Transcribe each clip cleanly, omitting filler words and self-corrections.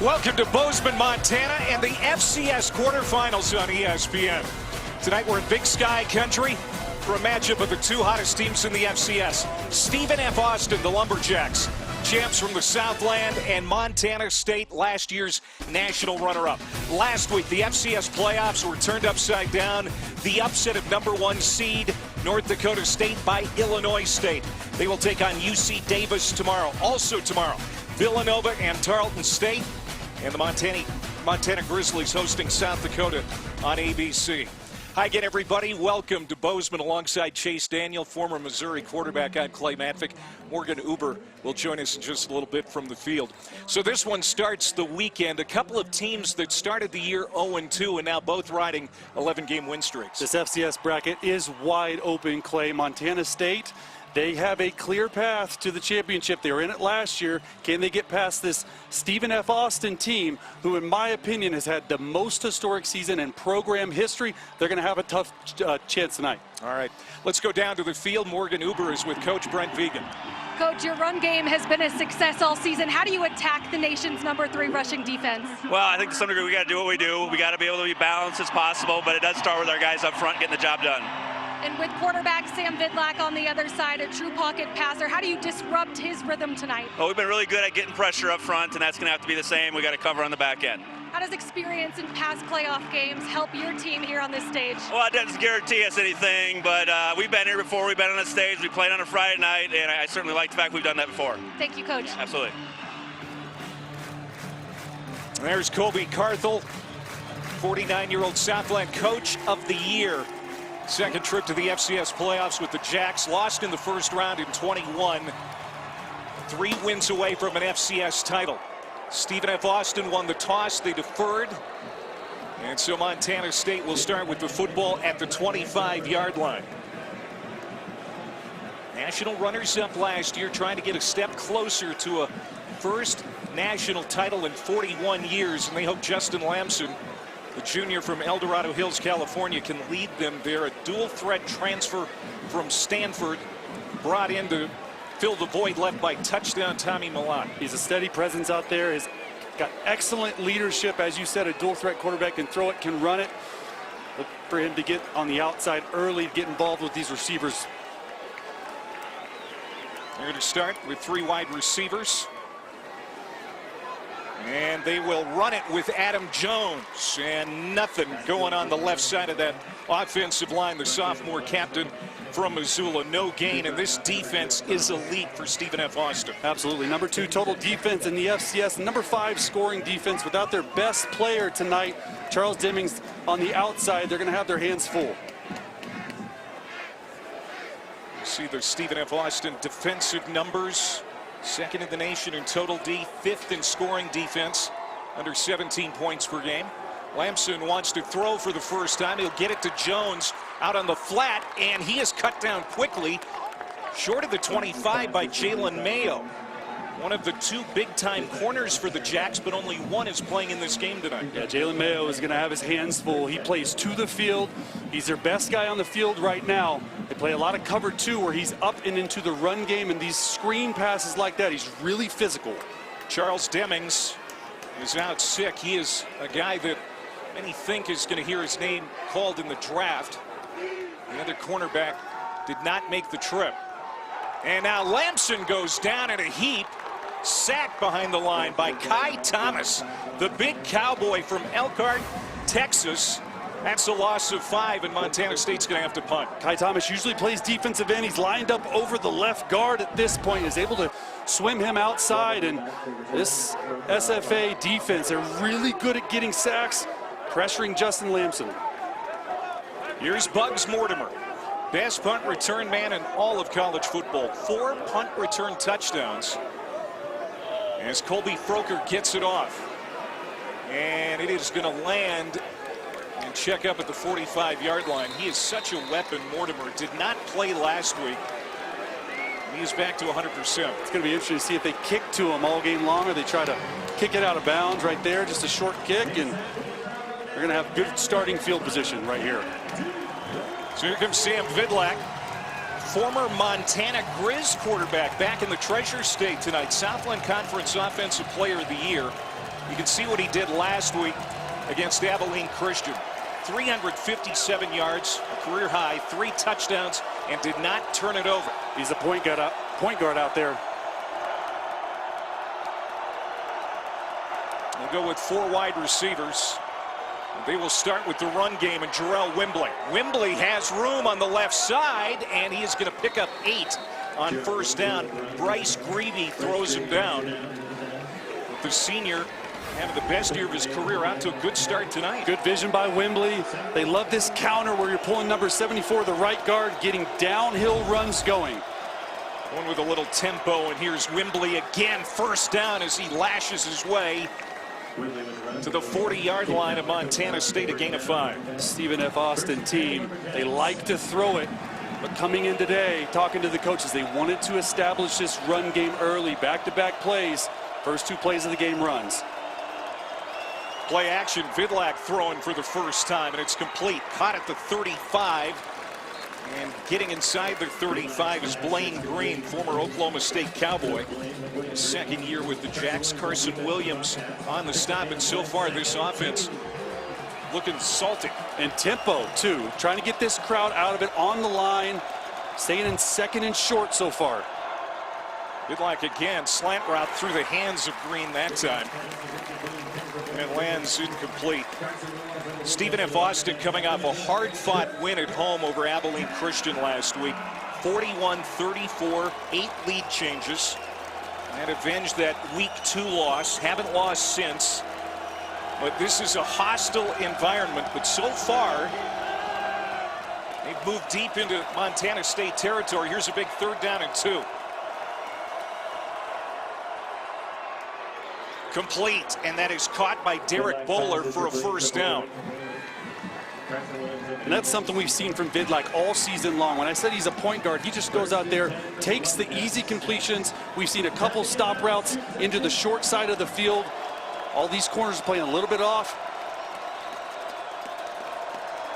Welcome to Bozeman, Montana, and the FCS quarterfinals on ESPN. Tonight we're in Big Sky Country for a matchup of the two hottest teams in the FCS. Stephen F. Austin, the Lumberjacks, champs from the Southland, and Montana State, last year's national runner-up. Last week, the FCS playoffs were turned upside down. The upset of #1 seed North Dakota State by Illinois State. They will take on UC Davis tomorrow. Also tomorrow, Villanova and Tarleton State, and the Montana Grizzlies hosting South Dakota on ABC. Hi again, everybody. Welcome to Bozeman alongside Chase Daniel, former Missouri quarterback. I'm Clay Matvick. Morgan Uber will join us in just a little bit from the field. So this one starts the weekend. A couple of teams that started the year 0-2 and now both riding 11-game win streaks. This FCS bracket is wide open, Clay. Montana State, they have a clear path to the championship. They were in it last year. Can they get past this Stephen F. Austin team, who in my opinion has had the most historic season in program history? They're going to have a tough chance tonight. All right, let's go down to the field. Morgan Uber is with Coach Brent Vegan. Coach, your run game has been a success all season. How do you attack the nation's #3 rushing defense? Well, I think to some degree we got to do what we do. We got to be able to be balanced as possible, but it does start with our guys up front getting the job done. And with quarterback Sam Vidlac on the other side, a true pocket passer, how do you disrupt his rhythm tonight? Well, we've been really good at getting pressure up front, and that's going to have to be the same. We got to cover on the back end. How does experience in past playoff games help your team here on this stage? Well, it doesn't guarantee us anything, but we've been here before. We've been on the stage. We played on a Friday night, and I certainly like the fact we've done that before. Thank you, Coach. Absolutely. There's Colby Carthel, 49-year-old Southland Coach of the Year. Second trip to the FCS playoffs with the Jacks. Lost in the first round in 21. 3 wins away from an FCS title. Stephen F. Austin won the toss. They deferred. And so Montana State will start with the football at the 25-yard line. National runners-up last year, trying to get a step closer to a first national title in 41 years. And they hope Justin Lamson, the junior from El Dorado Hills, California, can lead them there. A dual-threat transfer from Stanford, brought in to fill the void left by touchdown Tommy Millat. He's a steady presence out there. He's got excellent leadership. As you said, a dual-threat quarterback can throw it, can run it. Look for him to get on the outside early, get involved with these receivers. They're going to start with 3 wide receivers. And they will run it with Adam Jones, and nothing going on the left side of that offensive line. The sophomore captain from Missoula, no gain, and this defense is elite for Stephen F. Austin. Absolutely. #2 total defense in the FCS, #5 scoring defense. Without their best player tonight, Charles Demings, on the outside, they're going to have their hands full. See the Stephen F. Austin defensive numbers. Second in the nation in total D, 5th in scoring defense, under 17 points per game. Lamson wants to throw for the first time. He'll get it to Jones out on the flat, and he is cut down quickly, short of the 25 by Jalen Mayo. One of the 2 big-time corners for the Jacks, but only one is playing in this game tonight. Yeah, Jalen Mayo is going to have his hands full. He plays to the field. He's their best guy on the field right now. They play a lot of cover 2 where he's up and into the run game, and these screen passes like that, he's really physical. Charles Demings is out sick. He is a guy that many think is going to hear his name called in the draft. The other cornerback did not make the trip. And now Lamson goes down in a heap. Sacked behind the line by Kai Thomas, the big cowboy from Elkhart, Texas. That's a loss of 5, and Montana State's going to have to punt. Kai Thomas usually plays defensive end. He's lined up over the left guard at this point, is able to swim him outside. And this SFA defense, they're really good at getting sacks, pressuring Justin Lamson. Here's Bugs Mortimer, best punt return man in all of college football. 4 punt return touchdowns. As Colby Froker gets it off, and it is going to land and check up at the 45-yard line. He is such a weapon. Mortimer did not play last week. He is back to 100%. It's going to be interesting to see if they kick to him all game long, or they try to kick it out of bounds right there, just a short kick, and they're going to have good starting field position right here. So here comes Sam Vidlac, former Montana Grizz quarterback, back in the Treasure State tonight. Southland Conference Offensive Player of the Year. You can see what he did last week against Abilene Christian. 357 yards, a career high, 3 touchdowns, and did not turn it over. He's a point guard out there. We'll go with 4 wide receivers. They will start with the run game and Jarrell Wembley. Wembley has room on the left side, and he is going to pick up 8 on first down. Bryce Greavy throws him down. With the senior having the best year of his career, out to a good start tonight. Good vision by Wembley. They love this counter where you're pulling number 74, the right guard, getting downhill runs going. One with a little tempo, and here's Wembley again. First down as he lashes his way to the 40-yard line of Montana State, a gain of 5. Stephen F. Austin team, they like to throw it, but coming in today, talking to the coaches, they wanted to establish this run game early, back-to-back plays. First 2 plays of the game runs. Play action, Vidlac throwing for the first time, and it's complete. Caught at the 35, and getting inside the 35 is Blaine Green, former Oklahoma State Cowboy. His second year with the Jacks. Carson Williams on the stop, and so far this offense looking salty. And tempo, too. Trying to get this crowd out of it on the line. Staying in second and short so far. Vidlac again, slant route through the hands of Green that time. And lands incomplete. Stephen F. Austin coming off a hard-fought win at home over Abilene Christian last week. 41-34, 8 lead changes. And avenged that week 2 loss. Haven't lost since. But this is a hostile environment. But so far, they've moved deep into Montana State territory. Here's a big 3rd down and 2. Complete, and that is caught by Derek Bowler for a first down. And that's something we've seen from Vidlac all season long. When I said he's a point guard, he just goes out there, takes the easy completions. We've seen a couple stop routes into the short side of the field. All these corners playing a little bit off.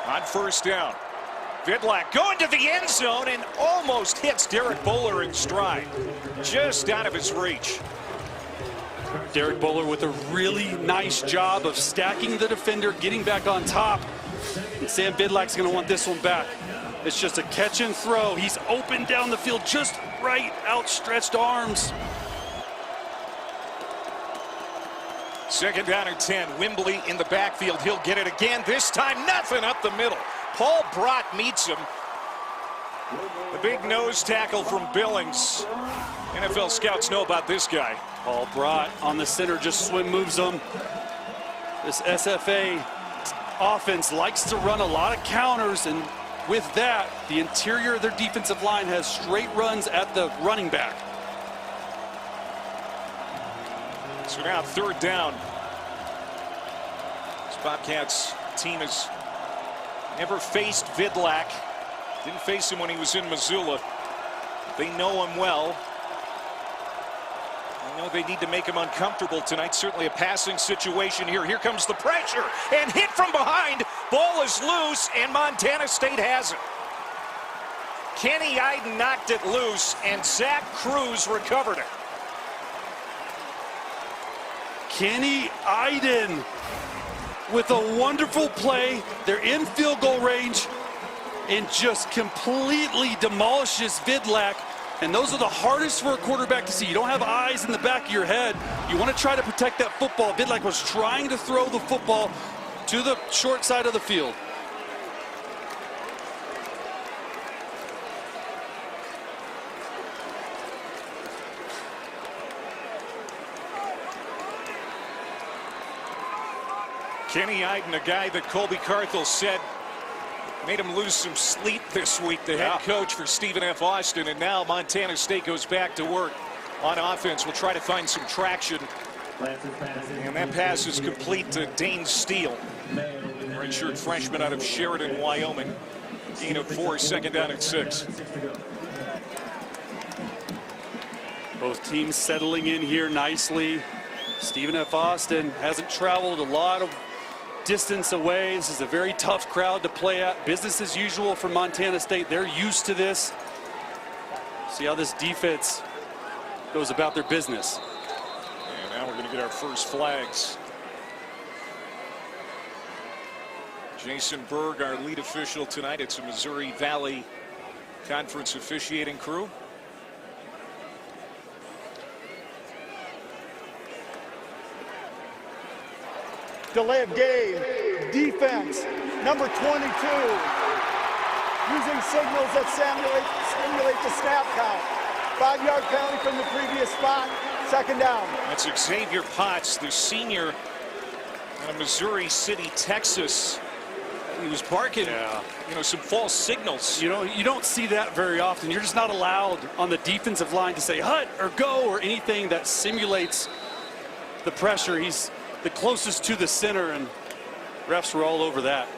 On first down, Vidlac going to the end zone and almost hits Derek Bowler in stride. Just out of his reach. Derek Bowler with a really nice job of stacking the defender, getting back on top. And Sam Vidlac's going to want this one back. It's just a catch and throw. He's open down the field, just right, outstretched arms. 2nd down and 10. Wembley in the backfield. He'll get it again. This time, nothing up the middle. Paul Brott meets him. The big nose tackle from Billings. NFL scouts know about this guy. Paul Brott on the center, just swim moves them. This SFA offense likes to run a lot of counters, and with that, the interior of their defensive line has straight runs at the running back. So now 3rd down. This Bobcats team has never faced Vidlac. Didn't face him when he was in Missoula. They know him well. I know they need to make him uncomfortable tonight. Certainly a passing situation here. Here comes the pressure, and hit from behind. Ball is loose, and Montana State has it. Kenny Iden knocked it loose, and Zach Cruz recovered it. Kenny Iden with a wonderful play. They're in field goal range and just completely demolishes Vidlac. And those are the hardest for a quarterback to see. You don't have eyes in the back of your head. You want to try to protect that football. Vidlac was trying to throw the football to the short side of the field. Kenny Iden, a guy that Colby Carthel said made him lose some sleep this week, the head coach for Stephen F. Austin, and now Montana State goes back to work on offense. We'll try to find some traction. And that pass is complete to Dane Steele, redshirt freshman out of Sheridan, Wyoming. Gain of 4, 2nd down and 6. Both teams settling in here nicely. Stephen F. Austin hasn't traveled a lot of distance away. This is a very tough crowd to play at. Business as usual for Montana State. They're used to this. See how this defense goes about their business. And now we're going to get our first flags. Jason Berg, our lead official tonight. It's a Missouri Valley Conference officiating crew. Delay of game, defense, number 22, using signals that stimulate the snap count. 5-yard penalty from the previous spot, second down. That's Xavier Potts, the senior out of Missouri City, Texas. He was barking, some false signals. You don't see that very often. You're just not allowed on the defensive line to say hut or go or anything that simulates the pressure. He's the closest to the center, and refs were all over that.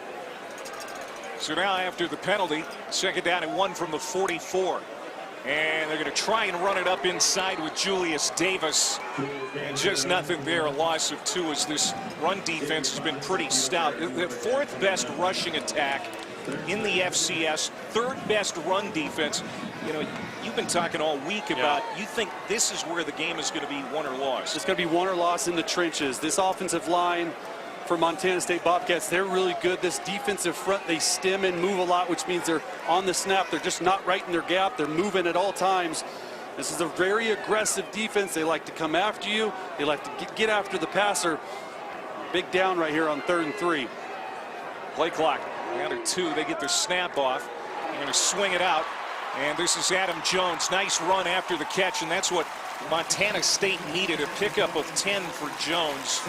So now after the penalty, second down and 1 from the 44. And they're going to try and run it up inside with Julius Davis. And just nothing there. A loss of 2 as this run defense has been pretty stout. The 4th best rushing attack in the FCS, 3rd best run defense. You've been talking all week about you think this is where the game is going to be won or lost. It's going to be won or lost in the trenches. This offensive line for Montana State Bobcats, they're really good. This defensive front, they stem and move a lot, which means they're on the snap. They're just not right in their gap. They're moving at all times. This is a very aggressive defense. They like to come after you. They like to get after the passer. Big down right here on 3rd and 3. Play clock down to 2. They get the snap off. They're going to swing it out. And this is Adam Jones. Nice run after the catch, and that's what Montana State needed, a pickup of 10 for Jones.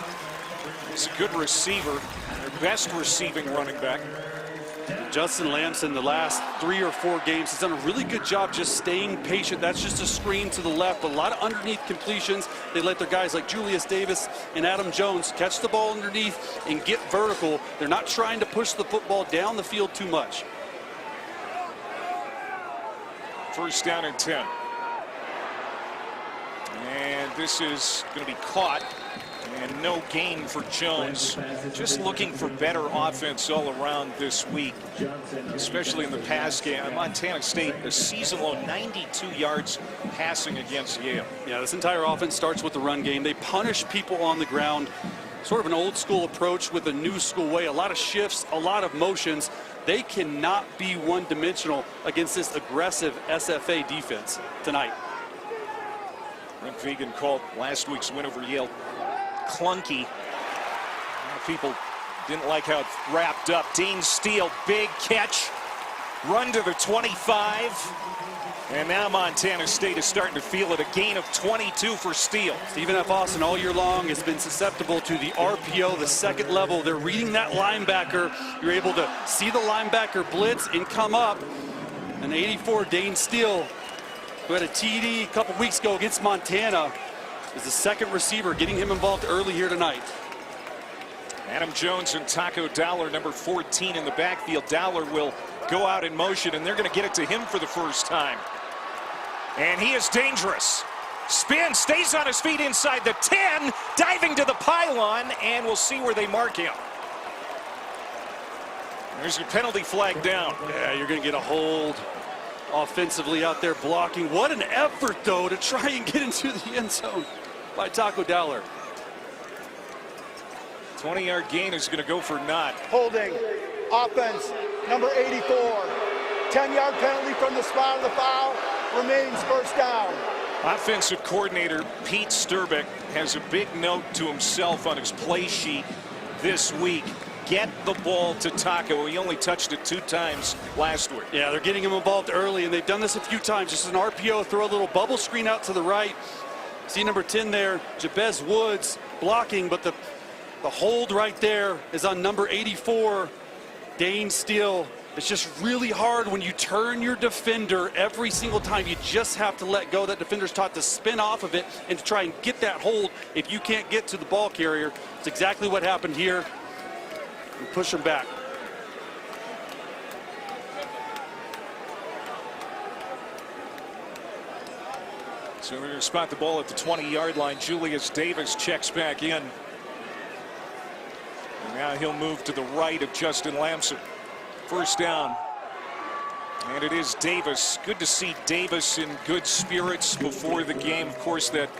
He's a good receiver, their best receiving running back. Justin Lamson, the last 3 or 4 games, has done a really good job just staying patient. That's just a screen to the left, but a lot of underneath completions. They let their guys like Julius Davis and Adam Jones catch the ball underneath and get vertical. They're not trying to push the football down the field too much. First down and 10. And this is going to be caught. And no gain for Jones. Just looking for better offense all around this week, especially in the pass game. Montana State, a season-low 92 yards passing against Yale. Yeah, this entire offense starts with the run game. They punish people on the ground. Sort of an old-school approach with a new-school way. A lot of shifts, a lot of motions. They cannot be one-dimensional against this aggressive SFA defense tonight. Brent Vigen called last week's win over Yale clunky. People didn't like how it wrapped up. Dean Steele, big catch, run to the 25, and now Montana State is starting to feel it. A gain of 22 for Steele. Stephen F. Austin all year long has been susceptible to the RPO, the second level. They're reading that linebacker. You're able to see the linebacker blitz and come up. And 84, Dane Steele, who had a TD a couple weeks ago against Montana, is the second receiver, getting him involved early here tonight. Adam Jones and Taco Dowler, number 14 in the backfield. Dowler will go out in motion, and they're going to get it to him for the first time. And he is dangerous. Spin, stays on his feet inside the 10, diving to the pylon, and we'll see where they mark him. There's a penalty flag down. Yeah, you're going to get a hold offensively out there blocking. What an effort, though, to try and get into the end zone by Taco Dowler. 20-yard gain is going to go for naught. Holding, offense, number 84. 10-yard penalty from the spot of the foul, remains first down. Offensive coordinator Pete Sturbeck has a big note to himself on his play sheet this week. Get the ball to Taco. He only touched it 2 times last week. Yeah, they're getting him involved early, and they've done this a few times. Just an RPO, throw a little bubble screen out to the right. See number 10 there, Jabez Woods blocking, but the hold right there is on number 84, Dane Steele. It's just really hard when you turn your defender every single time. You just have to let go. That defender's taught to spin off of it and to try and get that hold if you can't get to the ball carrier. It's exactly what happened here. And push him back. So they're going to spot the ball at the 20-yard line. Julius Davis checks back in. And now he'll move to the right of Justin Lamson. First down. And it is Davis. Good to see Davis in good spirits before the game. Of course, that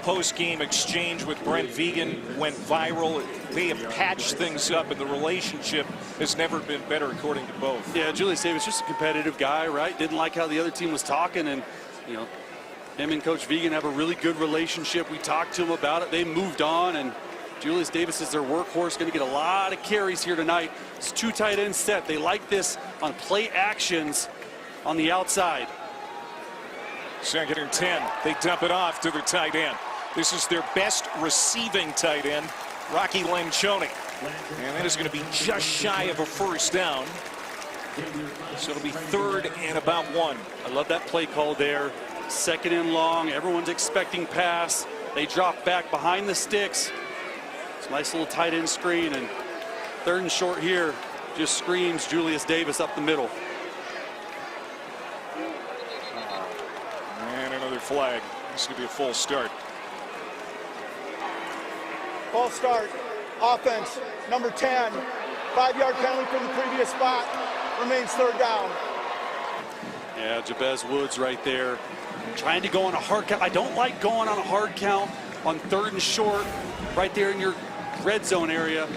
post-game exchange with Brent Vegan went viral. They have patched things up, and the relationship has never been better, according to both. Yeah, Julius Davis just a competitive guy, right? Didn't like how the other team was talking, and you know, him and Coach Vegan have a really good relationship. We talked to him about it. They moved on, and Julius Davis is their workhorse, going to get a lot of carries here tonight. It's 2 tight end set. They like this on play actions on the outside. 2nd and 10. They dump it off to their tight end. This is their best receiving tight end, Rocky Lencioni. And that is going to be just shy of a first down. So it'll be 3rd and about 1. I love that play call there. 2nd and long. Everyone's expecting pass. They drop back behind the sticks. It's a nice little tight end screen, and 3rd and short here just screams Julius Davis up the middle. And another flag. This is going to be a full start. False start. Offense, number 10. 5-yard penalty from the previous spot. Remains 3rd down. Yeah, Jabez Woods right there. Trying to go on a hard count. I don't like going on a hard count on 3rd and short right there in your red zone area.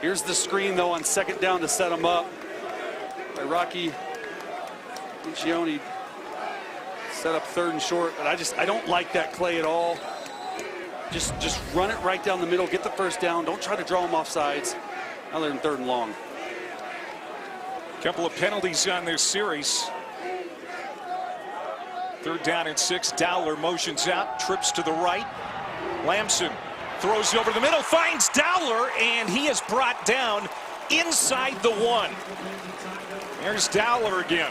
Here's the screen, though, on 2nd down to set them up. By Rocky Lencioni. Set up 3rd and short, but I don't like that play at all. Just run it right down the middle, get the first down. Don't try to draw them off sides. Other than 3rd and long. Couple of penalties on this series. 3rd down and 6. Dowler motions out, trips to the right. Lamson throws over the middle, finds Dowler, and he is brought down inside the 1. There's Dowler again.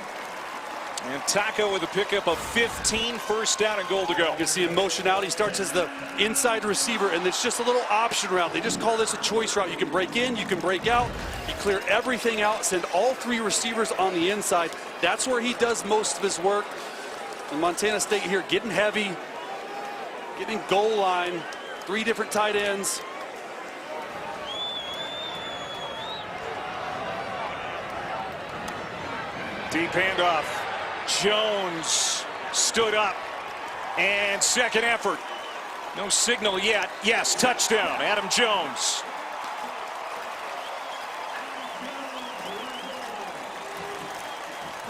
And Taco with a pickup of 15, 1st down and goal to go. You can see him motion out. He starts as the inside receiver, and it's just a little option route. They just call this a choice route. You can break in, you can break out. You clear everything out, send all 3 receivers on the inside. That's where he does most of his work. And Montana State here getting heavy, getting goal line, 3 different tight ends. Deep handoff. Jones stood up, and 2nd effort. No signal yet. Yes, touchdown, Adam Jones.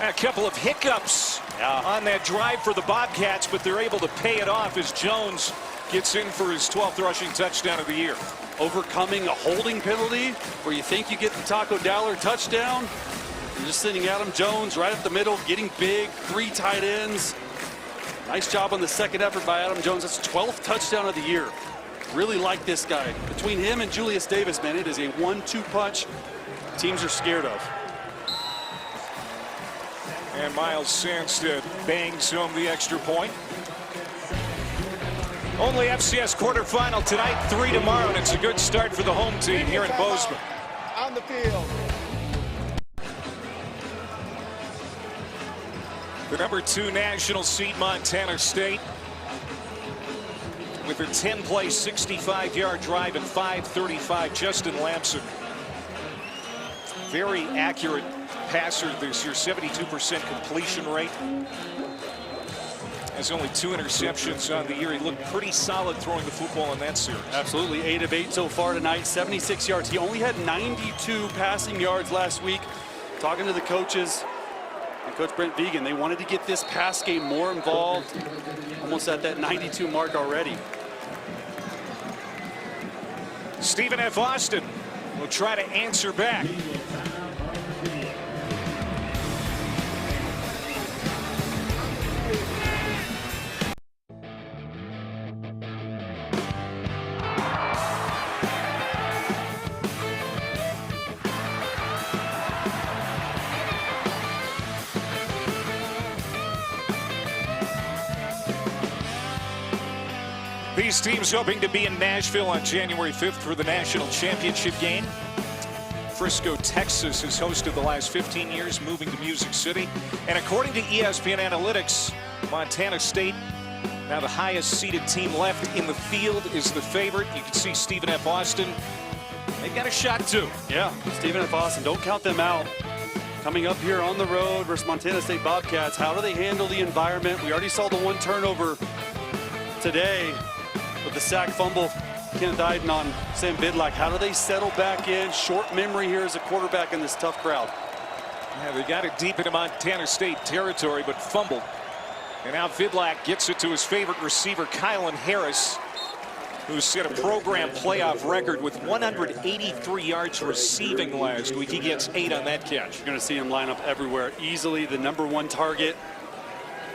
A couple of hiccups on that drive for the Bobcats, but they're able to pay it off as Jones gets in for his 12th rushing touchdown of the year. Overcoming a holding penalty where you think you get the Taco Dowler touchdown. You're just sending Adam Jones right up the middle, getting big, 3 tight ends. Nice job on the 2nd effort by Adam Jones. That's 12th touchdown of the year. Really like this guy. Between him and Julius Davis, man, it is a 1-2 punch teams are scared of. And Miles Sandstead bangs home the extra point. Only FCS quarterfinal tonight, 3 tomorrow, and it's a good start for the home team here in Bozeman. On the field. The number 2 national seed, Montana State, with their 10-play, 65-yard drive and 5:35, Justin Lamson. Very accurate passer this year, 72% completion rate. Has only 2 interceptions on the year. He looked pretty solid throwing the football in that series. Absolutely, 8 of 8 so far tonight, 76 yards. He only had 92 passing yards last week. Talking to the coaches, and Coach Brent Vegan, they wanted to get this pass game more involved. Almost at that 92 mark already. Stephen F. Austin will try to answer back. These teams hoping to be in Nashville on January 5th for the national championship game. Frisco, Texas has hosted the last 15 years, moving to Music City. And according to ESPN Analytics, Montana State, now the highest seeded team left in the field, is the favorite. You can see Stephen F. Austin. They've got a shot too. Yeah, Stephen F. Austin, don't count them out. Coming up here on the road versus Montana State Bobcats, how do they handle the environment? We already saw the 1 turnover today. With the sack fumble, Kenneth Iden on Sam Bidlack. How do they settle back in? Short memory here as a quarterback in this tough crowd. Yeah, they got it deep into Montana State territory, but fumbled. And now Vidlac gets it to his favorite receiver, Kylan Harris, who set a program playoff record with 183 yards receiving last week. He gets 8 on that catch. You're going to see him line up everywhere. Easily the #1 target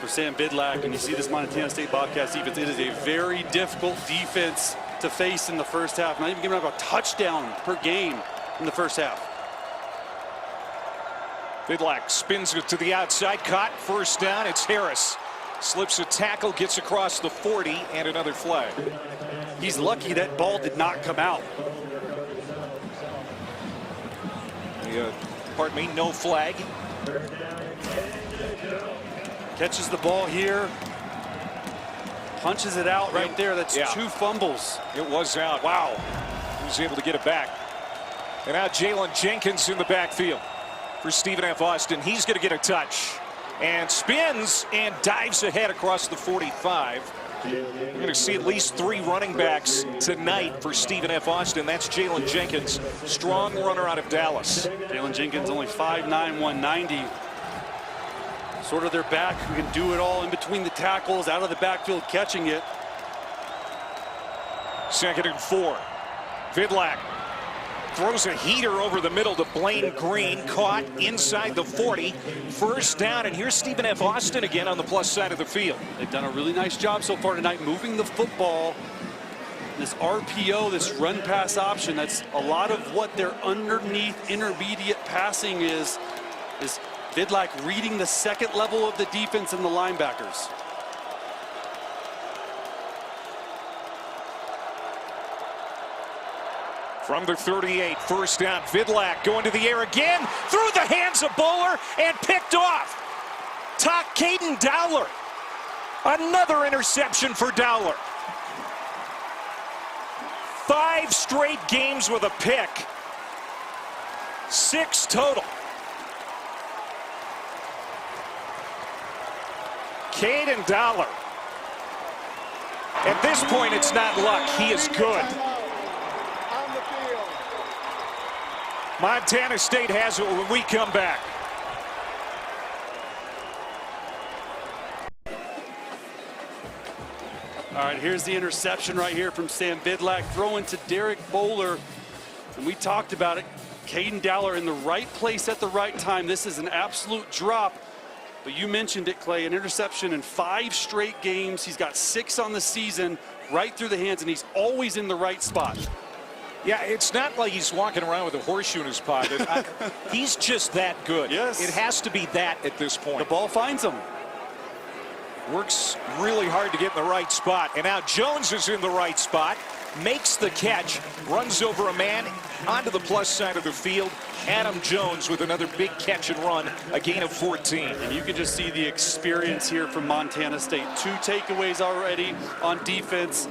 for Sam Bidlack. And you see this Montana State Bobcats defense. It is a very difficult defense to face in the first half. Not even giving up a touchdown per game in the first half. Vidlac spins it to the outside, caught, first down. It's Harris. Slips a tackle, gets across the 40, and another flag. He's lucky that ball did not come out. Pardon me, no flag. Catches the ball here. Punches it out right there. That's 2 fumbles. It was out. Wow. He was able to get it back. And now Jalen Jenkins in the backfield for Stephen F. Austin. He's going to get a touch. And spins and dives ahead across the 45. We're going to see at least 3 running backs tonight for Stephen F. Austin. That's Jalen Jenkins, strong runner out of Dallas. Jalen Jenkins only 5'9", 190. Sort of their back who can do it all in between the tackles, out of the backfield, catching it. 2nd and 4. Vidlac throws a heater over the middle to Blaine Green, caught inside the 40. First down, and here's Stephen F. Austin again on the plus side of the field. They've done a really nice job so far tonight moving the football. This RPO, this run pass option, that's a lot of what their underneath intermediate passing is Vidlac reading the second level of the defense and the linebackers. From the 38, first down, Vidlac going to the air again, through the hands of Bowler, and picked off. Caden Dowler. Another interception for Dowler. 5 straight games with a pick. 6 total. Caden Dowler. At this point, it's not luck. He is good. Montana State has it when we come back. All right, here's the interception right here from Sam Vidlac, throwing to Derek Bowler. And we talked about it. Caden Dowler in the right place at the right time. This is an absolute drop. But you mentioned it, Clay, an interception in 5 straight games. He's got 6 on the season, right through the hands, and he's always in the right spot. Yeah, it's not like he's walking around with a horseshoe in his pocket. He's just that good. Yes. It has to be that at this point. The ball finds him. Works really hard to get in the right spot. And now Jones is in the right spot, makes the catch, runs over a man onto the plus side of the field. Adam Jones with another big catch and run, a gain of 14. And you can just see the experience here from Montana State. 2 takeaways already on defense.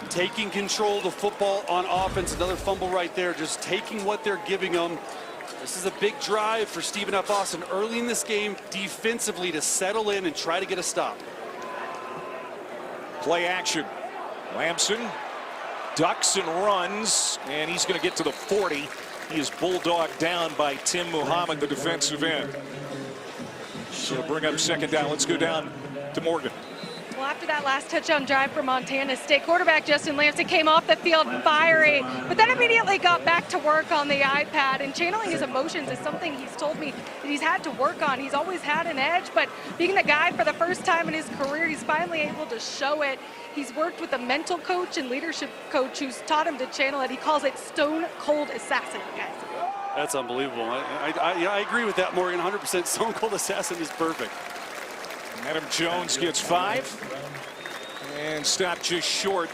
Taking control of the football on offense. Another fumble right there, just taking what they're giving them. This is a big drive for Stephen F. Austin early in this game defensively to settle in and try to get a stop. Play action. Lamson ducks and runs, and he's going to get to the 40. He is bulldogged down by Tim Muhammad, the defensive end. So bring up 2nd down. Let's go down to Morgan. Well, after that last touchdown drive for Montana State, quarterback Justin Lamson came off the field fiery, but then immediately got back to work on the iPad, and channeling his emotions is something he's told me that he's had to work on. He's always had an edge, but being the guy for the first time in his career, he's finally able to show it. He's worked with a mental coach and leadership coach who's taught him to channel it. He calls it stone cold assassin, guys. That's unbelievable. I agree with that, Morgan. 100% stone cold assassin is perfect. Adam Jones gets 5 and stopped just short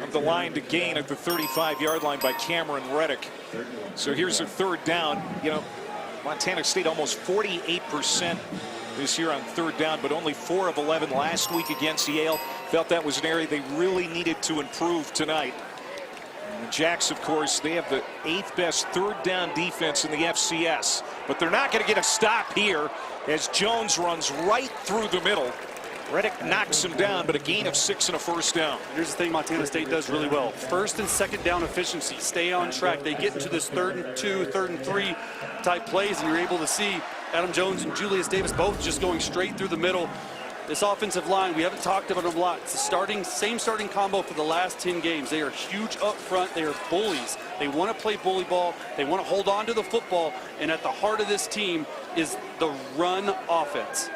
of the line to gain at the 35-yard line by Cameron Reddick. So here's a 3rd down. You know, Montana State almost 48% this year on 3rd down, but only 4 of 11 last week against Yale. Felt that was an area they really needed to improve tonight. And the Jacks, of course, they have the 8th best 3rd down defense in the FCS, but they're not going to get a stop here as Jones runs right through the middle Reddick knocks him down, but a gain of 6 and a first down. Here's the thing Montana State does really well. First and second down efficiency, stay on track. They get into this 3rd and 2, 3rd and 3 type plays, and you're able to see Adam Jones and Julius Davis both just going straight through the middle. This offensive line, we haven't talked about them a lot. It's the same starting combo for the last 10 games. They are huge up front. They are bullies. They want to play bully ball. They want to hold on to the football. And at the heart of this team is the run offense.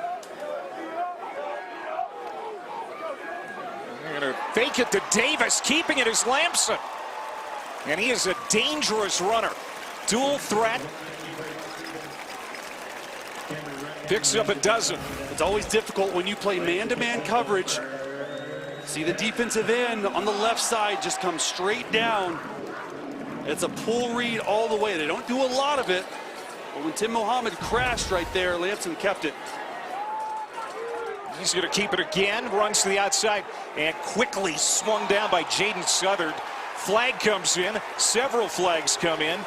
They're going to fake it to Davis. Keeping it is Lamson. And he is a dangerous runner. Dual threat. Picks up a dozen. It's always difficult when you play man-to-man coverage. See the defensive end on the left side just come straight down. It's a pull read all the way. They don't do a lot of it, but when Tim Mohammed crashed right there, Lamson kept it. He's going to keep it again. Runs to the outside and quickly swung down by Jaden Southard. Flag comes in. Several flags come in.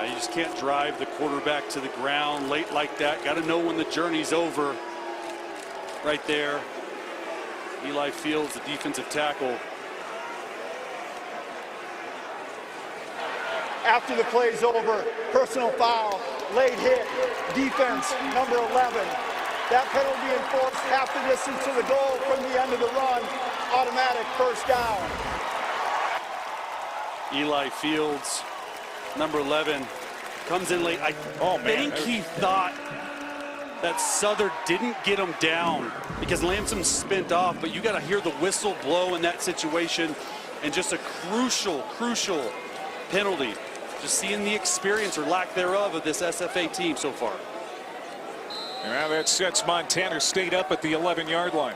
You just can't drive the quarterback to the ground late like that. Got to know when the journey's over. Right there. Eli Fields, the defensive tackle. After the play's over, personal foul, late hit, defense, number 11. That penalty enforced half the distance to the goal from the end of the run, automatic first down. Eli Fields, number 11, comes in late. I think he thought that Southern didn't get him down because Lamson spent off, but you got to hear the whistle blow in that situation, and just a crucial penalty. Just seeing the experience or lack thereof of this SFA team so far. Now that sets Montana State up at the 11-yard line.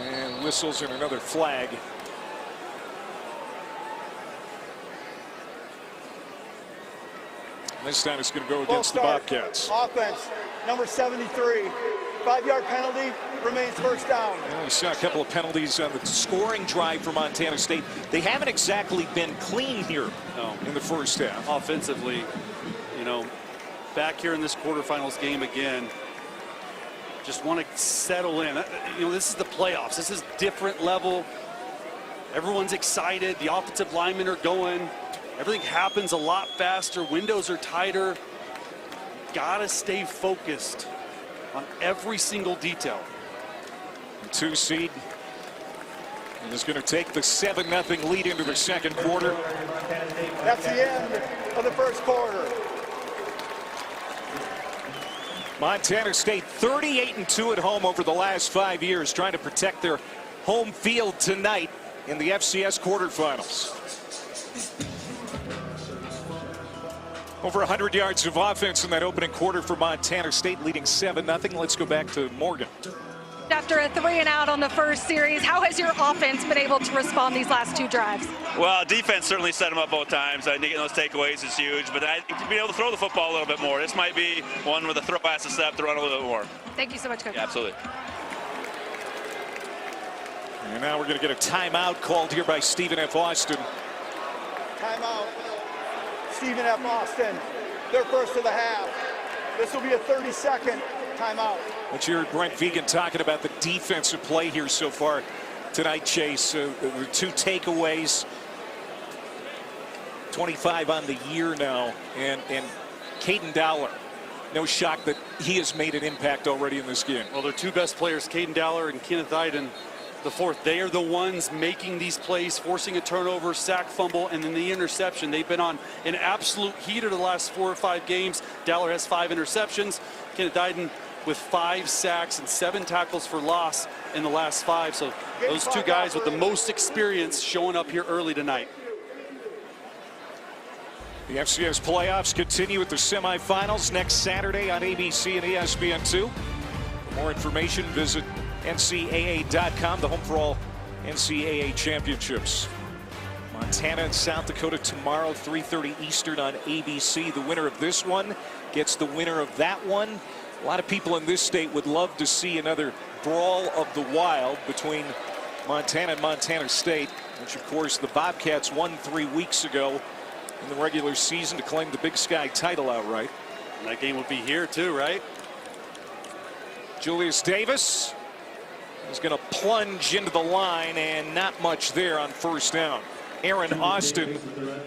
And whistles and another flag. This time it's going to go against the Bobcats. Offense, number 73. 5-yard penalty, remains first down. Well, we saw a couple of penalties on the scoring drive for Montana State. They haven't exactly been clean here in the first half. Offensively, you know, back here in this quarterfinals game again, just want to settle in. You know, this is the playoffs. This is different level. Everyone's excited. The offensive linemen are going. Everything happens a lot faster. Windows are tighter. Gotta stay focused on every single detail. The 2 seed is going to take the 7-0 lead into the second quarter. That's the end of the first quarter. Montana State 38-2 at home over the last 5 years, trying to protect their home field tonight in the FCS quarterfinals. Over 100 yards of offense in that opening quarter for Montana State, leading 7-0. Let's go back to Morgan. After a 3-and-out on the first series, how has your offense been able to respond these last 2 drives? Well, defense certainly set them up both times. I think getting those takeaways is huge, but I think to be able to throw the football a little bit more. This might be one where the throw has to step to run a little bit more. Thank you so much, Coach. Yeah, absolutely. And now we're going to get a timeout called here by Stephen F. Austin. Timeout. Stephen F. Austin, their first of the half. This will be a 30-second timeout. But you heard Brent Vegan talking about the defensive play here so far tonight, Chase. The 2 takeaways, 25 on the year now, and Caden Dowler. No shock that he has made an impact already in this game. Well, their 2 best players, Caden Dowler and Kenneth Iden, the fourth. They are the ones making these plays, forcing a turnover, sack, fumble, and then the interception. They've been on an absolute heater the last 4 or 5 games. Dowler has 5 interceptions. Kenneth Iden with 5 sacks and 7 tackles for loss in the last 5. So those 2 guys with the most experience showing up here early tonight. The FCS playoffs continue with the semifinals next Saturday on ABC and ESPN2. For more information, visit NCAA.com, the home for all NCAA championships. Montana and South Dakota tomorrow, 3:30 Eastern on ABC. The winner of this one gets the winner of that one. A lot of people in this state would love to see another brawl of the wild between Montana and Montana State, which of course the Bobcats won 3 weeks ago in the regular season to claim the Big Sky title outright. And that game will be here too, right? Julius Davis is going to plunge into the line, and not much there on first down. Aaron Austin,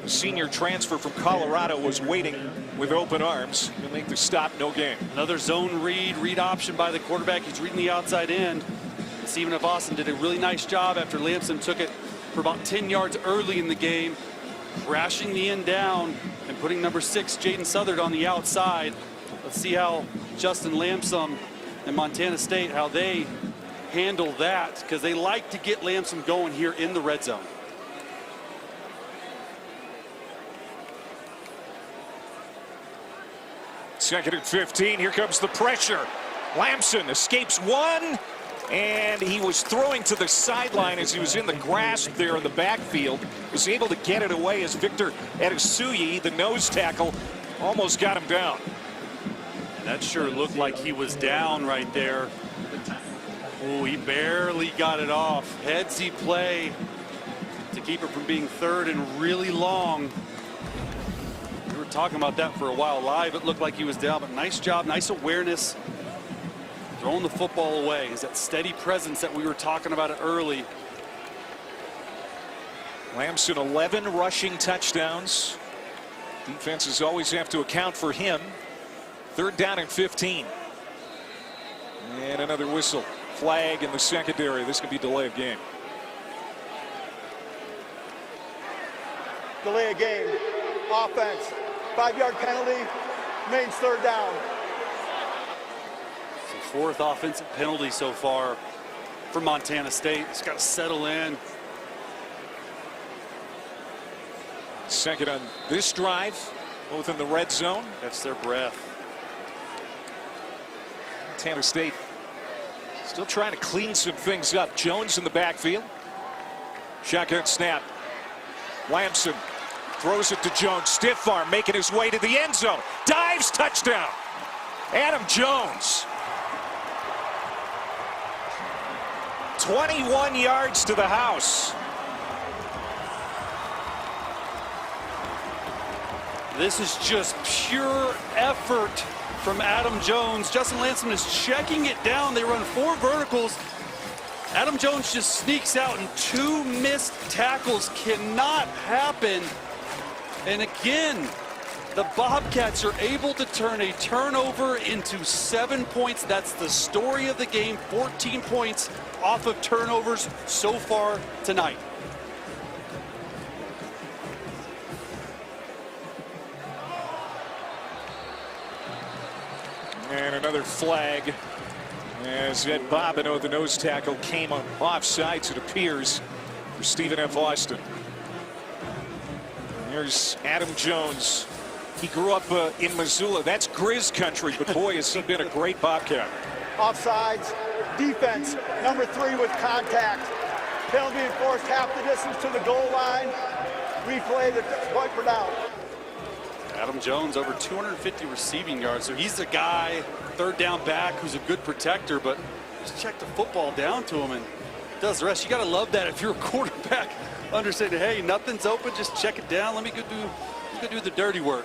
the senior transfer from Colorado, was waiting with open arms. He'll make the stop, no gain. Another zone read option by the quarterback. He's reading the outside end. Stephen F. Austin did a really nice job after Lamson took it for about 10 yards early in the game, crashing the end down and putting number 6, Jaden Southard, on the outside. Let's see how Justin Lamson and Montana State, how they handle that, because they like to get Lamson going here in the red zone. Second and 15. Here comes the pressure. Lamson escapes one, and he was throwing to the sideline as he was in the grasp there in the backfield. Was able to get it away as Victor Edisuyi, the nose tackle, almost got him down. And that sure looked like he was down right there. Oh, he barely got it off. Headsy play to keep it from being third and really long. We were talking about that for a while live. It looked like he was down, but nice job, nice awareness. Throwing the football away is that steady presence that we were talking about it early. Lamson 11 rushing touchdowns. Defenses always have to account for him. Third down and 15. And another whistle. Flag in the secondary. This could be delay of game. Delay of game. Offense. 5-yard penalty. Remains third down. It's the 4th offensive penalty so far for Montana State. It's got to settle in. Second on this drive, both in the red zone. Catch their breath. Montana State still trying to clean some things up. Jones in the backfield. Shotgun snap. Lamson throws it to Jones. Stiff arm making his way to the end zone. Dives, touchdown. Adam Jones. 21 yards to the house. This is just pure effort from Adam Jones. Justin Lamson is checking it down. They run 4 verticals. Adam Jones just sneaks out, and 2 missed tackles cannot happen. And again, the Bobcats are able to turn a turnover into 7 points. That's the story of the game. 14 points off of turnovers so far tonight. And another flag as Ed Bobineau, the nose tackle, came on offsides, it appears, for Stephen F. Austin. Here's Adam Jones. He grew up in Missoula. That's Grizz country, but boy, has he been a great Bobcat. Offsides. Defense. Number 3 with contact. Penalty enforced half the distance to the goal line. Replay the point for down. Adam Jones over 250 receiving yards, so he's the guy, third down back, who's a good protector, but just check the football down to him and does the rest. You got to love that if you're a quarterback, understanding, hey, nothing's open, just check it down. Let me go do the dirty work.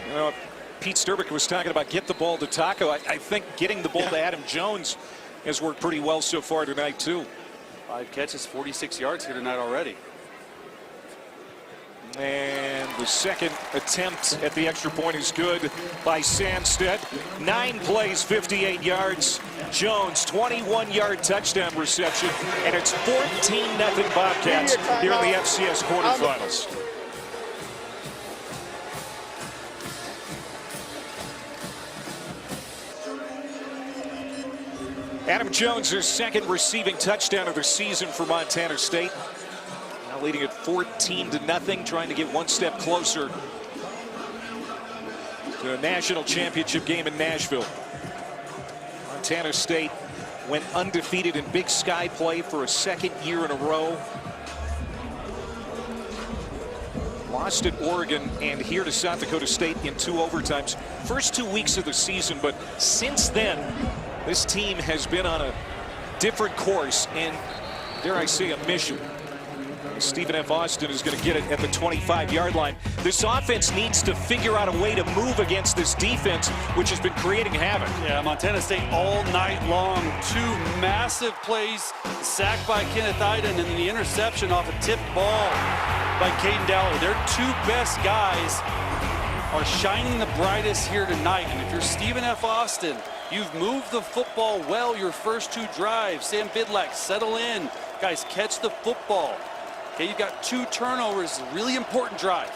You know, Pete Sturbick was talking about get the ball to Taco. I think getting the ball to Adam Jones has worked pretty well so far tonight too. 5 catches, 46 yards here tonight already. And the second attempt at the extra point is good by Sandstead. 9 plays, 58 yards. Jones, 21-yard touchdown reception, and it's 14-0 Bobcats here in the FCS quarterfinals. Adam Jones, his second receiving touchdown of the season for Montana State. Now leading at 14-0, trying to get one step closer to a national championship game in Nashville. Montana State went undefeated in Big Sky play for a second year in a row. lost at Oregon and here to South Dakota State in 2 overtimes. First 2 weeks of the season, but since then, this team has been on a different course and, dare I say, a mission. Stephen F. Austin is going to get it at the 25-yard line. This offense needs to figure out a way to move against this defense, which has been creating havoc. Yeah, Montana State all night long. 2 massive plays, sacked by Kenneth Iden, and then the interception off a tipped ball by Caden Dowler. Their 2 best guys are shining the brightest here tonight. And if you're Stephen F. Austin, you've moved the football well your first 2 drives. Sam Bidlack, settle in. Guys, catch the football. Okay, you've got 2 turnovers, really important drive.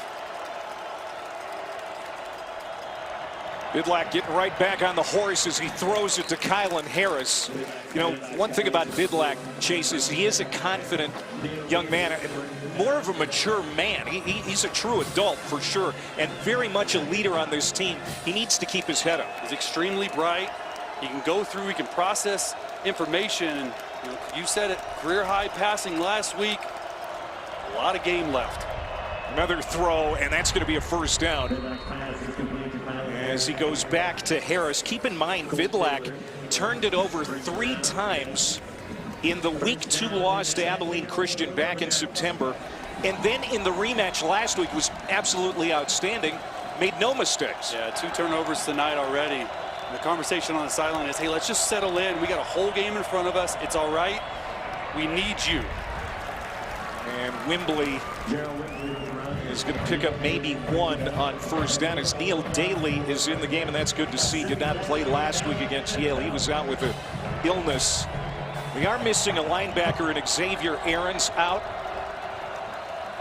Bidlack getting right back on the horse as he throws it to Kylan Harris. You know, one thing about Bidlack, Chase, is he is a confident young man, more of a mature man. He's a true adult for sure, and very much a leader on this team. He needs to keep his head up. He's extremely bright. He can go through, he can process information. And you said it, career high passing last week. A lot of game left. Another throw, and that's going to be a first down. As he goes back to Harris. Keep in mind, Bidlack turned it over 3 times in the Week 2 loss to Abilene Christian back in September. And then in the rematch last week was absolutely outstanding. Made no mistakes. Yeah, 2 turnovers tonight already. And the conversation on the sideline is, hey, let's just settle in. We got a whole game in front of us. It's all right. We need you. And Wimbley is going to pick up maybe 1 on first down as Neil Daly is in the game, and that's good to see. Did not play last week against Yale. He was out with an illness. We are missing a linebacker, and Xavier Aarons out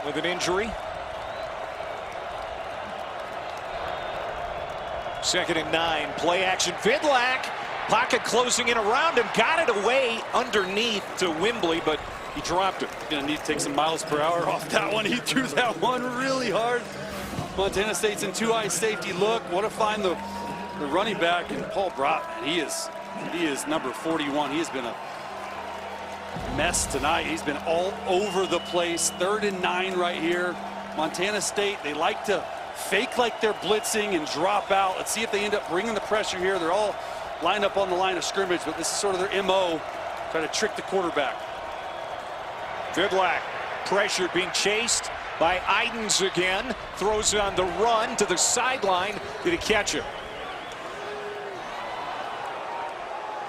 with an injury. 2nd and 9. Play action. Bidlack. Pocket closing in around him. Got it away underneath to Wimbley, but he dropped it. Gonna need to take some miles per hour off that one. He threw that one really hard. Montana State's in 2-eye safety look. Want to find the running back, and Paul Brotman. He is number 41. He has been a mess tonight. He's been all over the place. 3rd and 9 right here. Montana State, they like to fake like they're blitzing and drop out. Let's see if they end up bringing the pressure here. They're all lined up on the line of scrimmage, but this is sort of their MO. Try to trick the quarterback. Bidlack pressured, being chased by Idens again. Throws on the run to the sideline. Did he catch him?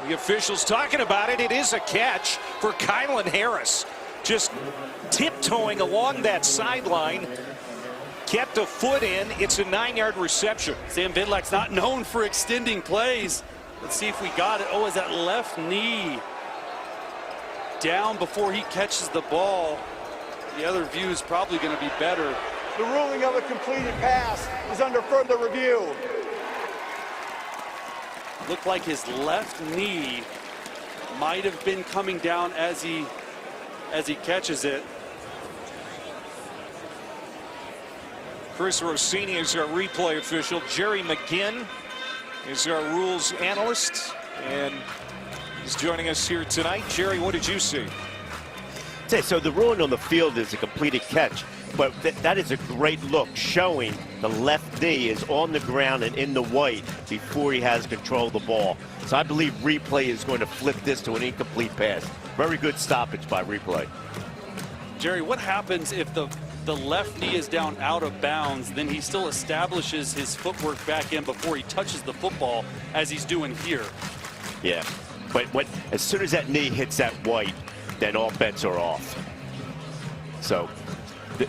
The officials talking about it. It is a catch for Kylan Harris. Just tiptoeing along that sideline. Kept a foot in. It's a 9-yard reception. Sam Bidlack's not known for extending plays. Let's see if we got it. Oh, is that left knee down before he catches the ball? The other view is probably going to be better. The ruling of a completed pass is under further review. Looked like his left knee might have been coming down as he catches it. Chris Rossini is our replay official. Jerry McGinn is our rules analyst, and he's joining us here tonight. Jerry, what did you see? So the ruling on the field is a completed catch, but that is a great look, showing the left knee is on the ground and in the white before he has control of the ball. So I believe replay is going to flip this to an incomplete pass. Very good stoppage by replay. Jerry, what happens if the left knee is down out of bounds, then he still establishes his footwork back in before he touches the football, as he's doing here? Yeah, but as soon as that knee hits that white, then all bets are off. So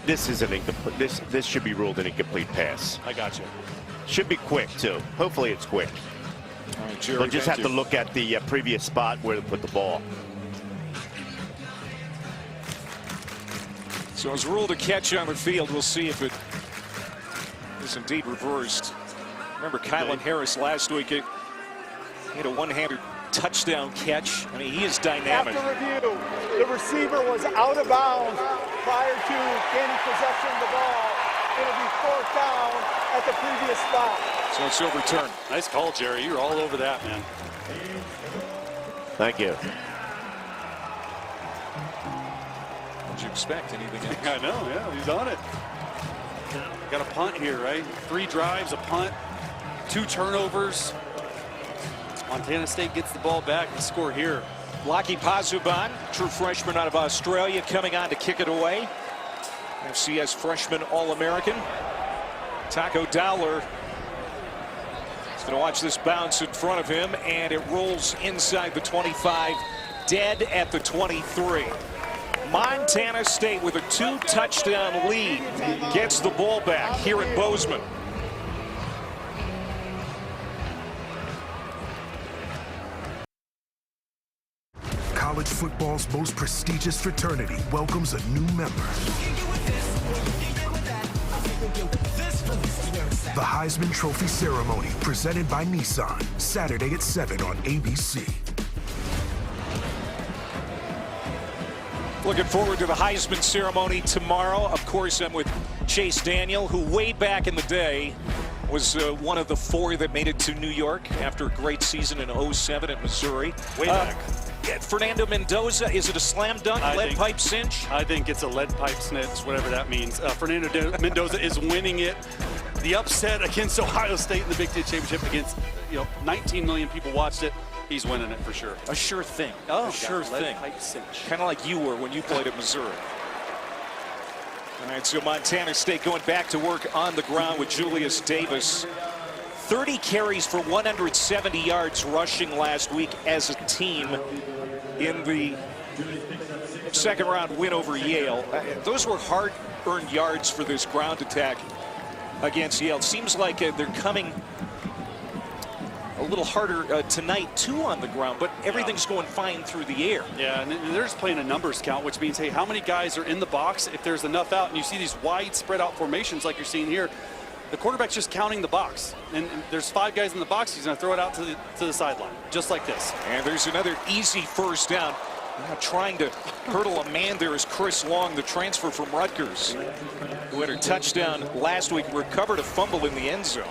this is an incomplete. This should be ruled an incomplete pass. I got you. Should be quick too. Hopefully it's quick. All right, Jerry, They'll just have to look at the previous spot where to put the ball. So it's ruled a catch on the field. We'll see if it is indeed reversed. Remember Kylan Harris last week, he had a one-handed touchdown catch. I mean, he is dynamic. After review, the receiver was out of bounds prior to gaining possession of the ball. It'll be 4th down at the previous spot. So it's overturned. Nice call, Jerry. You're all over that, man. Thank you. Did you expect anything else? I know, yeah, he's on it. Got a punt here, right? 3 drives, a punt, 2 turnovers. Montana State gets the ball back to score here. Laki Pazuban, true freshman out of Australia, coming on to kick it away. FCS freshman All-American. Taco Dowler is going to watch this bounce in front of him, and it rolls inside the 25, dead at the 23. Montana State with a 2-touchdown lead gets the ball back here in Bozeman. College football's most prestigious fraternity welcomes a new member. The Heisman Trophy ceremony, presented by Nissan, Saturday at 7 on ABC. Looking forward to the Heisman ceremony tomorrow. Of course, I'm with Chase Daniel, who way back in the day was one of the 4 that made it to New York after a great season in '07 at Missouri. Way back. Fernando Mendoza, is it a slam dunk, lead pipe cinch? I think it's a lead pipe snitch, whatever that means. Fernando Mendoza is winning it. The upset against Ohio State in the Big Ten Championship against, 19 million people watched it. He's winning it for sure. A sure thing. Oh, a sure thing. Pipe cinch. Kind of like you were when you played at Missouri. All right, so Montana State going back to work on the ground with Julius Davis. 30 carries for 170 yards rushing last week as a team in the second round win over Yale. Those were hard-earned yards for this ground attack against Yale. It seems like they're coming a little harder tonight too on the ground, but everything's going fine through the air. Yeah, and they're just playing a numbers count, which means, hey, how many guys are in the box? If there's enough out, and you see these wide spread out formations like you're seeing here, the quarterback's just counting the box, and there's 5 guys in the box. He's going to throw it out to the sideline, just like this. And there's another easy first down. Trying to hurdle a man there is Chris Long, the transfer from Rutgers, who had a touchdown last week, recovered a fumble in the end zone.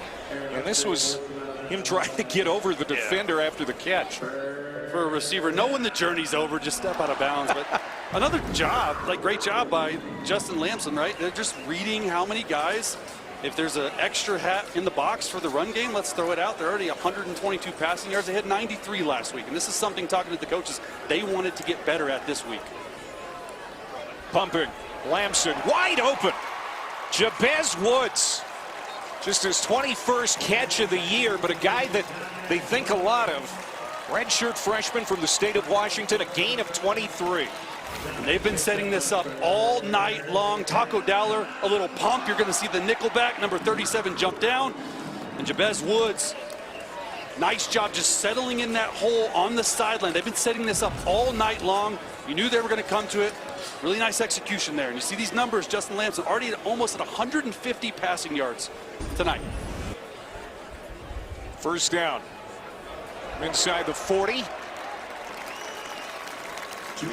And this was him trying to get over the defender after the catch. For a receiver, knowing the journey's over, just step out of bounds. But another job, great job by Justin Lamson, right? They're just reading how many guys. If there's an extra hat in the box for the run game, let's throw it out. They're already 122 passing yards. They had 93 last week. And this is something, talking to the coaches, they wanted to get better at this week. Pumping. Lamson wide open. Jabez Woods. Just his 21st catch of the year, but a guy that they think a lot of. Redshirt freshman from the state of Washington, a gain of 23. And they've been setting this up all night long. Taco Dowler, a little pump. You're going to see the nickelback, number 37, jump down. And Jabez Woods, nice job just settling in that hole on the sideline. They've been setting this up all night long. You knew they were going to come to it. Really nice execution there. And you see these numbers, Justin Lamson already almost at 150 passing yards tonight. First down. Inside the 40.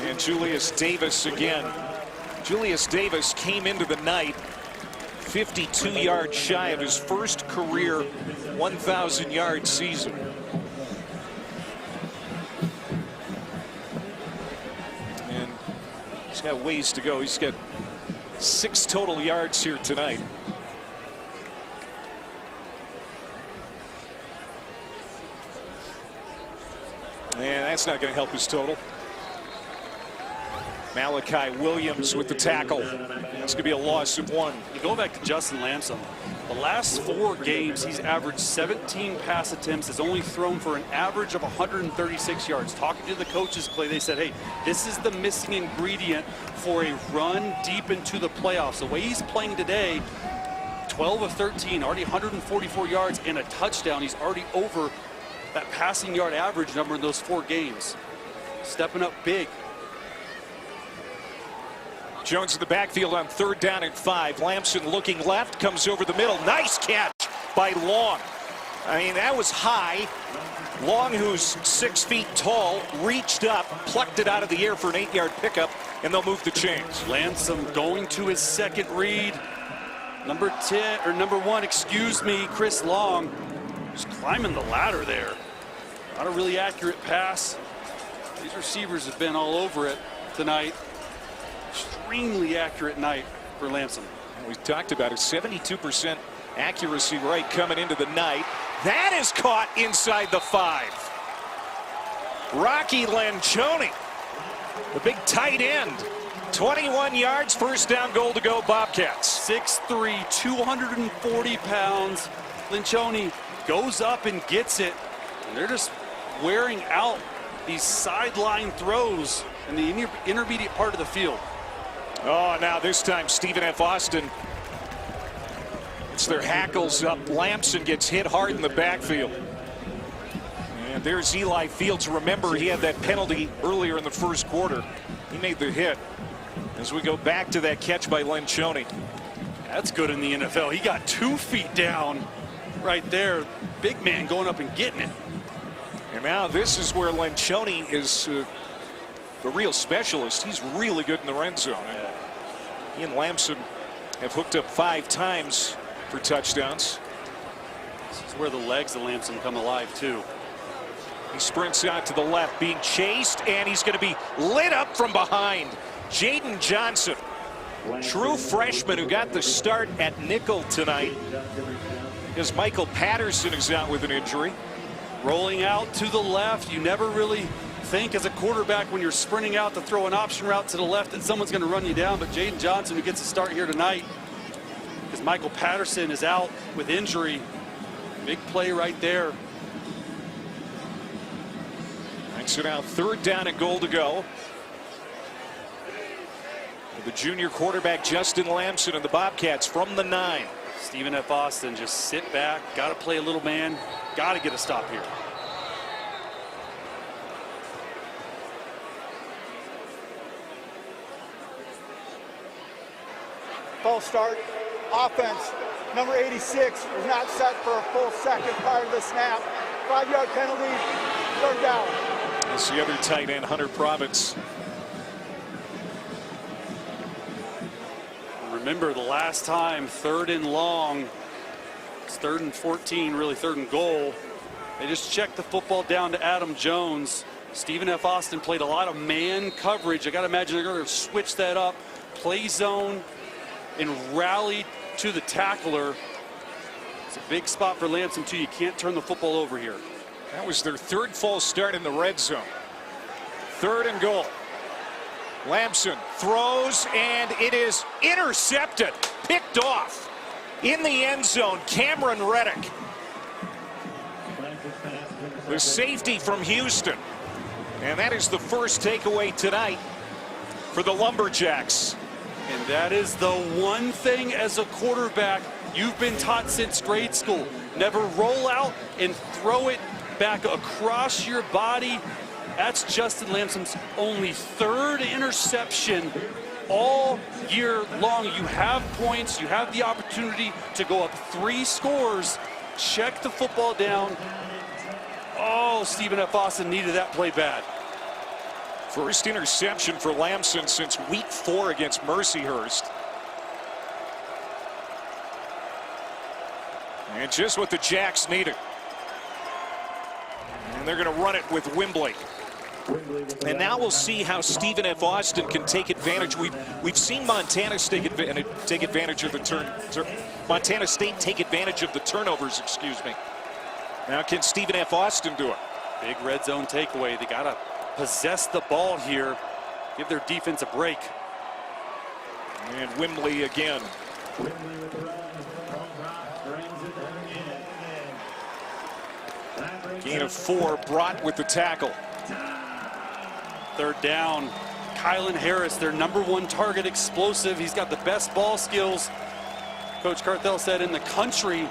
And Julius Davis again. Julius Davis came into the night 52 yards shy of his first career 1,000-yard season. And he's got ways to go. He's got 6 total yards here tonight. And that's not going to help his total. Malachi Williams with the tackle. That's going to be a loss of 1. You go back to Justin Lamson. The last 4 games, he's averaged 17 pass attempts, has only thrown for an average of 136 yards. Talking to the coaches, Clay, they said, hey, this is the missing ingredient for a run deep into the playoffs. The way he's playing today, 12 of 13, already 144 yards and a touchdown. He's already over that passing yard average number in those 4 games. Stepping up big. Jones in the backfield on 3rd down and 5. Lamson looking left, comes over the middle. Nice catch by Long. I mean, that was high. Long, who's 6 feet tall, reached up, plucked it out of the air for an 8-yard pickup, and they'll move the chains. Lamson going to his second read. Number 1, excuse me, Chris Long. Just climbing the ladder there. Not a really accurate pass. These receivers have been all over it tonight. Extremely accurate night for Lamson. We talked about a 72% accuracy rate coming into the night. That is caught inside the 5. Rocky Lencioni, the big tight end. 21 yards, first down, goal to go, Bobcats. 6'3", 240 pounds. Lencioni goes up and gets it. And they're just wearing out these sideline throws in the intermediate part of the field. Oh, now this time Stephen F. Austin. It's their hackles up. Lamson gets hit hard in the backfield. And there's Eli Fields. Remember, he had that penalty earlier in the first quarter. He made the hit. As we go back to that catch by Lencioni. That's good in the NFL. He got 2 feet down right there. Big man going up and getting it. And now this is where Lencioni is the real specialist. He's really good in the red zone. He and Lamson have hooked up 5 times for touchdowns. This is where the legs of Lamson come alive too. He sprints out to the left, being chased, and he's going to be lit up from behind. Jaden Johnson, true freshman who got the start at nickel tonight, because Michael Patterson is out with an injury. Rolling out to the left. You never really think as a quarterback when you're sprinting out to throw an option route to the left that someone's going to run you down, but Jaden Johnson, who gets a start here tonight, because Michael Patterson is out with injury. Big play right there. So now 3rd down and goal to go. The junior quarterback Justin Lamson and the Bobcats from the 9. Stephen F. Austin, just sit back, got to play a little man, got to get a stop here. False start. Offense, number 86 was not set for a full second prior to the snap. 5-yard penalty, 3rd down. That's the other tight end, Hunter Province. Remember the last time, 3rd and long, it's 3rd and 14, really 3rd and goal. They just checked the football down to Adam Jones. Stephen F. Austin played a lot of man coverage. I got to imagine they're going to switch that up, play zone, and rally to the tackler. It's a big spot for Lamson too. You can't turn the football over here. That was their 3rd false start in the red zone. 3rd and goal. Lamson throws, and it is intercepted, picked off in the end zone. Cameron Reddick, the safety from Houston, and that is the first takeaway tonight for the Lumberjacks. And that is the one thing as a quarterback you've been taught since grade school. Never roll out and throw it back across your body. That's Justin Lamson's only 3rd interception all year long. You have points. You have the opportunity to go up 3 scores. Check the football down. Oh, Stephen F. Austin needed that play bad. First interception for Lamson since week 4 against Mercyhurst. And just what the Jacks needed. And they're going to run it with Wembley. And now we'll see how Stephen F. Austin can take advantage. We've seen Montana State take advantage of the Montana State take advantage of the turnovers. Excuse me. Now can Stephen F. Austin do it? Big red zone takeaway. They got to possess the ball here. Give their defense a break. And Wembley again. Gain of 4, brought with the tackle. 3rd down. Kylan Harris, their #1 target, explosive. He's got the best ball skills, Coach Carthel said, in the country.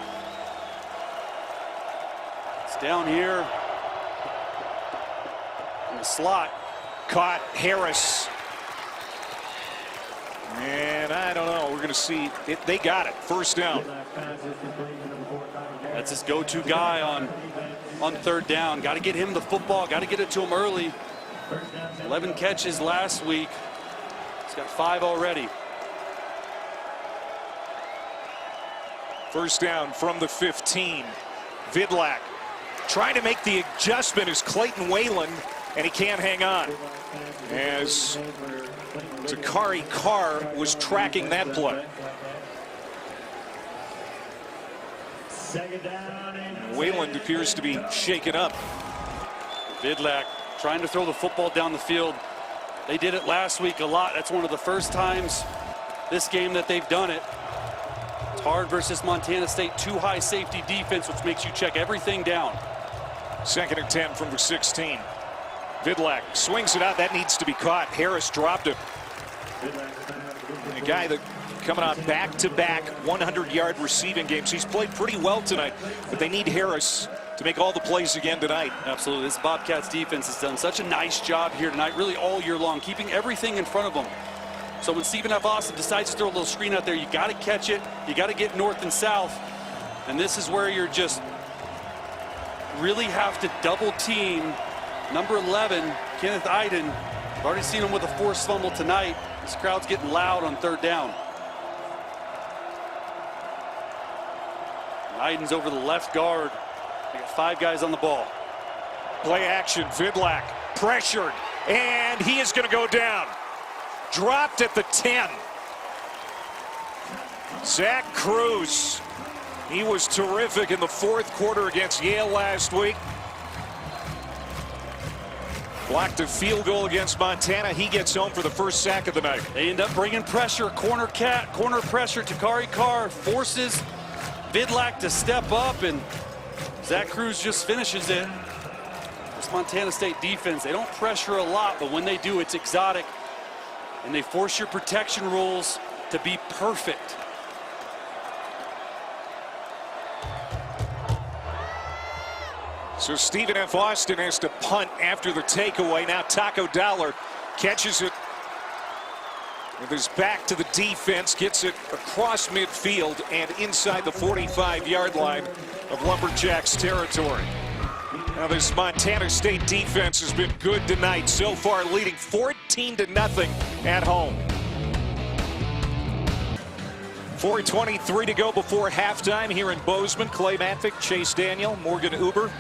It's down here in the slot. Caught Harris. And I don't know. We're going to see. They got it. 1st down. That's his go-to guy on 3rd down. Got to get him the football. Got to get it to him early. 11 catches last week. He's got 5 already. 1st down from the 15. Vidlak trying to make the adjustment is Clayton Wayland, and he can't hang on. As Zakari Carr was tracking that play. Wayland appears to be shaken up. Vidlak trying to throw the football down the field. They did it last week a lot. That's one of the first times this game that they've done it. It's hard versus Montana State, too high safety defense, which makes you check everything down. 2nd and 10 from the 16. Vidlak swings it out. That needs to be caught. Harris dropped it. A guy that coming on back-to-back 100-yard receiving games. He's played pretty well tonight, but they need Harris to make all the plays again tonight. Absolutely. This Bobcats defense has done such a nice job here tonight, really all year long, keeping everything in front of them. So when Stephen F. Austin decides to throw a little screen out there, you got to catch it. You got to get north and south. And this is where you're just really have to double team number 11, Kenneth Iden. I've already seen him with a forced fumble tonight. This crowd's getting loud on 3rd down. Iden's over the left guard. They got 5 guys on the ball. Play action, Vidlak pressured, and he is going to go down. Dropped at the 10. Zach Cruz. He was terrific in the 4th quarter against Yale last week. Blocked a field goal against Montana. He gets home for the first sack of the night. They end up bringing pressure. Corner pressure. Takari Carr forces Vidlak to step up, and Zach Cruz just finishes it. This Montana State defense, they don't pressure a lot, but when they do, it's exotic. And they force your protection rules to be perfect. So Stephen F. Austin has to punt after the takeaway. Now Taco Dollar catches it with his back to the defense, gets it across midfield and inside the 45-yard line of Lumberjacks territory. Now this Montana State defense has been good tonight, so far leading 14-0 at home. 4:23 to go before halftime here in Bozeman. Clay Matvick, Chase Daniel, Morgan Uber.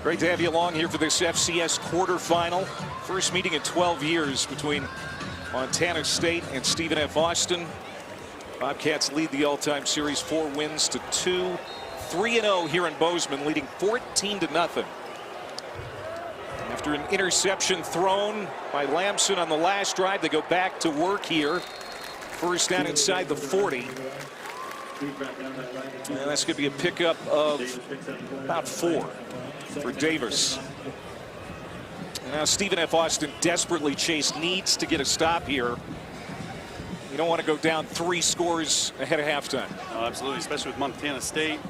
Great to have you along here for this FCS quarterfinal. First meeting in 12 years between Montana State and Stephen F. Austin. Bobcats lead the all-time series 4 wins to 2. 3-0 here in Bozeman, leading 14-0. After an interception thrown by Lamson on the last drive, they go back to work here. First down inside the 40. And that's going to be a pickup of about 4 for Davis. And now Stephen F. Austin desperately, Chase, needs to get a stop here. You don't want to go down 3 scores ahead of halftime. Oh, absolutely, especially with Montana State.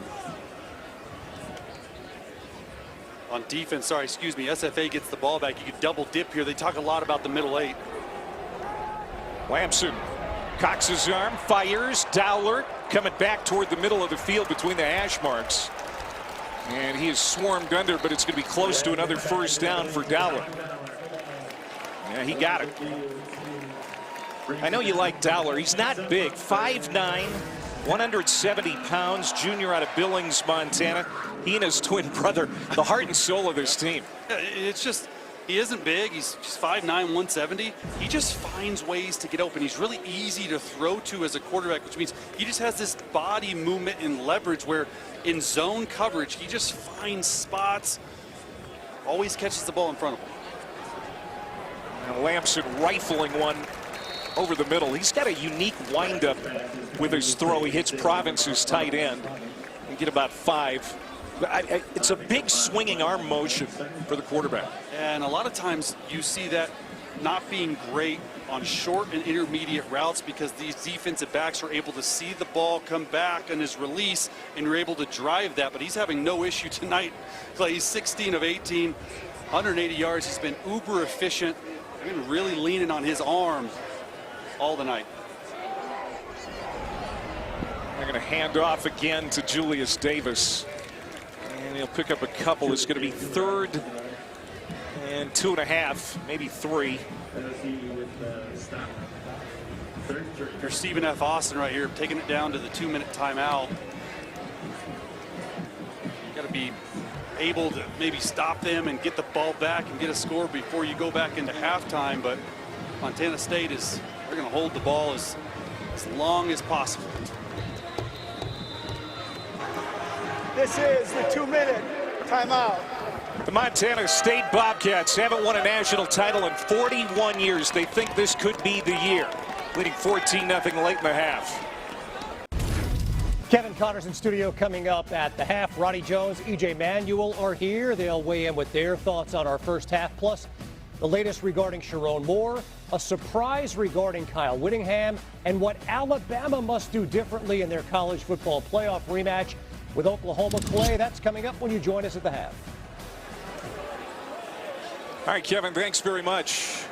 On defense, SFA gets the ball back. You could double dip here. They talk a lot about the middle 8. Lamson cocks his arm, fires. Dowler coming back toward the middle of the field between the hash marks. And he is swarmed under, but it's going to be close to another first down for Dowler. Yeah, he got it. I know you like Dowler. He's not big. 5'9", 170 pounds, junior out of Billings, Montana. He and his twin brother, the heart and soul of this team. It's just, he isn't big. He's just 5'9", 170. He just finds ways to get open. He's really easy to throw to as a quarterback, which means he just has this body movement and leverage where in zone coverage, he just finds spots, always catches the ball in front of him. And Lamson rifling one over the middle. He's got a unique windup with his throw. He hits Province's tight end. You get about 5. It's a big swinging arm motion for the quarterback. And a lot of times you see that not being great on short and intermediate routes because these defensive backs are able to see the ball come back on his release and you're able to drive that. But he's having no issue tonight. He's 16 of 18, 180 yards. He's been uber efficient. He's been really leaning on his arm all the night. They're going to hand off again to Julius Davis. And he'll pick up a couple. It's going to be 3rd and 2.5, maybe 3. Here's Stephen F. Austin right here, taking it down to the 2-minute timeout. Got to be able to maybe stop them and get the ball back and get a score before you go back into halftime. But Montana State they're going to hold the ball as long as possible. This is the 2-minute timeout. The Montana State Bobcats haven't won a national title in 41 years. They think this could be the year, leading 14-0 late in the half. Kevin Connors in studio coming up at the half. Ronnie Jones, EJ Manuel are here. They'll weigh in with their thoughts on our first half, plus the latest regarding Sharon Moore, a surprise regarding Kyle Whittingham, and what Alabama must do differently in their college football playoff rematch with Oklahoma. Clay, that's coming up when you join us at the half. All right, Kevin, thanks very much.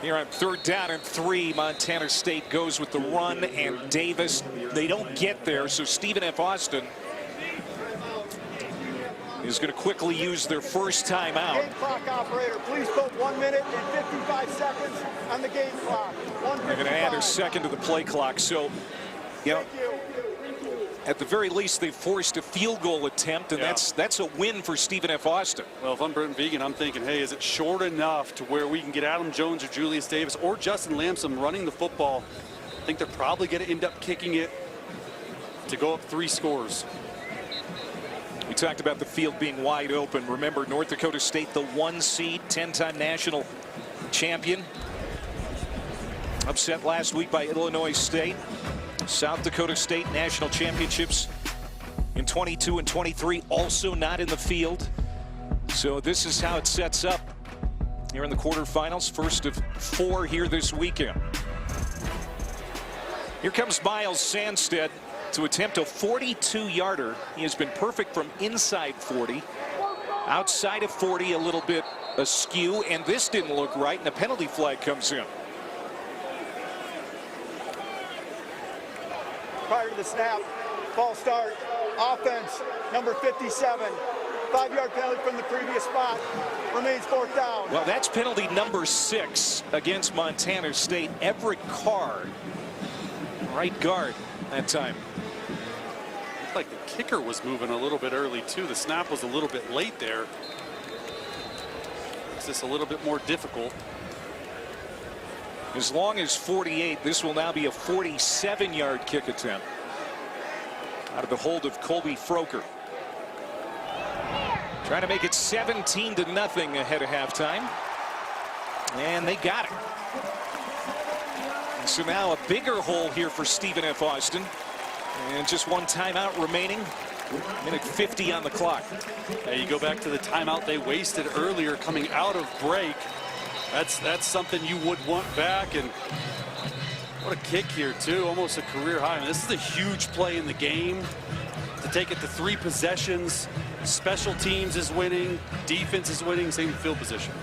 Here on 3rd down and 3, Montana State goes with the run, and Davis, they don't get there, so Stephen F. Austin is going to quickly use their first timeout. Game clock operator, please put 1 minute and 55 seconds on the game clock. They're going to add a second to the play clock, so, you know, at the very least, they forced a field goal attempt, and that's a win for Stephen F. Austin. Well, if I'm Brent Vegan, I'm thinking, hey, is it short enough to where we can get Adam Jones or Julius Davis or Justin Lamson running the football? I think they're probably going to end up kicking it to go up 3 scores. We talked about the field being wide open. Remember, North Dakota State, the 1 seed, 10-time national champion. Upset last week by Illinois State. South Dakota State national championships in 22 and 23, also not in the field. So this is how it sets up here in the quarterfinals, first of 4 here this weekend. Here comes Miles Sandstead to attempt a 42-yarder. He has been perfect from inside 40. Outside of 40, a little bit askew, and this didn't look right, and a penalty flag comes in. Prior to the snap, false start, offense, number 57. 5-yard penalty from the previous spot, remains 4th down. Well, that's penalty number 6 against Montana State. Everett Carr, right guard that time. Looked like the kicker was moving a little bit early, too. The snap was a little bit late there. Makes this a little bit more difficult. As long as 48, this will now be a 47-yard kick attempt out of the hold of Colby Froker. Trying to make it 17-0 ahead of halftime. And they got it. So now a bigger hole here for Stephen F. Austin. And just 1 timeout remaining. Minute 50 on the clock. Hey, you go back to the timeout they wasted earlier coming out of break. That's something you would want back, and what a kick here too, almost a career high. I mean, this is a huge play in the game to take it to 3 possessions. Special teams is winning, defense is winning, same field position.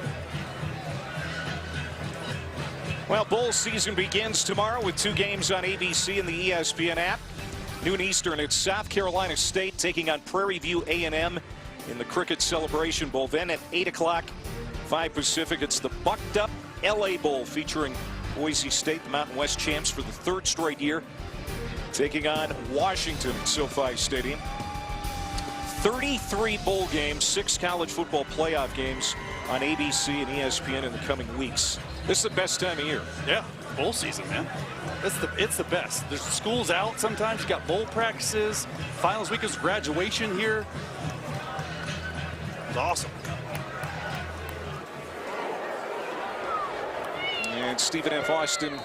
Well, bowl season begins tomorrow with 2 games on ABC and the ESPN app. Noon Eastern, it's South Carolina State taking on Prairie View A&M in the Cricket Celebration Bowl. Then at 8 o'clock, 5 Pacific, it's the Bucked Up LA Bowl featuring Boise State, the Mountain West champs for the 3rd straight year, taking on Washington at SoFi Stadium. 33 bowl games, 6 college football playoff games on ABC and ESPN in the coming weeks. This is the best time of year. Yeah, bowl season, man. It's the best. There's schools out sometimes. You got bowl practices. Finals week is graduation here. It's awesome. And Stephen F. Austin,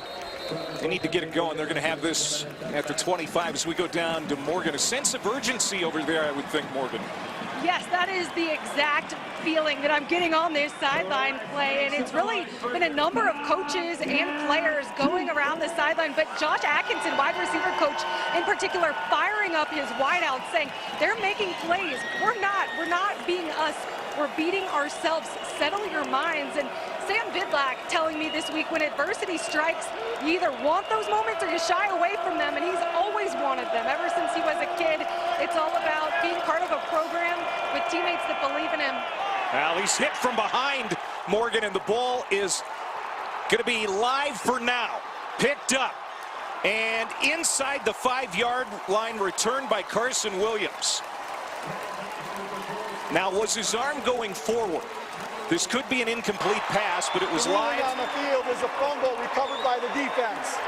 they need to get it going. They're going to have this at the 25 as we go down to Morgan. A sense of urgency over there, I would think, Morgan. Yes, that is the exact feeling that I'm getting on this sideline play, and it's really been a number of coaches and players going around the sideline, but Josh Atkinson, wide receiver coach in particular, firing up his wideouts, saying they're making plays. We're not being us. We're beating ourselves. Settle your minds. And Sam Vidlac telling me this week, when adversity strikes, you either want those moments or you shy away from them, and he's always wanted them. Ever since he was a kid, it's all about being part of a program with teammates that believe in him. Well, he's hit from behind, Morgan, and the ball is going to be live for now. Picked up. And inside the 5-yard line, returned by Carson Williams. Now, was his arm going forward? This could be an incomplete pass, but it was live. On the field is a fumble recovered by the defense.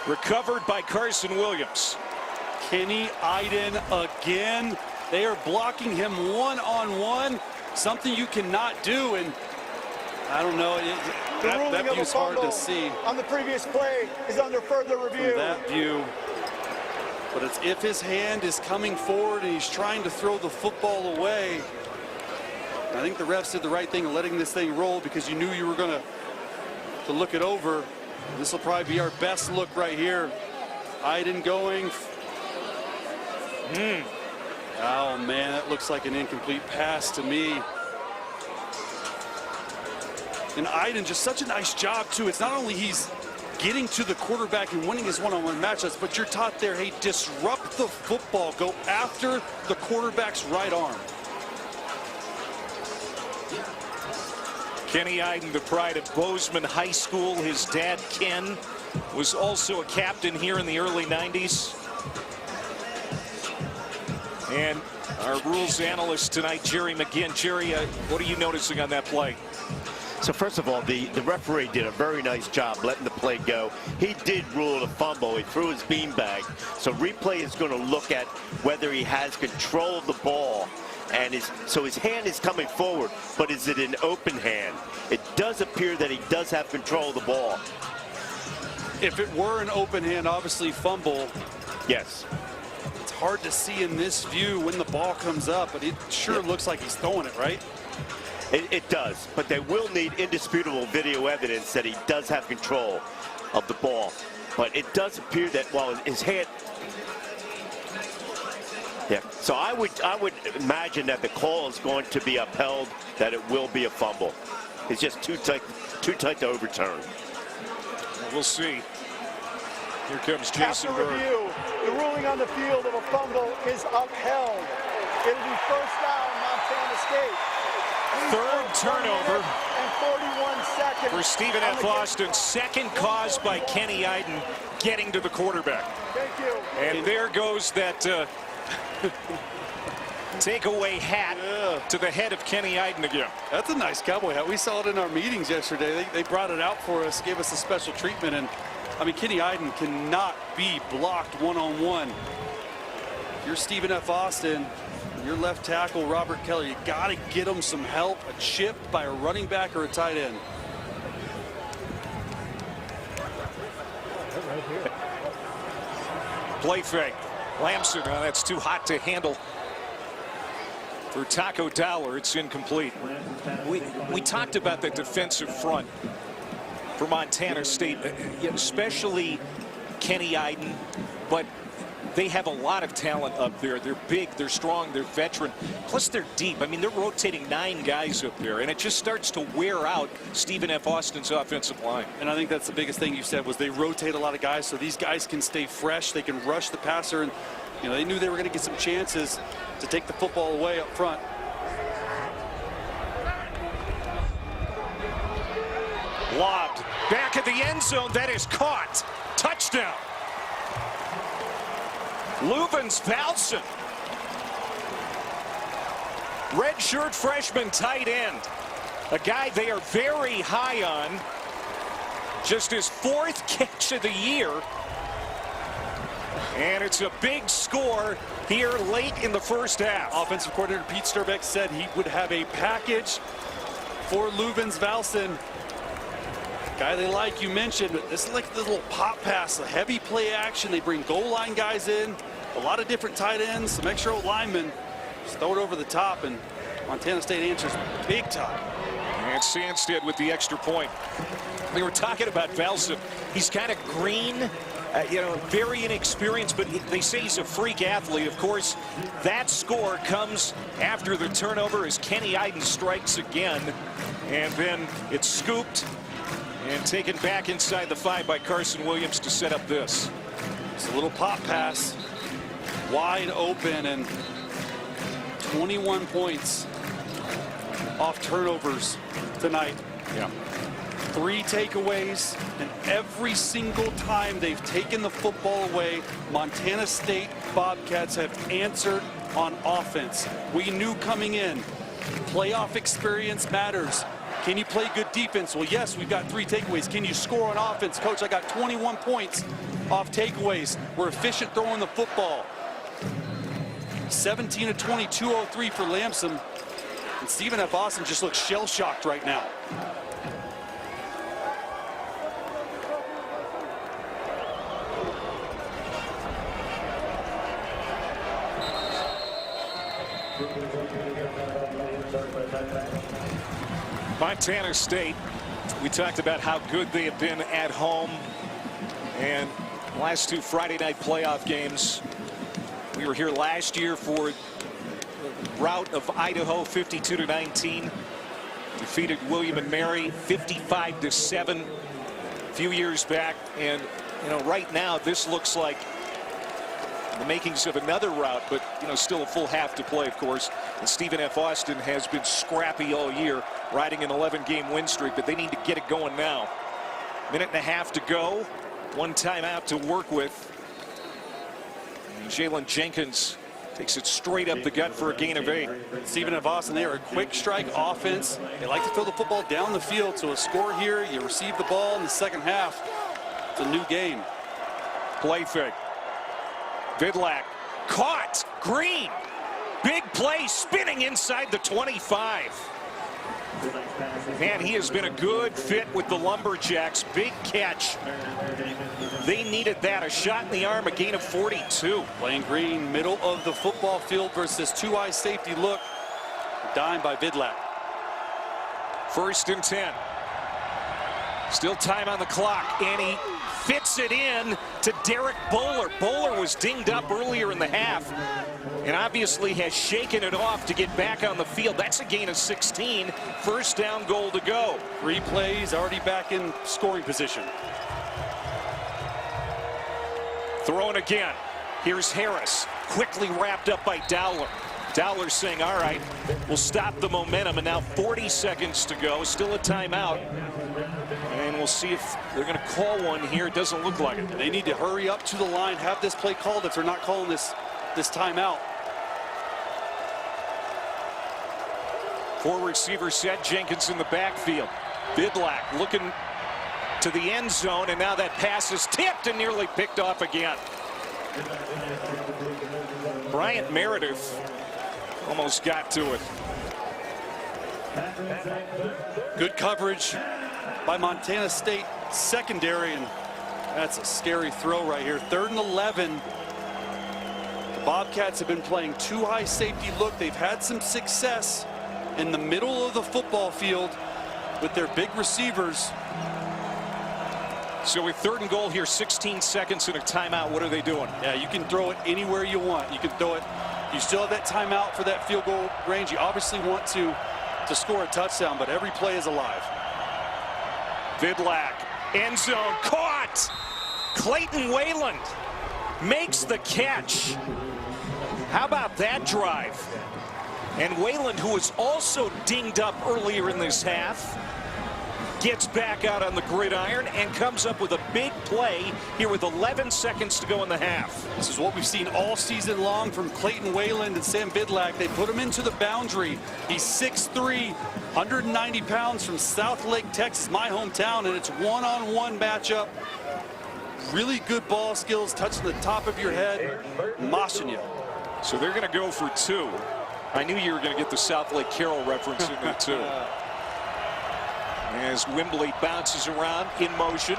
Recovered by Carson Williams. Kenny Iden again. They are blocking him one-on-one, something you cannot do. And I don't know, that view's hard to see on the previous play is under further review. from that view. But it's if his hand is coming forward and he's trying to throw the football away. I think the refs did the right thing in letting this thing roll, because you knew you were going to look it over. This will probably be our best look right here. Iden going. Oh man, that looks like an incomplete pass to me. And Iden, just such a nice job too. It's not only he's getting to the quarterback and winning his one-on-one matchups, but you're taught there, hey, disrupt the football, go after the quarterback's right arm. Kenny Iden, the pride of Bozeman High School. His dad, Ken, was also a captain here in the early 90s. And our rules analyst tonight, Jerry McGinn. Jerry, what are you noticing on that play? So first of all, the referee did a very nice job letting the play go. He did rule a fumble. He threw his beanbag. So replay is going to look at whether he has control of the ball. And so his hand is coming forward, but is it an open hand? It does appear that he does have control of the ball. If it were an open hand, obviously fumble. Yes. It's hard to see in this view when the ball comes up, but it sure looks like he's throwing it, right? It does, but they will need indisputable video evidence that he does have control of the ball. But it does appear that while his hand... Yeah, so I would imagine that the call is going to be upheld, that it will be a fumble. It's just too tight to overturn. We'll see. Here comes Jason After Bird. review, the ruling on the field of a fumble is upheld. It'll be first down, Montana State. Third turnover and 41 seconds for Stephen F. Austin. Second caused by Kenny Iden getting to the quarterback. Thank you. And there goes that takeaway hat to the head of Kenny Iden again. That's a nice cowboy hat. We saw it in our meetings yesterday. They brought it out for us, gave us a special treatment. And I mean, Kenny Iden cannot be blocked one-on-one. If you're Stephen F. Austin, your left tackle, Robert Kelly, you got to get him some help, a chip by a running back or a tight end. Play fake. Lamson, that's too hot to handle for Taco Dowler. It's incomplete. We talked about the defensive front for Montana State, especially Kenny Iden, but they have a lot of talent up there. They're big, they're strong, they're veteran. Plus they're deep. I mean, they're rotating 9 guys up there, and it just starts to wear out Stephen F. Austin's offensive line. And I think that's the biggest thing you said, was they rotate a lot of guys, so these guys can stay fresh. They can rush the passer, and you know, they knew they were going to get some chances to take the football away up front. Lobbed back at the end zone. That is caught. Touchdown. Leuven's Valson. Redshirt freshman tight end. A guy they are very high on. Just his 4th catch of the year. And it's a big score here late in the first half. Offensive coordinator Pete Sturbeck said he would have a package for Leuven's Valson. Guy they like, you mentioned, but this is like the little pop pass, a heavy play action. They bring goal line guys in, a lot of different tight ends, some extra linemen. Just throw it over the top, and Montana State answers big time. And Sandstead with the extra point. We were talking about Valson. He's kind of green, you know, very inexperienced, but they say he's a freak athlete. Of course, that score comes after the turnover as Kenny Iden strikes again. And then it's scooped and taken back inside the 5 by Carson Williams to set up this. It's a little pop pass, wide open, and 21 points off turnovers tonight. Yeah. 3 takeaways, and every single time they've taken the football away, Montana State Bobcats have answered on offense. We knew coming in, playoff experience matters. Can you play good defense? Well, yes, we've got 3 takeaways. Can you score on offense? Coach, I got 21 points. off takeaways. We're efficient throwing the football. 17 of 20, 203 for Lamson. And Stephen F. Austin just looks shell-shocked right now. Montana State, we talked about how good they have been at home, and last two Friday night playoff games. We were here last year for the rout of Idaho, 52-19. Defeated William and Mary 55-7 a few years back, and you know, right now this looks like the makings of another rout, but you know, still a full half to play, of course. And Stephen F. Austin has been scrappy all year, riding an 11-game win streak, but they need to get it going now. Minute and a half to go, one timeout to work with. And Jalen Jenkins takes it straight up the gut for a gain of 8. Stephen F. Austin, they are a quick strike offense. They like to throw the football down the field, so a score here, you receive the ball in the second half. It's a new game. Play fake. Vidlak caught. Green. Big play, spinning inside the 25. Man, he has been a good fit with the Lumberjacks. Big catch. They needed that. A shot in the arm, a gain of 42. Playing Green, middle of the football field versus two-eye safety look. Dime by Vidlak. 1st and 10. Still time on the clock, and he fits it in to Derek Bowler. Bowler was dinged up earlier in the half and obviously has shaken it off to get back on the field. That's a gain of 16. 1st down, goal to go. 3 plays, already back in scoring position. Throwing again. Here's Harris, quickly wrapped up by Dowler. Dowler saying, all right, we'll stop the momentum, and now 40 seconds to go. Still a timeout. And we'll see if they're going to call one here. It doesn't look like it. They need to hurry up to the line, have this play called if they're not calling this timeout. 4 receivers set. Jenkins in the backfield. Vidlak looking to the end zone, and now that pass is tipped and nearly picked off again. Bryant Meredith almost got to it. Good coverage by Montana State secondary, and that's a scary throw right here. 3rd and 11. The Bobcats have been playing two-high safety look. They've had some success in the middle of the football field with their big receivers. So with 3rd and goal here, 16 seconds and a timeout, what are they doing? Yeah, you can throw it anywhere you want. You can throw it. You still have that timeout for that field goal range. You obviously want to score a touchdown, but every play is alive. Vidlak, end zone, caught! Clayton Wayland makes the catch. How about that drive? And Wayland, who was also dinged up earlier in this half, gets back out on the gridiron and comes up with a big play here with 11 seconds to go in the half. This is what we've seen all season long from Clayton Wayland and Sam Vidlak. They put him into the boundary. He's 6'3", 190 pounds from South Lake, Texas, my hometown, and it's one-on-one matchup. Really good ball skills, touching the top of your head, moshing you. So they're going to go for 2. I knew you were going to get the South Lake Carroll reference in there too. As Wembley bounces around in motion,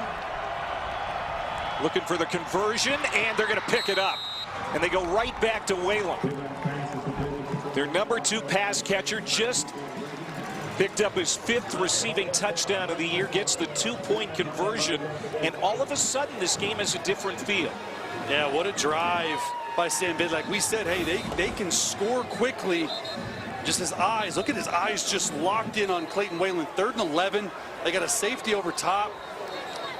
looking for the conversion, and they're going to pick it up. And they go right back to Wayland. Their number 2 pass catcher just picked up his 5th receiving touchdown of the year, gets the 2-point conversion, and all of a sudden this game has a different feel. Yeah, what a drive by Sam Vidlak. We said, hey, they can score quickly. Just his eyes, look at his eyes just locked in on Clayton Wayland. 3rd and 11. They got a safety over top.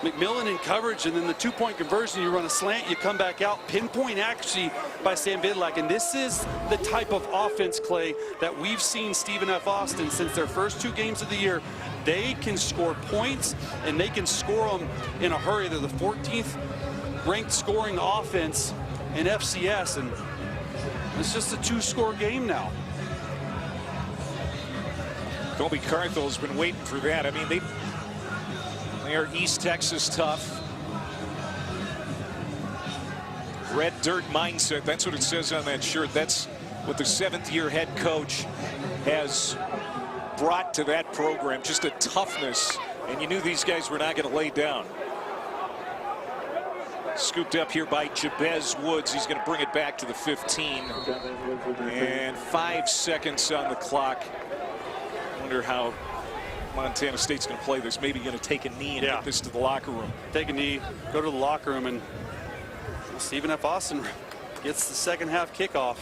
McMillan in coverage, and then the 2-point conversion. You run a slant, you come back out. Pinpoint accuracy by Sam Vidlak. And this is the type of offense, Clay, that we've seen Stephen F. Austin since their first 2 games of the year. They can score points, and they can score them in a hurry. They're the 14th ranked scoring offense in FCS, and it's just a 2-score game now. Colby Carthel's been waiting for that. I mean, they are East Texas tough. Red dirt mindset. That's what it says on that shirt. That's what the 7th-year head coach has brought to that program. Just a toughness. And you knew these guys were not going to lay down. Scooped up here by Jabez Woods. He's going to bring it back to the 15. And 5 seconds on the clock. Wonder how Montana State's going to play this. Maybe going to take a knee and get this to the locker room. Take a knee, go to the locker room, and Stephen F. Austin gets the second half kickoff.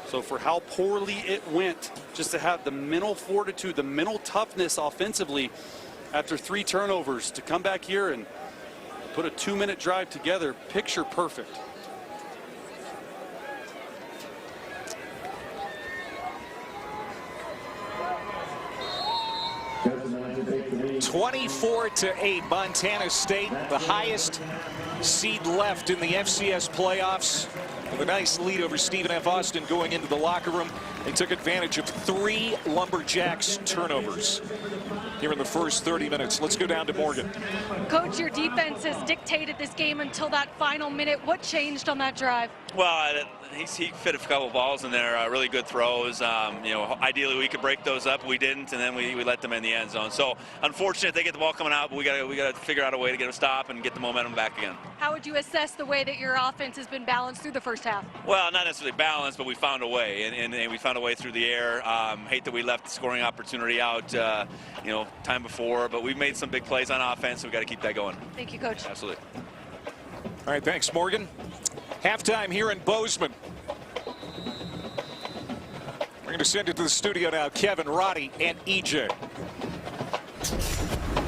So for how poorly it went, just to have the mental fortitude, the mental toughness offensively after 3 turnovers to come back here and put a 2-minute drive together, picture perfect. (24-8), Montana State, the highest seed left in the FCS playoffs, with a nice lead over Stephen F. Austin going into the locker room. They took advantage of 3 Lumberjacks turnovers here in the first 30 minutes. Let's go down to Morgan. Coach, your defense has dictated this game until that final minute. What changed on that drive? Well, he fit a couple balls in there, really good throws. You know, ideally we could break those up. We didn't, and then we let them in the end zone. So unfortunate they get the ball coming out, but we got to figure out a way to get them stop and get the momentum back again. How would you assess the way that your offense has been balanced through the first half? Well, not necessarily balanced, but we found a way, and we found a way through the air. Hate that we left the scoring opportunity out, you know, time before, but we've made some big plays on offense, so we got to keep that going. Thank you, Coach. Absolutely. All right, thanks, Morgan. Halftime here in Bozeman. We're going to send it to the studio now. Kevin, Roddy, and EJ.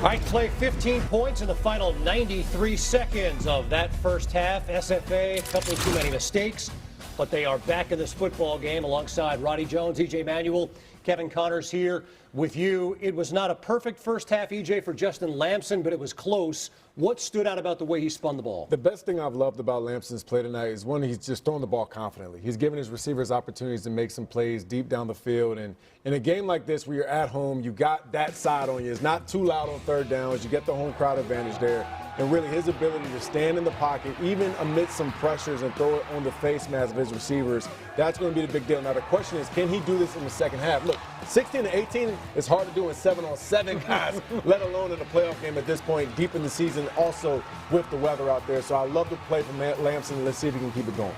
Pike Clay 15 points in the final 93 seconds of that first half. SFA, a couple of too many mistakes, but they are back in this football game alongside Roddy Jones, EJ Manuel, Kevin Connors here with you. It was not a perfect first half, EJ, for Justin Lamson, but it was close. What stood out about the way he spun the ball? The best thing I've loved about Lamson's play tonight is, one, he's just throwing the ball confidently. He's giving his receivers opportunities to make some plays deep down the field. And in a game like this where you're at home, you got that side on you. It's not too loud on third downs. You get the home crowd advantage there. And really his ability to stand in the pocket, even amidst some pressures, and throw it on the face mask of his receivers, that's going to be the big deal. Now the question is, can he do this in the second half? Look, 16-18 is hard to do in 7-on-7 guys, let alone in a playoff game at this point, deep in the season, also with the weather out there. So I love the play from Lamson. Let's see if he can keep it going.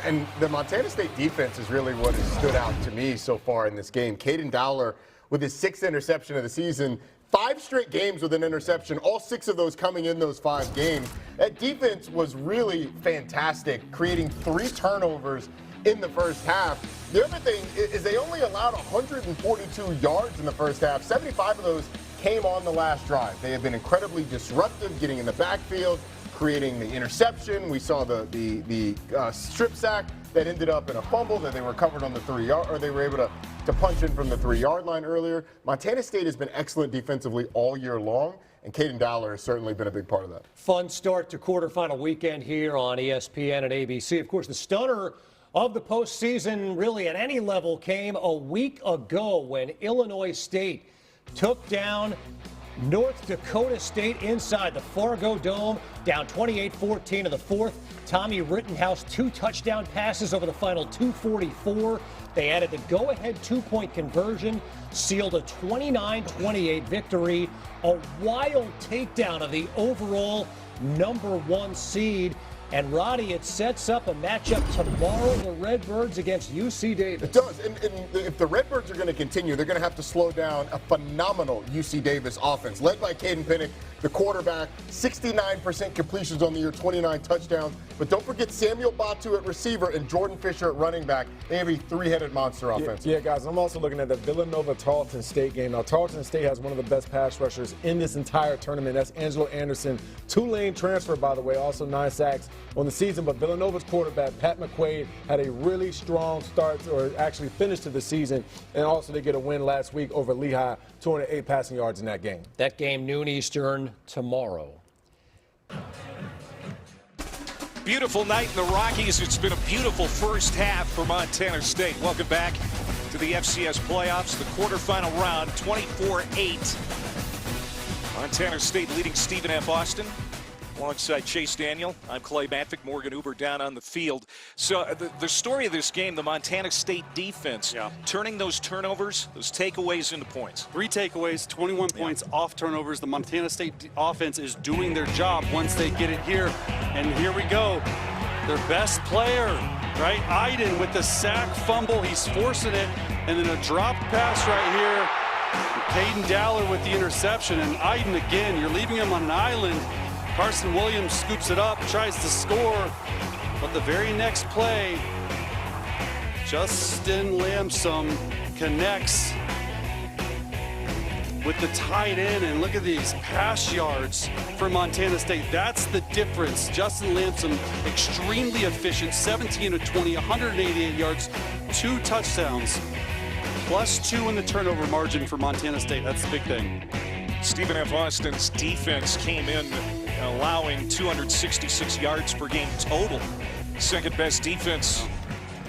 And the Montana State defense is really what has stood out to me so far in this game. Caden Dowler with his 6th interception of the season. 5 straight games with an interception, all 6 of those coming in those 5 games. That defense was really fantastic, creating 3 turnovers in the first half. The other thing is they only allowed 142 yards in the first half. 75 of those came on the last drive. They have been incredibly disruptive, getting in the backfield, creating the interception. We saw the strip sack that ended up in a fumble that they recovered on the 3-yard, or they were able to punch in from the 3-yard line earlier. Montana State has been excellent defensively all year long, and Caden Dowler has certainly been a big part of that. Fun start to quarterfinal weekend here on ESPN and ABC. Of course, the stunner of the postseason, really at any level, came a week ago when Illinois State took down North Dakota State inside the Fargo Dome, down 28-14 in the fourth. Tommy Rittenhouse, 2 touchdown passes over the final 2:44. They added the go-ahead 2-point conversion, sealed a 29-28 victory, a wild takedown of the overall #1 seed. And, Roddy, it sets up a matchup tomorrow, the Redbirds against UC Davis. It does. And if the Redbirds are going to continue, they're going to have to slow down a phenomenal UC Davis offense, led by Caden Pinnock, the quarterback, 69% completions on the year, 29 touchdowns. But don't forget Samuel Batu at receiver and Jordan Fisher at running back. They have a 3-headed monster offense. Yeah, guys, I'm also looking at the Villanova-Tarleton State game. Now, Tarleton State has one of the best pass rushers in this entire tournament. That's Angelo Anderson. Tulane transfer, by the way, also 9 sacks on the season. But Villanova's quarterback, Pat McQuaid, had a really strong start, or actually finish to the season. And also they get a win last week over Lehigh, 208 passing yards in that game. That game, noon Eastern, tomorrow. Beautiful night in the Rockies. It's been a beautiful first half for Montana State. Welcome back to the FCS playoffs, the quarterfinal round, 24-8. Montana State leading Stephen F. Austin Alongside Chase Daniel, I'm Clay Matvick, Morgan Uber down on the field. So the story of this game, the Montana State defense, turning those turnovers, those takeaways into points. 3 takeaways, 21 points off turnovers. The Montana State offense is doing their job once they get it here. And here we go. Their best player, right? Iden with the sack fumble. He's forcing it. And then a dropped pass right here. Caden Dowler with the interception. And Iden again, you're leaving him on an island. Carson Williams scoops it up, tries to score, but the very next play, Justin Lamson connects with the tight end, and look at these pass yards for Montana State. That's the difference. Justin Lamson, extremely efficient, 17 of 20, 188 yards, 2 touchdowns, +2 in the turnover margin for Montana State. That's the big thing. Stephen F. Austin's defense came in allowing 266 yards per game total. Second best defense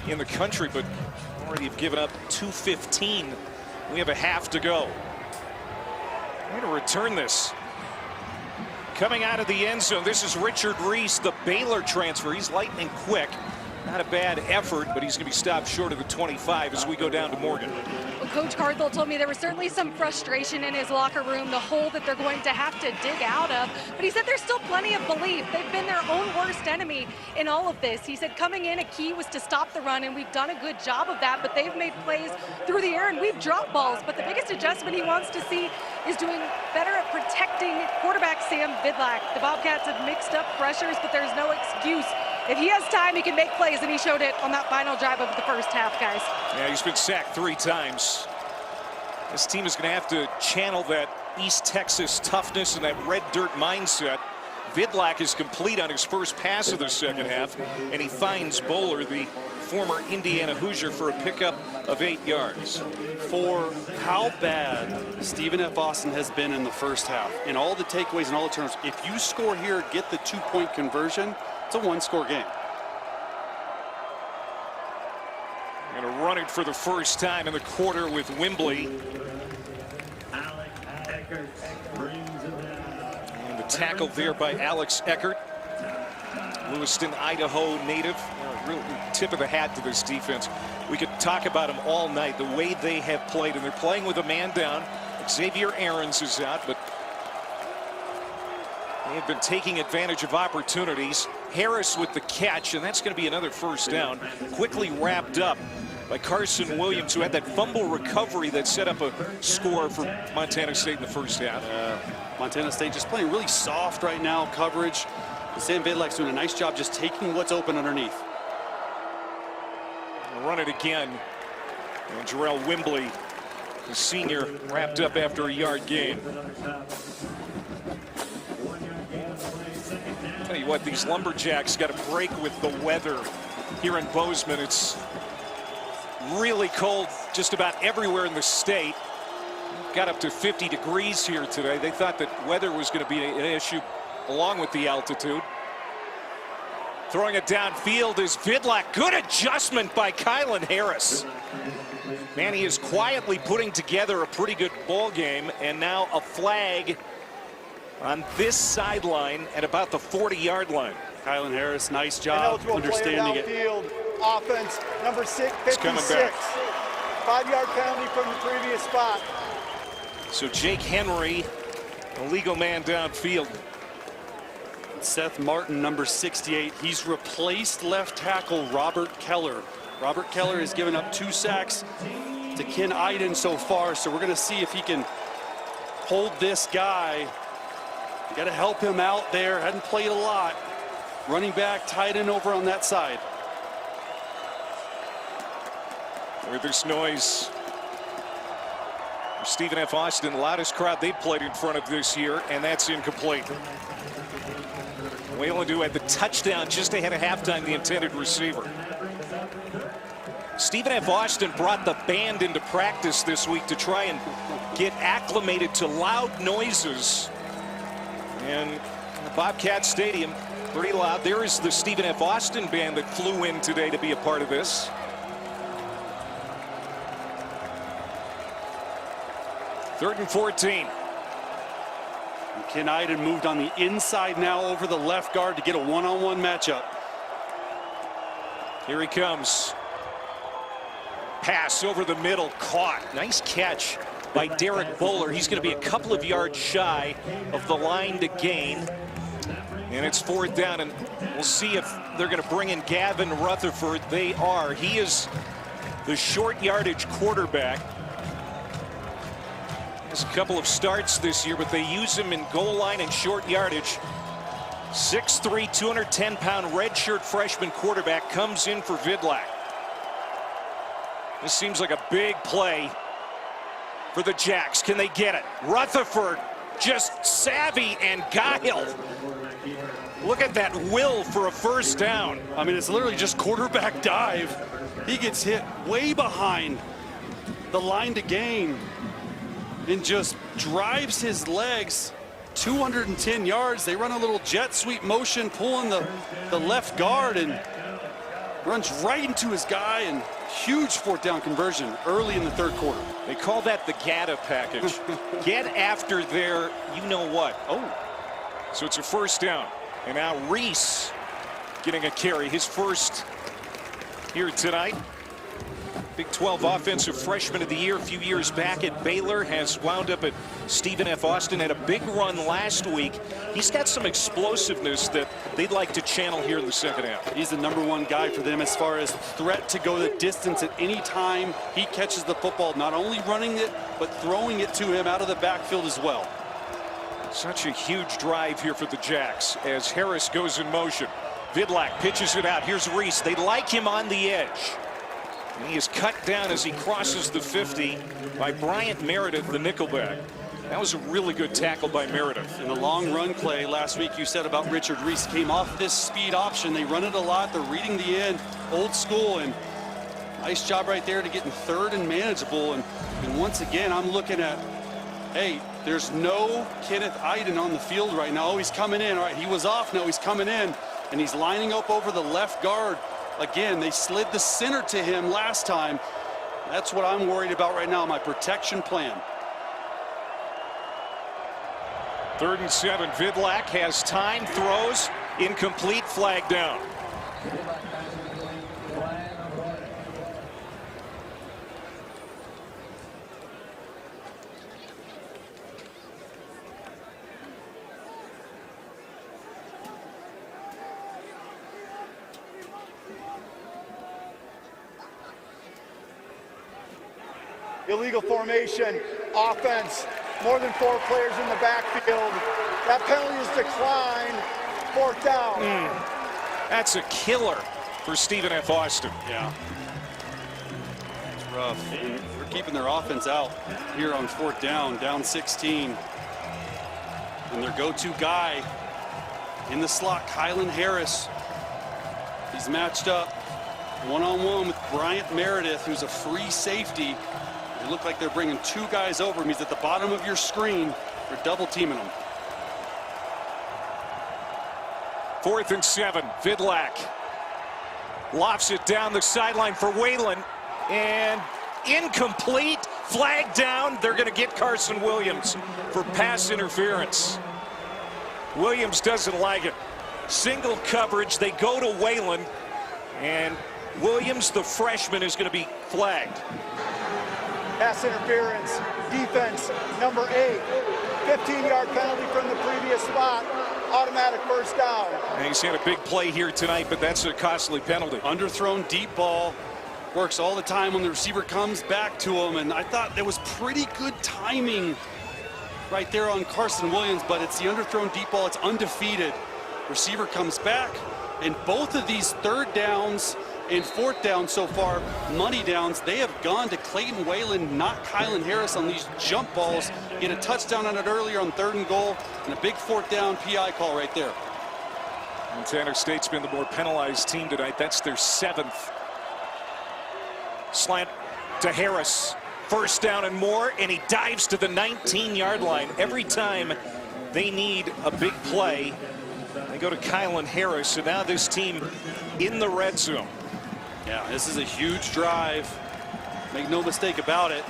in the country, but already have given up 215. We have a half to go. We're going to return this. Coming out of the end zone, this is Richard Reese, the Baylor transfer. He's lightning quick. Not a bad effort, but he's going to be stopped short of the 25 as we go down to Morgan. Well, Coach Carthel told me there was certainly some frustration in his locker room, the hole that they're going to have to dig out of. But he said there's still plenty of belief. They've been their own worst enemy in all of this. He said coming in, a key was to stop the run, and we've done a good job of that. But they've made plays through the air, and we've dropped balls. But the biggest adjustment he wants to see is doing better at protecting quarterback Sam Vidlak. The Bobcats have mixed up pressures, but there's no excuse. If he has time, he can make plays, and he showed it on that final drive of the first half, guys. Yeah, he's been sacked 3 times. This team is going to have to channel that East Texas toughness and that red dirt mindset. Vidlak is complete on his first pass of the second half, and he finds Bowler, the former Indiana Hoosier, for a pickup of 8 yards. For how bad Stephen F. Austin has been in the first half, in all the takeaways and all the turnovers, if you score here, get the 2-point conversion, it's a 1-score game. Going to run it for the first time in the quarter with Wembley. And the tackle there by Alex Eckert. Lewiston, Idaho native. Real tip of the hat to this defense. We could talk about them all night, the way they have played, and they're playing with a man down. Xavier Aarons is out, but they have been taking advantage of opportunities. Harris with the catch, and that's going to be another first down. Quickly wrapped up by Carson Williams, who had that fumble recovery that set up a score for Montana State in the first half. Montana State just playing really soft right now, coverage. Sam Vidlak's doing a nice job just taking what's open underneath. We'll run it again. And Jarrell Wembley, the senior, wrapped up after a yard gain. Tell you what, these Lumberjacks got a break with the weather here in Bozeman. It's really cold just about everywhere in the state. Got up to 50 degrees here today. They thought that weather was going to be an issue along with the altitude. Throwing it downfield is Vidlak. Good adjustment by Kylan Harris. Man, he is quietly putting together a pretty good ball game, and now a flag on this sideline at about the 40-yard line. Kylan Harris, nice job understanding it. Offense, number 56. 5-yard penalty from the previous spot. So Jake Henry, a legal man downfield. Seth Martin, number 68. He's replaced left tackle Robert Keller. Robert Keller has given up 2 sacks to Ken Iden so far, so we're going to see if he can hold this guy. You got to help him out there. Hadn't played a lot. Running back, tight end over on that side. With this noise, Stephen F. Austin, the loudest crowd they've played in front of this year, and that's incomplete. Wayland had the touchdown just ahead of halftime, the intended receiver. Stephen F. Austin brought the band into practice this week to try and get acclimated to loud noises. And the Bobcat Stadium, pretty loud. There is the Stephen F. Austin band that flew in today to be a part of this. Third and 14. Ken Iden moved on the inside now over the left guard to get a one-on-one matchup. Here he comes. Pass over the middle, caught. Nice catch by Derek Bowler. He's going to be a couple of yards shy of the line to gain. And it's 4th down, and we'll see if they're going to bring in Gavin Rutherford. They are. He is the short yardage quarterback. Has a couple of starts this year, but they use him in goal line and short yardage. 6'3", 210-pound redshirt freshman quarterback comes in for Vidlak. This seems like a big play for the Jacks. Can they get it? Rutherford just savvy and guile. Look at that will for a 1st down. I mean, it's literally just quarterback dive. He gets hit way behind the line to gain and just drives his legs 210 yards. They run a little jet sweep motion, pulling the left guard, and runs right into his guy, and huge 4th down conversion early in the 3rd quarter. They call that the GATA package. Get after their you-know-what. Oh. So it's a 1st down. And now Reese getting a carry, his first here tonight. Big 12 offensive freshman of the year a few years back at Baylor, has wound up at Stephen F. Austin, had a big run last week. He's got some explosiveness that they'd like to channel here in the 2nd half. He's the #1 guy for them as far as threat to go the distance at any time he catches the football, not only running it, but throwing it to him out of the backfield as well. Such a huge drive here for the Jacks as Harris goes in motion. Vidlak pitches it out. Here's Reese. They like him on the edge. And he is cut down as he crosses the 50 by Bryant Meredith, the nickelback. That was a really good tackle by Meredith. In the long run play last week you said about Richard Reese, came off this speed option. They run it a lot. They're reading the end, old school, and nice job right there to get in 3rd and manageable. And once again, I'm looking at, hey, there's no Kenneth Iden on the field right now. Oh, he's coming in. All right, he was off. No, he's coming in. And he's lining up over the left guard. Again, they slid the center to him last time. That's what I'm worried about right now, my protection plan. 3rd and 7. Vidlak has time, throws, incomplete, flag down. Illegal formation, offense, more than 4 players in the backfield. That penalty is declined, 4th down. That's a killer for Stephen F. Austin. Yeah. It's rough. They're keeping their offense out here on 4th down, down 16. And their go-to guy in the slot, Kylan Harris. He's matched up one-on-one with Bryant Meredith, who's a free safety. They look like they're bringing 2 guys over him. He's at the bottom of your screen. They're double teaming him. 4th and 7. Vidlak lofts it down the sideline for Whalen, and incomplete, flag down. They're going to get Carson Williams for pass interference. Williams doesn't like it. Single coverage. They go to Whalen, and Williams, the freshman, is going to be flagged. Pass interference, defense, number 8. 15-yard penalty from the previous spot, automatic 1st down. And he's had a big play here tonight, but that's a costly penalty. Underthrown deep ball works all the time when the receiver comes back to him, and I thought there was pretty good timing right there on Carson Williams, but it's the underthrown deep ball. It's undefeated. Receiver comes back, and both of these 3rd downs and 4th down so far, money downs, they have gone to Clayton Whalen, not Kylan Harris on these jump balls. Get a touchdown on it earlier on 3rd and goal, and a big 4th down PI call right there. Montana State's been the more penalized team tonight. That's their 7th. Slant to Harris. 1st down and more, and he dives to the 19-yard line. Every time they need a big play, they go to Kylan Harris, and now this team in the red zone. Yeah, this is a huge drive. Make no mistake about it.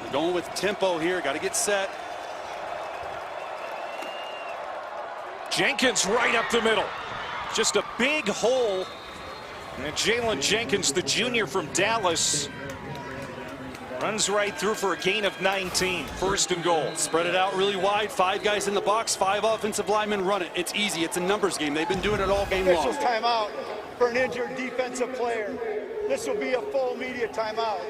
We're going with tempo here. Got to get set. Jenkins right up the middle. Just a big hole. And Jalen Jenkins, the junior from Dallas, runs right through for a gain of 19. First and goal. Spread it out really wide. 5 guys in the box, 5 offensive linemen run it. It's easy. It's a numbers game. They've been doing it all game long. Officials timeout for an injured defensive player. This will be a full media timeout.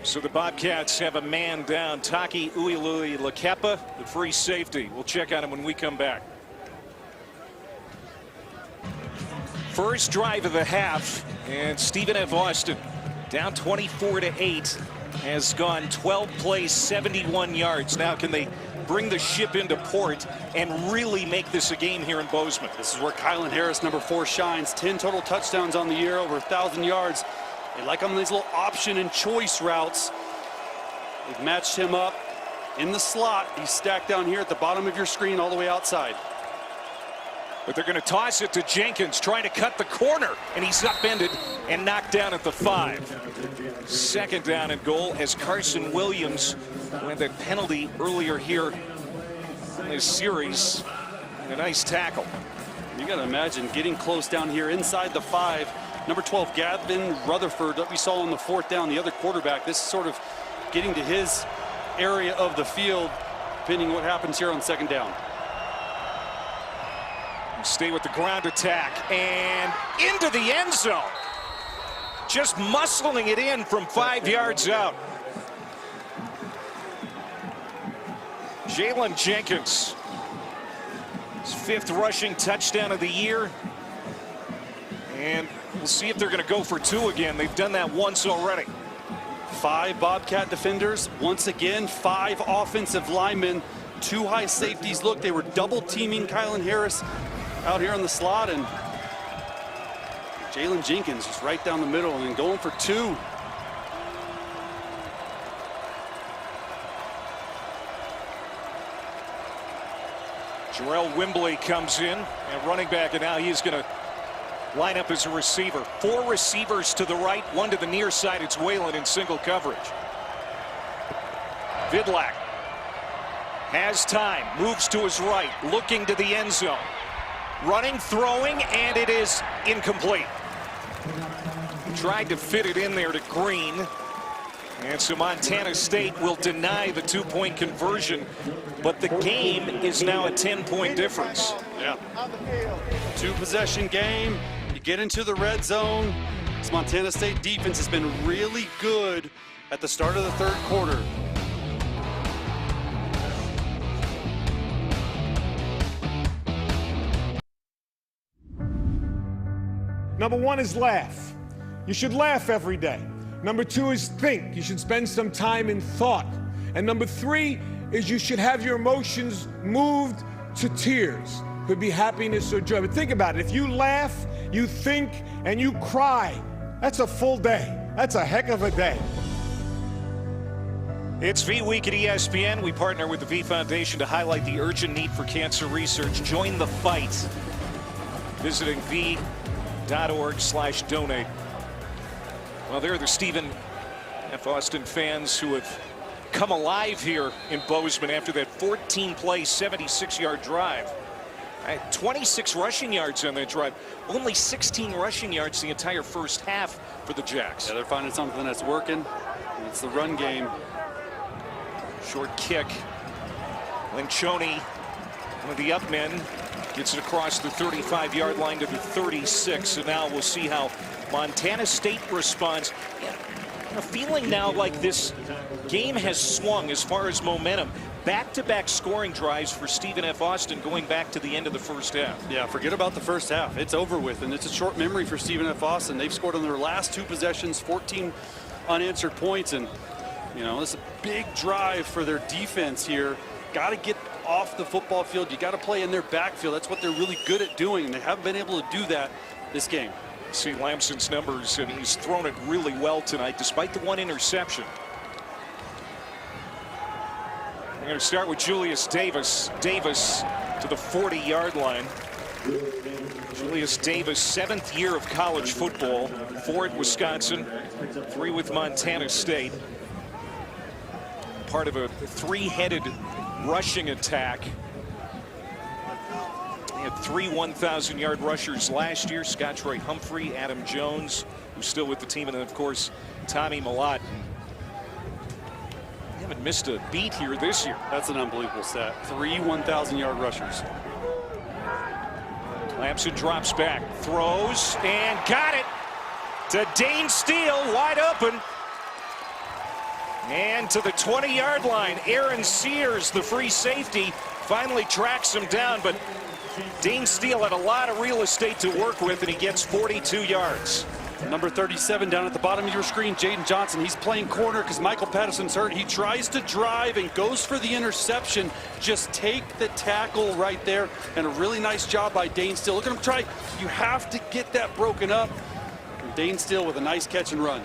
So the Bobcats have a man down. Taki Uialuilakepa, the free safety. We'll check on him when we come back. First drive of the half, and Stephen F. Austin, down 24-8, has gone 12 plays, 71 yards. Now can they bring the ship into port and really make this a game here in Bozeman? This is where Kylan Harris, number 4, shines. 10 total touchdowns on the year, over 1,000 yards. They like him on these little option and choice routes. They've matched him up in the slot. He's stacked down here at the bottom of your screen all the way outside. But they're going to toss it to Jenkins, trying to cut the corner, and he's upended and knocked down at the 5. Second down and goal as Carson Williams, who had that penalty earlier here in this series. And a nice tackle. You got to imagine getting close down here inside the 5. Number 12, Gavin Rutherford, that we saw on the 4th down, the other quarterback. This is sort of getting to his area of the field, depending what happens here on 2nd down. Stay with the ground attack and into the end zone. Just muscling it in from 5 yards out. Jalen Jenkins, his 5th rushing touchdown of the year. And we'll see if they're going to go for 2 again. They've done that once already. 5 Bobcat defenders. Once again, 5 offensive linemen. 2 high safeties. Look, they were double teaming Kylan Harris out here in the slot, and Jalen Jenkins just right down the middle and then going for 2. Jarrell Wembley comes in at running back, and now he's going to line up as a receiver. 4 receivers to the right, 1 to the near side. It's Whalen in single coverage. Vidlak has time, moves to his right, looking to the end zone. Running, throwing, and it is incomplete. Tried to fit it in there to Green. And so Montana State will deny the 2-point conversion, but the game is now a 10-point difference. Yeah. 2-possession game. You get into the red zone. This Montana State defense has been really good at the start of the 3rd quarter. Number 1 is laugh. You should laugh every day. Number 2 is think. You should spend some time in thought. And number 3 is you should have your emotions moved to tears. Could be happiness or joy. But think about it. If you laugh, you think, and you cry, that's a full day. That's a heck of a day. It's V Week at ESPN. We partner with the V Foundation to highlight the urgent need for cancer research. Join the fight. Visiting v.org/donate. Well, there are the Stephen F. Austin fans who have come alive here in Bozeman after that 14-play, 76-yard drive. 26 rushing yards on that drive. Only 16 rushing yards the entire first half for the Jacks. Yeah, they're finding something that's working. It's the run game. Short kick. Linchoni, one of the up men, gets it across the 35-yard line to the 36. So now we'll see how Montana State responds. A feeling now like this game has swung as far as momentum. Back-to-back scoring drives for Stephen F. Austin going back to the end of the first half. Yeah, forget about the first half. It's over with, and it's a short memory for Stephen F. Austin. They've scored on their last 2 possessions, 14 unanswered points, and you know, this is a big drive for their defense here. Got to get off the football field. You got to play in their backfield. That's what they're really good at doing, and they haven't been able to do that this game. See Lamson's numbers, and he's thrown it really well tonight, despite the 1 interception. We're going to start with Julius Davis. Davis to the 40-yard line. Julius Davis, 7th year of college football. 4 at Wisconsin, 3 with Montana State. Part of a 3-headed rushing attack 3 1,000-yard rushers last year. Scott Troy Humphrey, Adam Jones, who's still with the team, and then, of course, Tommy Millott. They haven't missed a beat here this year. That's an unbelievable stat. 3 1,000-yard rushers. Lamson drops back, throws, and got it to Dane Steele, wide open. And to the 20-yard line, Aaron Sears, the free safety, finally tracks him down, but Dane Steele had a lot of real estate to work with, and he gets 42 yards. Number 37 down at the bottom of your screen, Jaden Johnson. He's playing corner because Michael Patterson's hurt. He tries to drive and goes for the interception. Just take the tackle right there, and a really nice job by Dane Steele. Look at him try. You have to get that broken up. And Dane Steele with a nice catch and run.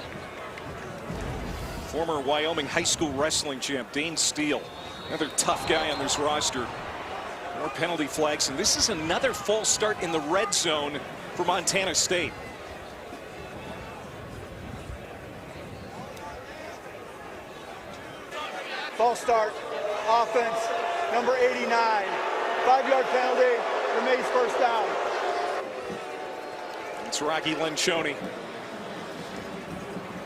Former Wyoming high school wrestling champ Dane Steele, another tough guy on this roster. More penalty flags, and this is another false start in the red zone for Montana State. False start, offense, number 89. 5-yard penalty, remains first down. It's Rocky Lencioni.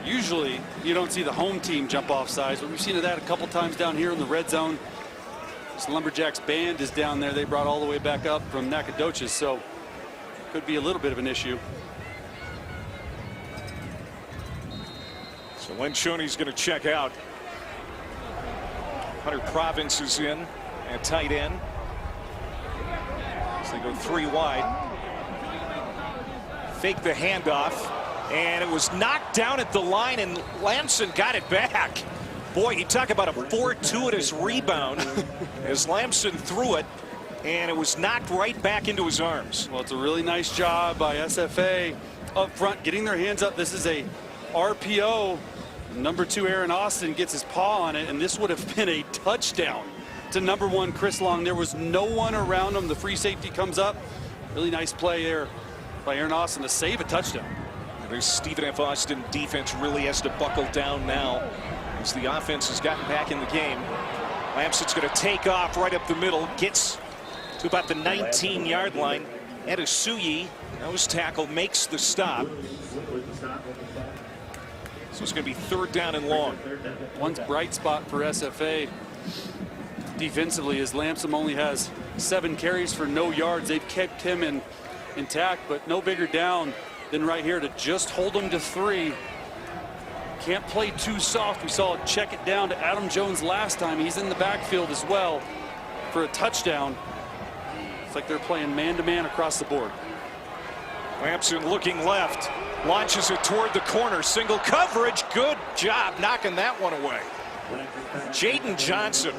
Usually, you don't see the home team jump off sides, but we've seen that a couple times down here in the red zone. This Lumberjacks band is down there. They brought all the way back up from Nacogdoches, so could be a little bit of an issue. So Lencioni's going to check out. Hunter Province is in at tight end. So they go 3 wide. Fake the handoff, and it was knocked down at the line, and Lamson got it back. Boy, you talk about a fortuitous rebound as Lamson threw it, and it was knocked right back into his arms. Well, it's a really nice job by SFA up front, getting their hands up. This is a RPO. Number 2 Aaron Austin gets his paw on it, and this would have been a touchdown to number 1 Chris Long. There was no one around him. The free safety comes up. Really nice play there by Aaron Austin to save a touchdown. And there's Stephen F. Austin defense really has to buckle down now as the offense has gotten back in the game. Lamson's going to take off right up the middle, gets to about the 19-yard line. Edisuyi, nose tackle, makes the stop. So it's going to be 3rd down and long. One bright spot for SFA defensively is Lamson only has 7 carries for no yards. They've kept him intact, but no bigger down than right here to just hold him to 3. Can't play too soft. We saw it check it down to Adam Jones last time. He's in the backfield as well for a touchdown. It's like they're playing man-to-man across the board. Lamson looking left, launches it toward the corner, single coverage. Good job knocking that one away. Jaden Johnson,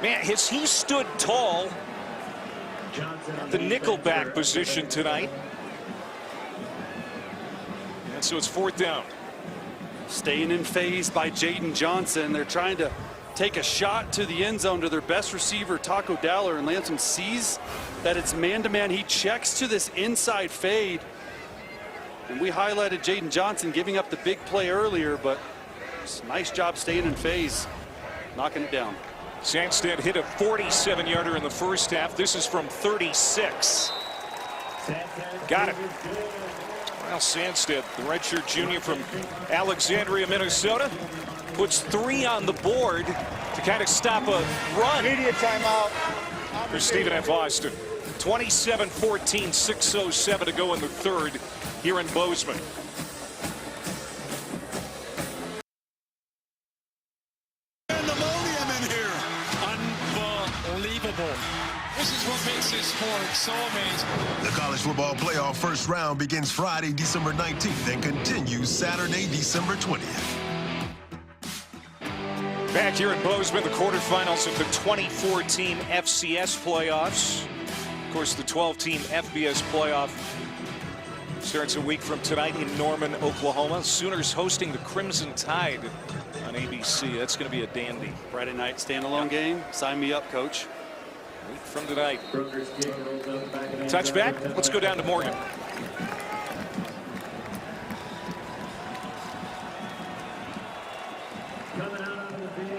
man, has he stood tall at the nickelback position tonight? And so it's 4th down. Staying in phase by Jaden Johnson. They're trying to take a shot to the end zone to their best receiver, Taco Dowler, and Lamson sees that it's man-to-man. He checks to this inside fade. And we highlighted Jaden Johnson giving up the big play earlier, but nice job staying in phase, knocking it down. Sandstead hit a 47-yarder in the first half. This is from 36. Got it. Well, Sandstead, the redshirt junior from Alexandria, Minnesota, puts 3 on the board to kind of stop a run. Immediate timeout For Stephen F. Austin. 27-14, 6:07 to go in the 3rd here in Bozeman. Pandemonium in here. Unbelievable. This is what makes this sport so amazing. The college football playoff first round begins Friday, December 19th and continues Saturday, December 20th. Back here in Bozeman, the quarterfinals of the 2014 FCS playoffs. Of course, the 12-team FBS playoff starts a week from tonight in Norman, Oklahoma. Sooners hosting the Crimson Tide on ABC. That's going to be a dandy. Friday night standalone game. Sign me up, coach. Week from tonight. Touchback. Let's go down to Morgan.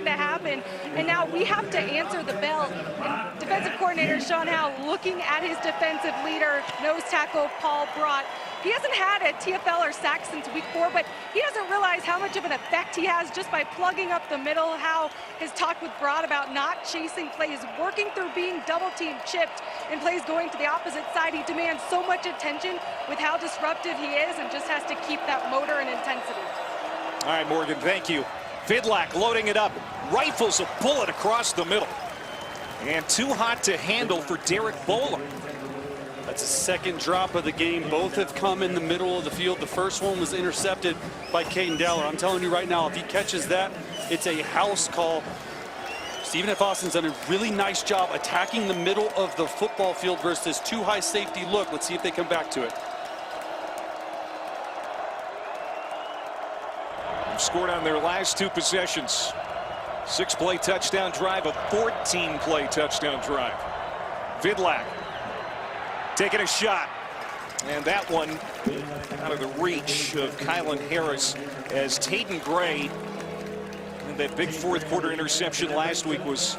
To happen, and now we have to answer the bell. And defensive coordinator Sean Howe looking at his defensive leader, nose tackle Paul Brott. He hasn't had a TFL or sack since week 4, but he doesn't realize how much of an effect he has just by plugging up the middle. Howe has talked with Brott about not chasing plays, working through being double team chipped and plays going to the opposite side. He demands so much attention with how disruptive he is and just has to keep that motor and intensity. All right, Morgan, thank you. Vidlak loading it up, rifles a bullet across the middle. And too hot to handle for Derek Bowler. That's a second drop of the game. Both have come in the middle of the field. The first one was intercepted by Caden Dowler. I'm telling you right now, if he catches that, it's a house call. Stephen F. Austin's done a really nice job attacking the middle of the football field versus this too high safety look. Let's see if they come back to it. Scored on their last 2 possessions. 6-play touchdown drive, a 14-play touchdown drive. Vidlak taking a shot. And that one out of the reach of Kylan Harris as Tayden Gray, and that big 4th quarter interception last week, was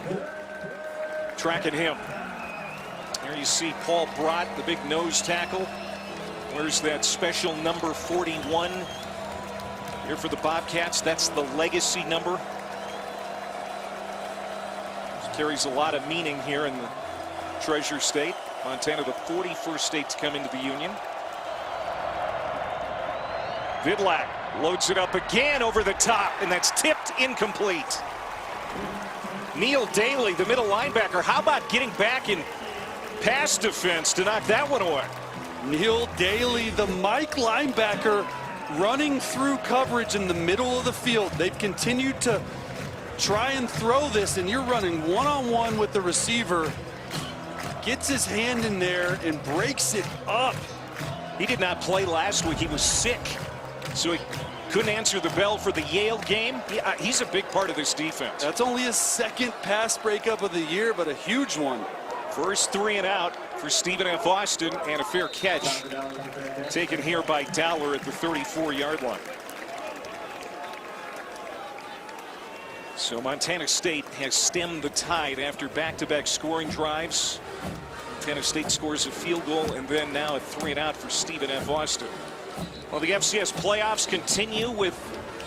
tracking him. There you see Paul Brott, the big nose tackle. Where's that special number 41? Here for the Bobcats, that's the legacy number. This carries a lot of meaning here in the Treasure State. Montana, the 41st state to come into the Union. Vidlak loads it up again over the top, and that's tipped incomplete. Neil Daly, the middle linebacker, how about getting back in pass defense to knock that one away? Neil Daly, the Mike linebacker, running through coverage in the middle of the field. They've continued to try and throw this, and you're running one-on-one with the receiver. Gets his hand in there and breaks it up. He did not play last week. He was sick, so he couldn't answer the bell for the Yale game. He's a big part of this defense. That's only his 2nd pass breakup of the year, but a huge one. First 3 and out for Stephen F. Austin, and a fair catch taken here by Dowler at the 34-yard line. So Montana State has stemmed the tide after back-to-back scoring drives. Montana State scores a field goal, and then now a 3 and out for Stephen F. Austin. Well, the FCS playoffs continue with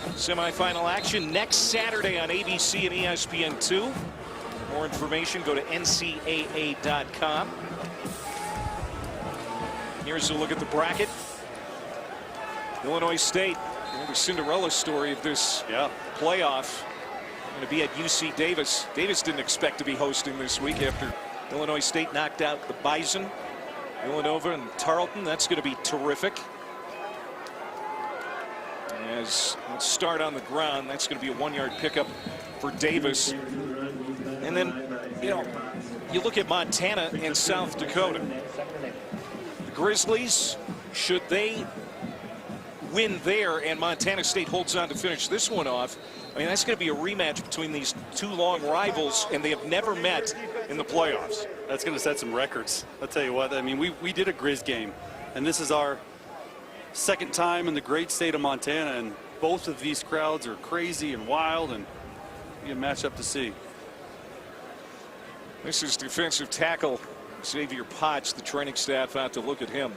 semifinal action next Saturday on ABC and ESPN2. More information, go to NCAA.com. Here's a look at the bracket. Illinois State, the Cinderella story of this playoff, going to be at UC Davis. Davis didn't expect to be hosting this week after Illinois State knocked out the Bison, Villanova, and Tarleton. That's going to be terrific. As let's start on the ground, that's going to be a 1-yard pickup for Davis. And then, you look at Montana and South Dakota. The Grizzlies, should they win there and Montana State holds on to finish this one off, I mean, that's going to be a rematch between these 2 long rivals, and they have never met in the playoffs. That's going to set some records. I'll tell you what, I mean, we did a Grizz game, and this is our 2nd time in the great state of Montana, and both of these crowds are crazy and wild, and you match up to see. This is defensive tackle Xavier Potts, the training staff out to look at him.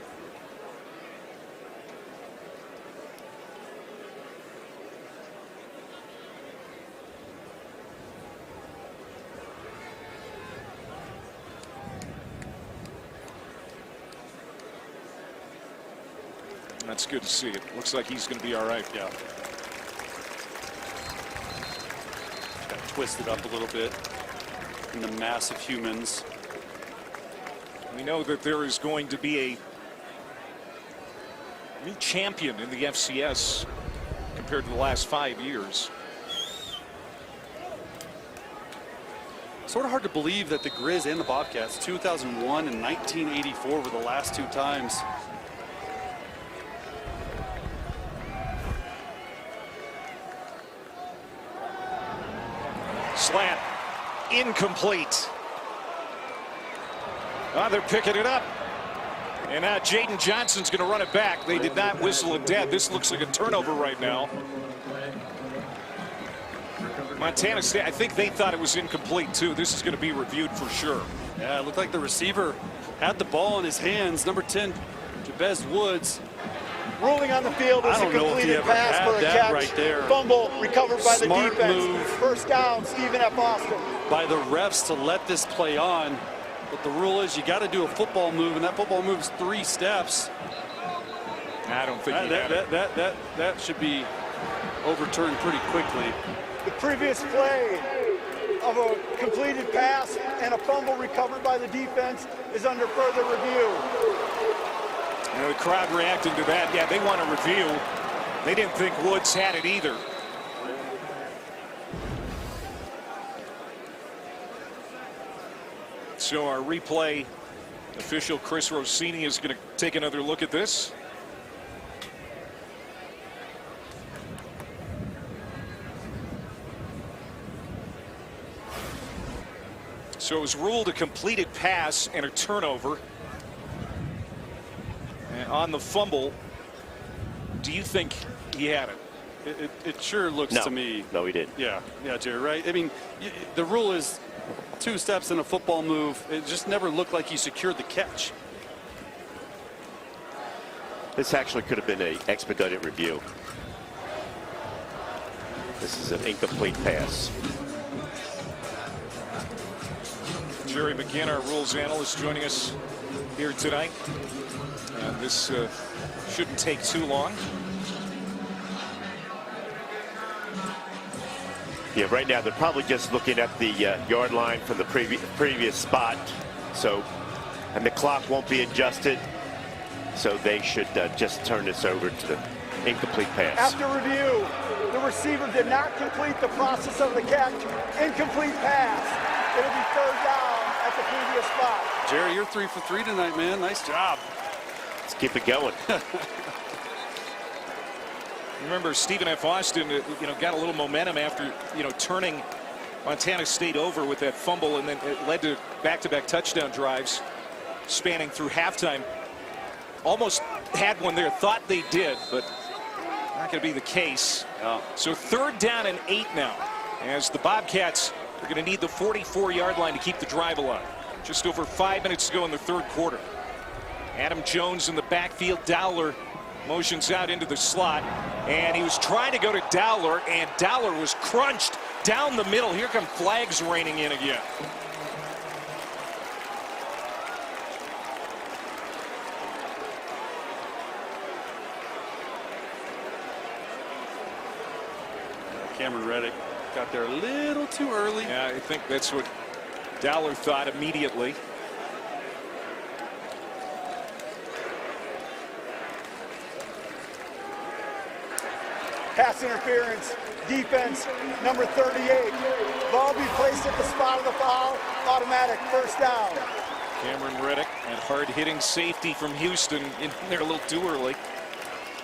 That's good to see. It looks like he's going to be all right. Yeah. Got twisted up a little bit in the mass of humans. We know that there is going to be a new champion in the FCS compared to the last 5 years. Sort of hard to believe that the Grizz and the Bobcats, 2001 and 1984 were the last 2 times. Slant incomplete. Oh, they're picking it up. And now Jaden Johnson's going to run it back. They did not whistle it dead. This looks like a turnover right now. Montana State, I think they thought it was incomplete too. This is going to be reviewed for sure. Yeah, it looked like the receiver had the ball in his hands. Number 10, Jabez Woods. Ruling on the field is a completed pass for a catch. Right there. Fumble recovered by the defense. Move. First down, Stephen F. Austin. By the refs to let this play on. But the rule is you got to do a football move, and that football move's 3 steps. I don't think that should be overturned pretty quickly. The previous play of a completed pass and a fumble recovered by the defense is under further review. You know, the crowd reacting to that. Yeah, they want a review. They didn't think Woods had it either. So our replay official Chris Rossini is going to take another look at this. So it was ruled a completed pass and a turnover. And on the fumble, do you think he had it? It sure looks to me. No, he didn't. Yeah, Jerry, right? I mean, the rule is 2 steps in a football move. It just never looked like he secured the catch. This actually could have been an expedited review. This is an incomplete pass. Jerry McGinn, our rules analyst, joining us here tonight. And this shouldn't take too long. Yeah, right now they're probably just looking at the yard line from the previous spot. So, and the clock won't be adjusted. So they should just turn this over to the incomplete pass. After review, the receiver did not complete the process of the catch. Incomplete pass. It'll be 3rd down at the previous spot. Jerry, you're 3 for 3 tonight, man. Nice job. Let's keep it going. Remember, Stephen F. Austin, got a little momentum after, turning Montana State over with that fumble, and then it led to back-to-back touchdown drives spanning through halftime. Almost had one there, thought they did, but not going to be the case. Yeah. So 3rd down and 8 now, as the Bobcats are going to need the 44-yard line to keep the drive alive. Just over 5 minutes to go in the 3rd quarter. Adam Jones in the backfield. Dowler motions out into the slot, and he was trying to go to Dowler, and Dowler was crunched down the middle. Here come flags raining in again. Cameron Reddick got there a little too early. Yeah, I think that's what Dowler thought immediately. Pass interference, defense, number 38. Ball be placed at the spot of the foul, automatic 1st down. Cameron Reddick and hard-hitting safety from Houston in there a little too early.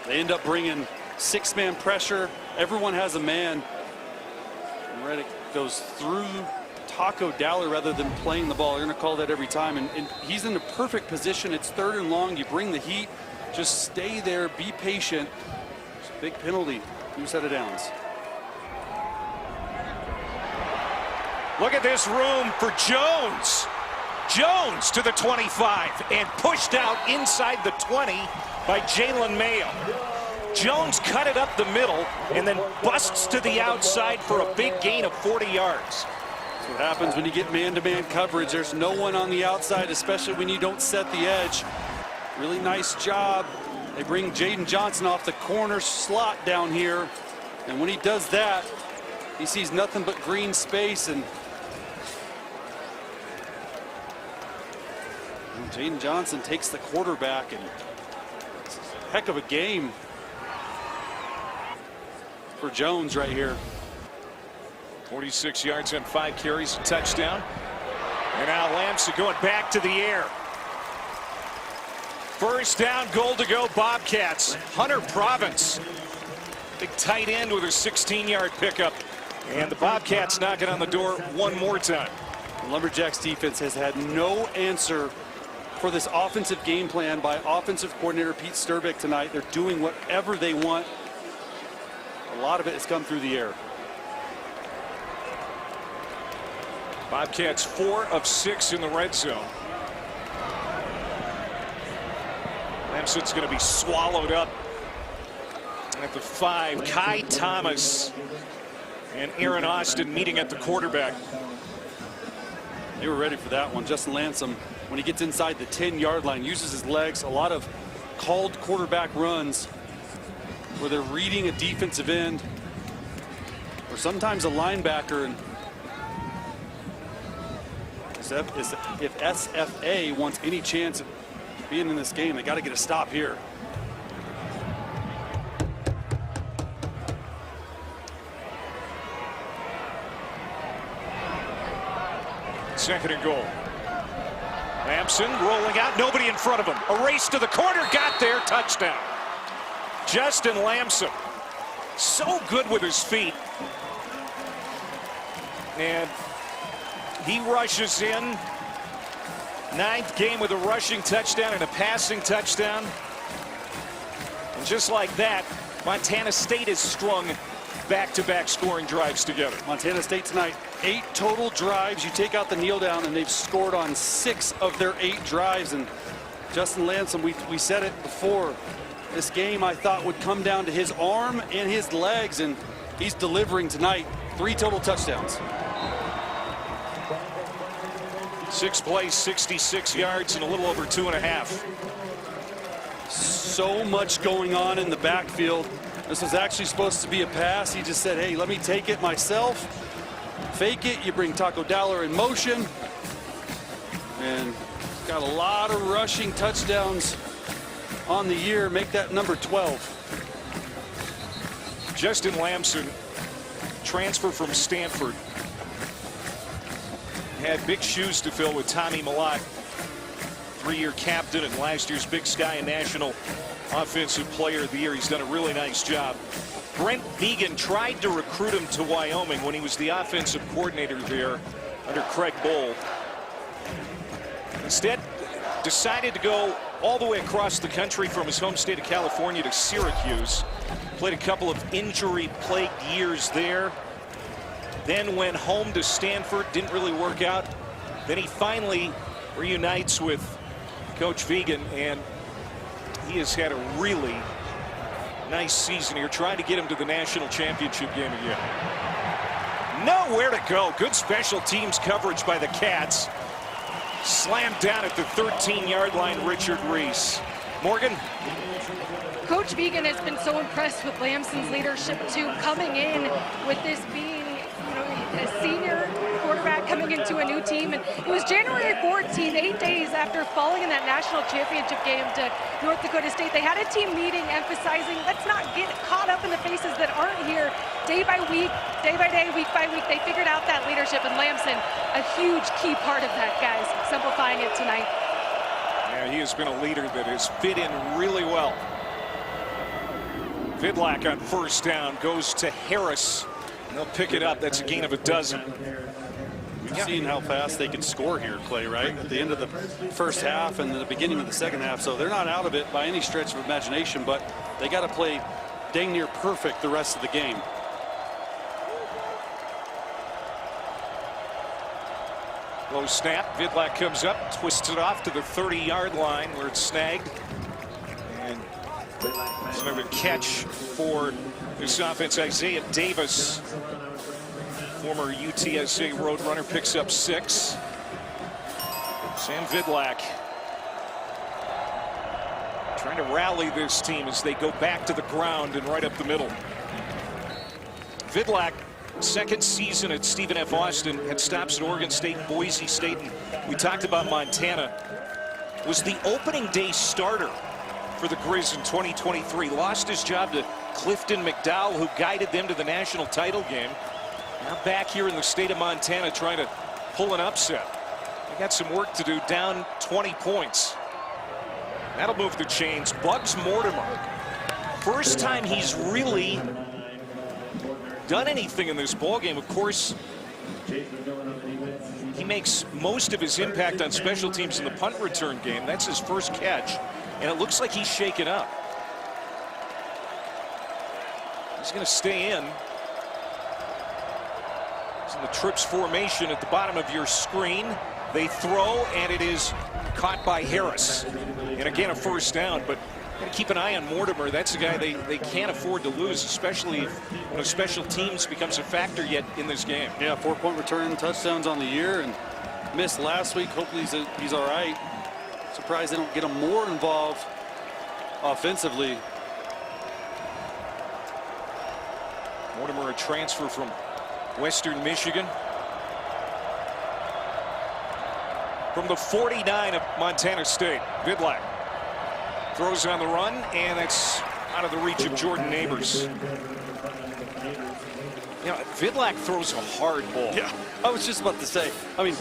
They end up bringing 6-man pressure. Everyone has a man. And Reddick goes through Taco Dowler rather than playing the ball. They're going to call that every time. And he's in the perfect position. It's 3rd and long. You bring the heat. Just stay there. Be patient. Big penalty. New set of downs. Look at this room for Jones. Jones to the 25 and pushed out inside the 20 by Jalen Mayo. Jones cut it up the middle and then busts to the outside for a big gain of 40 yards. That's what happens when you get man-to-man coverage. There's no one on the outside, especially when you don't set the edge. Really nice job. They bring Jaden Johnson off the corner slot down here. And when he does that, he sees nothing but green space. And Jaden Johnson takes the quarterback, and it's a heck of a game for Jones right here. 46 yards on 5 carries, a touchdown. And now Lamson going back to the air. 1st down, goal to go, Bobcats. Hunter Province, big tight end with a 16-yard pickup. And the Bobcats knocking on the door one more time. The Lumberjacks defense has had no answer for this offensive game plan by offensive coordinator Pete Sturbeck tonight. They're doing whatever they want. A lot of it has come through the air. Bobcats 4 of 6 in the red zone. Lamson's going to be swallowed up at the 5. Kai Thomas and Aaron Austin meeting at the quarterback. They were ready for that one. Justin Lansom, when he gets inside the 10-yard line, uses his legs. A lot of called quarterback runs where they're reading a defensive end or sometimes a linebacker. And if SFA wants any chance of being in this game, they got to get a stop here. Second and goal. Lamson rolling out, nobody in front of him. A race to the corner, got there, touchdown. Justin Lamson, so good with his feet. And he rushes in. 9th game with a rushing touchdown and a passing touchdown. And just like that, Montana State has strung back-to-back scoring drives together. Montana State tonight, 8 total drives. You take out the kneel down, and they've scored on 6 of their 8 drives. And Justin Lansom, we said it before, this game I thought would come down to his arm and his legs, and he's delivering tonight. 3 total touchdowns. 6 plays, 66 yards, and a little over 2.5. So much going on in the backfield. This was actually supposed to be a pass. He just said, hey, let me take it myself. Fake it. You bring Taco Dowler in motion. And got a lot of rushing touchdowns on the year. Make that number 12. Justin Lamson, transfer from Stanford. Had big shoes to fill with Tommy Millott, 3-year captain and last year's Big Sky and National Offensive Player of the Year. He's done a really nice job. Brent Vigen tried to recruit him to Wyoming when he was the offensive coordinator there under Craig Bohl. Instead, decided to go all the way across the country from his home state of California to Syracuse. Played a couple of injury-plagued years there. Then went home to Stanford, didn't really work out. Then he finally reunites with Coach Vigen, and he has had a really nice season here, trying to get him to the national championship game again. Nowhere to go. Good special teams coverage by the Cats. Slammed down at the 13-yard line, Richard Reese. Morgan? Coach Vigen has been so impressed with Lamson's leadership, too, coming in with this being a senior quarterback coming into a new team. And it was January 14th, 8 days after falling in that national championship game to North Dakota State. They had a team meeting emphasizing, let's not get caught up in the faces that aren't here. Day by week, day by day, week by week, they figured out that leadership, and Lamson, a huge key part of that, guys, exemplifying it tonight. Yeah, he has been a leader that has fit in really well. Vidlac on first down goes to Harris. And they'll pick it up. That's a gain of 12. We've seen how fast they can score here, Clay, right? At the end of the first half and the beginning of the second half. So they're not out of it by any stretch of imagination, but they got to play dang near perfect the rest of the game. Low snap. Vidlac comes up, twists it off to the 30-yard line where it's snagged. And it's another catch for this offense. Isaiah Davis, former UTSA Roadrunner, picks up 6. Sam Vidlac trying to rally this team as they go back to the ground and right up the middle. Vidlac, second season at Stephen F. Austin, had stops at Oregon State and Boise State. And we talked about Montana. Was the opening day starter for the Grizz in 2023. Lost his job to Clifton McDowell, who guided them to the national title game. Now back here in the state of Montana trying to pull an upset. They got some work to do, down 20 points. That'll move the chains. Bugs Mortimer, first time he's really done anything in this ball game. Of course, he makes most of his impact on special teams in the punt return game. That's his first catch, and it looks like he's shaken up. He's going to stay in. It's in the trips formation at the bottom of your screen. They throw, and it is caught by Harris. And again, a first down, but keep an eye on Mortimer. That's a guy they can't afford to lose, especially if special teams becomes a factor yet in this game. Yeah, 4-point return touchdowns on the year, and missed last week. Hopefully he's all right. Surprised they don't get him more involved offensively. Mortimer, a transfer from Western Michigan. From the 49 of Montana State, Vidlak throws on the run, and it's out of the reach of Jordan Neighbors. Vidlak throws a hard ball. Yeah, I was just about to say. I mean,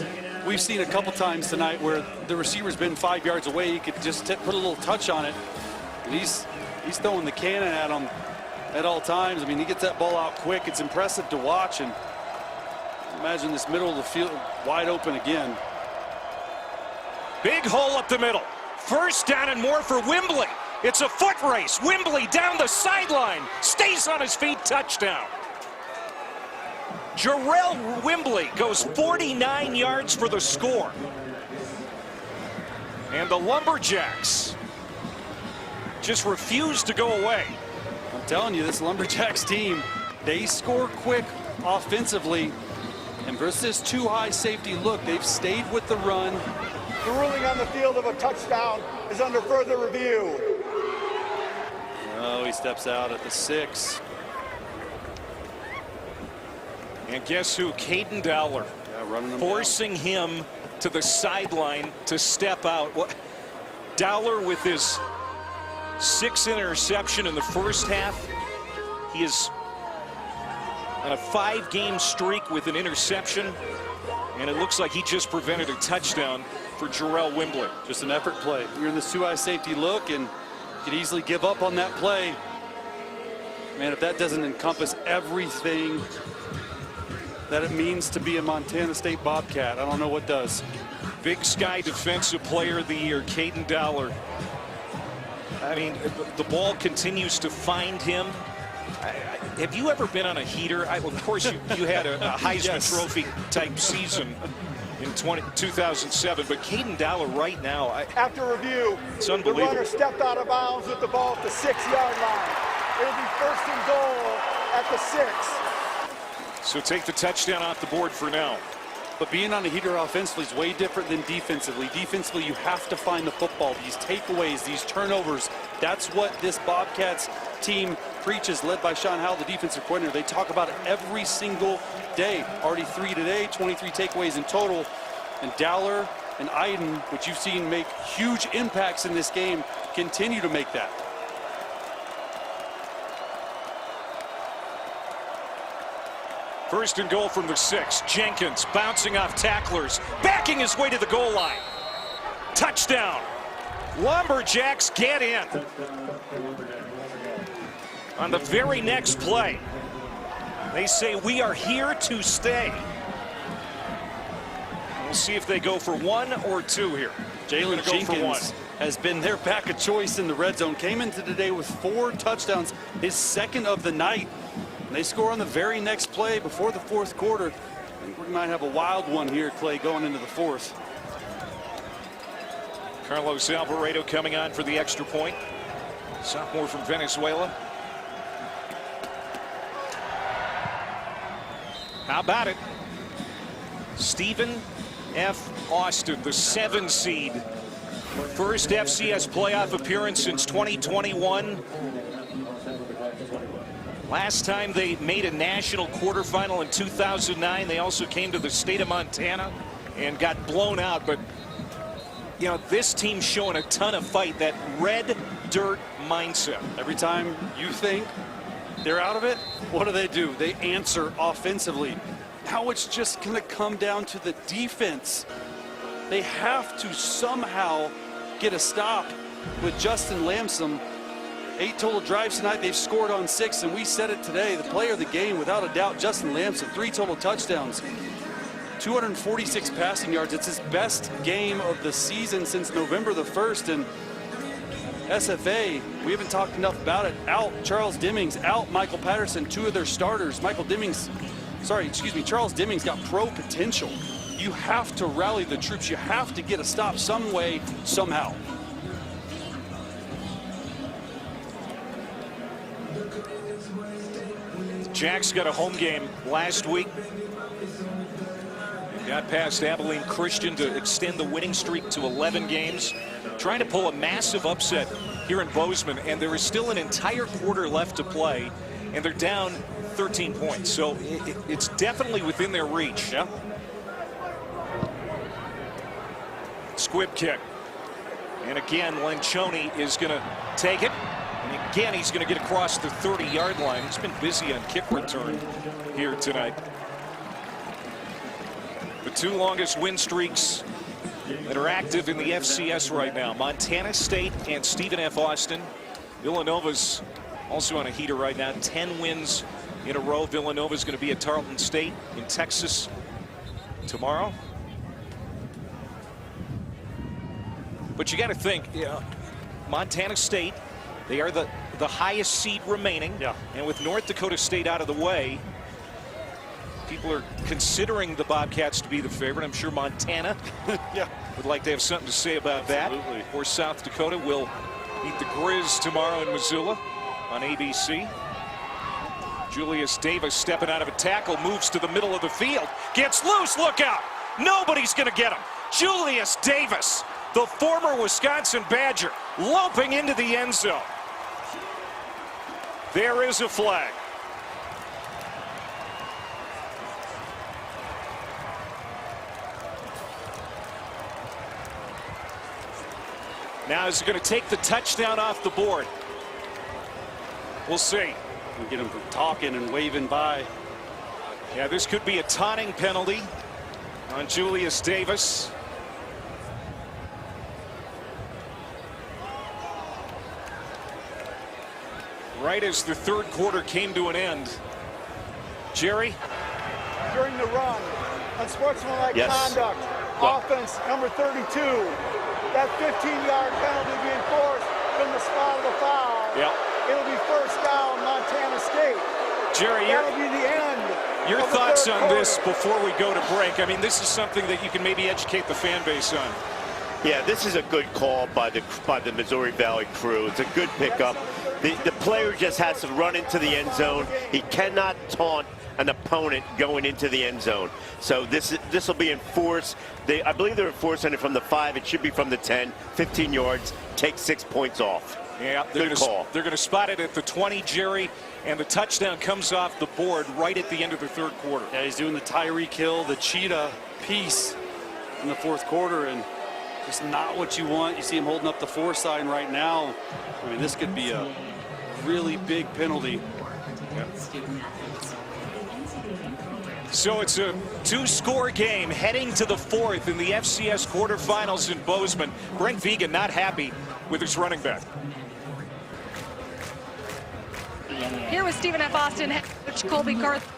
we've seen a couple times tonight where the receiver's been 5 yards away. He could just put a little touch on it. And he's throwing the cannon at him at all times. I mean, he gets that ball out quick. It's impressive to watch. And imagine this middle of the field wide open again. Big hole up the middle. First down and more for Wembley. It's a foot race. Wembley down the sideline. Stays on his feet. Touchdown. Jarrell Wembley goes 49 yards for the score. And the Lumberjacks just refuse to go away. I'm telling you, this Lumberjacks team, they score quick offensively. And versus this too high safety look, they've stayed with the run. The ruling on the field of a touchdown is under further review. Oh, he steps out at the 6. And guess who? Caden Dowler. Yeah, running him forcing him to the sideline to step out. Dowler with his 6th interception in the first half. He is on a 5-game streak with an interception. And it looks like he just prevented a touchdown for Jarrell Wembley. Just an effort play. You're in this too high safety look, and you could easily give up on that play. Man, if that doesn't encompass everything that it means to be a Montana State Bobcat, I don't know what does. Big Sky Defensive Player of the Year, Caden Dowler. I mean, the ball continues to find him. Have you ever been on a heater? Of course, you had a Heisman Yes. Trophy type season in 2007, but Caden Dowler right now, After review, it's the unbelievable. runner stepped out of bounds with the ball at the 6-yard line. It'll be 1st and goal at the 6. So take the touchdown off the board for now. But being on a heater offensively is way different than defensively. Defensively, you have to find the football. These takeaways, these turnovers, that's what this Bobcats team preaches, led by Sean Howell, the defensive coordinator. They talk about it every single day. Already 3 today, 23 takeaways in total. And Dowler and Iden, which you've seen make huge impacts in this game, continue to make that. First and goal from the 6. Jenkins bouncing off tacklers, backing his way to the goal line. Touchdown. Lumberjacks get in. On the very next play, they say we are here to stay. We'll see if they go for 1 or 2 here. Jalen Jenkins has been their back of choice in the red zone. Came into today with 4 touchdowns, his 2nd of the night. And they score on the very next play before the 4th quarter. I think we might have a wild one here, Clay, going into the 4th. Carlos Alvarado coming on for the extra point. Sophomore from Venezuela. How about it? Stephen F. Austin, the 7 seed. First FCS playoff appearance since 2021. Last time they made a national quarterfinal in 2009. They also came to the state of Montana and got blown out. But, you know, this team's showing a ton of fight, that red dirt mindset. Every time you think they're out of it, what do? They answer offensively. Now it's just going to come down to the defense. They have to somehow get a stop with Justin Lamson. 8 total drives tonight. They've scored on 6, and we said it today. The player of the game, without a doubt, Justin Lamson. 3 total touchdowns, 246 passing yards. It's his best game of the season since November the 1st. And SFA, we haven't talked enough about it. Out Charles Dimmings, out Michael Patterson, 2 of their starters. Michael Dimmings Charles Deming's got pro potential. You have to rally the troops. You have to get a stop some way, somehow. Jack's got a home game last week. Got past Abilene Christian to extend the winning streak to 11 games. Trying to pull a massive upset here in Bozeman, and there is still an entire quarter left to play, and they're down 13 points. So it's definitely within their reach. Yeah. Squib kick. And again, Lencioni is going to take it. And again, he's going to get across the 30-yard line. He's been busy on kick return here tonight. The two longest win streaks that are active in the FCS right now: Montana State and Stephen F. Austin. Villanova's also on a heater right now, 10 wins in a row. Villanova's going to be at Tarleton State in Texas tomorrow. But you got to think, Montana State, they are the highest seed remaining. Yeah. And with North Dakota State out of the way, people are considering the Bobcats to be the favorite. I'm sure Montana would like to have something to say about that. Of course, South Dakota will meet the Grizz tomorrow in Missoula on ABC. Julius Davis stepping out of a tackle, moves to the middle of the field, gets loose, look out! Nobody's going to get him. Julius Davis, the former Wisconsin Badger, loping into the end zone. There is a flag. Now is he going to take the touchdown off the board? We'll see. We get him talking and waving by. Yeah, this could be a taunting penalty on Julius Davis. Right as the third quarter came to an end. Jerry? During the run, unsportsmanlike conduct, offense number 32. That 15-yard penalty being forced from the spot of the foul. Yep. It'll be first down, Montana State. Jerry, that'll be the end. Your thoughts on this before we go to break? I mean, this is something that you can maybe educate the fan base on. Yeah, this is a good call by the Missouri Valley crew. It's a good pickup. The player just has to run into the end zone. He cannot taunt an opponent going into the end zone. So this will be enforced. I believe they're enforcing it from the 5. It should be from the 10. 15 yards. Take 6 points off. Yeah, good call. They're going to spot it at the 20, Jerry, and the touchdown comes off the board right at the end of the third quarter. Yeah, he's doing the Tyreek Hill, the cheetah piece in the fourth quarter, and just not what you want. You see him holding up the 4 sign right now. I mean, this could be a really big penalty. So it's a 2-score game heading to the 4th in the FCS quarterfinals in Bozeman. Brent Vigen not happy with his running back. Here was Stephen F. Austin head coach Colby Garth.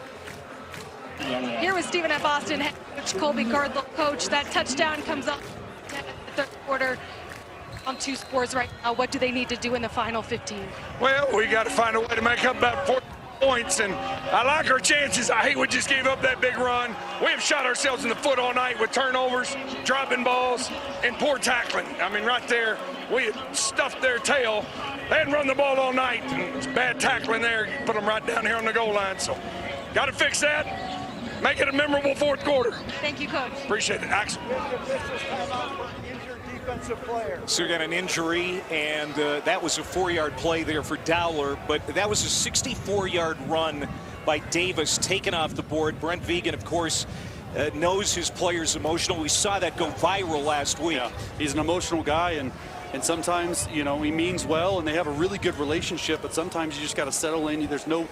Here was Stephen F. Austin head coach Colby Garth, coach. That touchdown comes up in the third quarter on 2 scores right now. What do they need to do in the final 15? Well, we got to find a way to make up that 4 points, and I like our chances. I hate we just gave up that big run. We have shot ourselves in the foot all night with turnovers, dropping balls, and poor tackling. I mean, right there, we had stuffed their tail. They hadn't run the ball all night, and it's bad tackling there. You put them right down here on the goal line. So, got to fix that. Make it a memorable fourth quarter. Thank you, Coach. Appreciate it, Axel. So you got an injury, and that was a 4-yard play there for Dowler, but that was a 64-yard run by Davis taken off the board. Brent Vigen, of course, knows his players emotional. We saw that go viral last week. Yeah, he's an emotional guy, and sometimes, you know, he means well, and they have a really good relationship, but sometimes you just got to settle in. There's no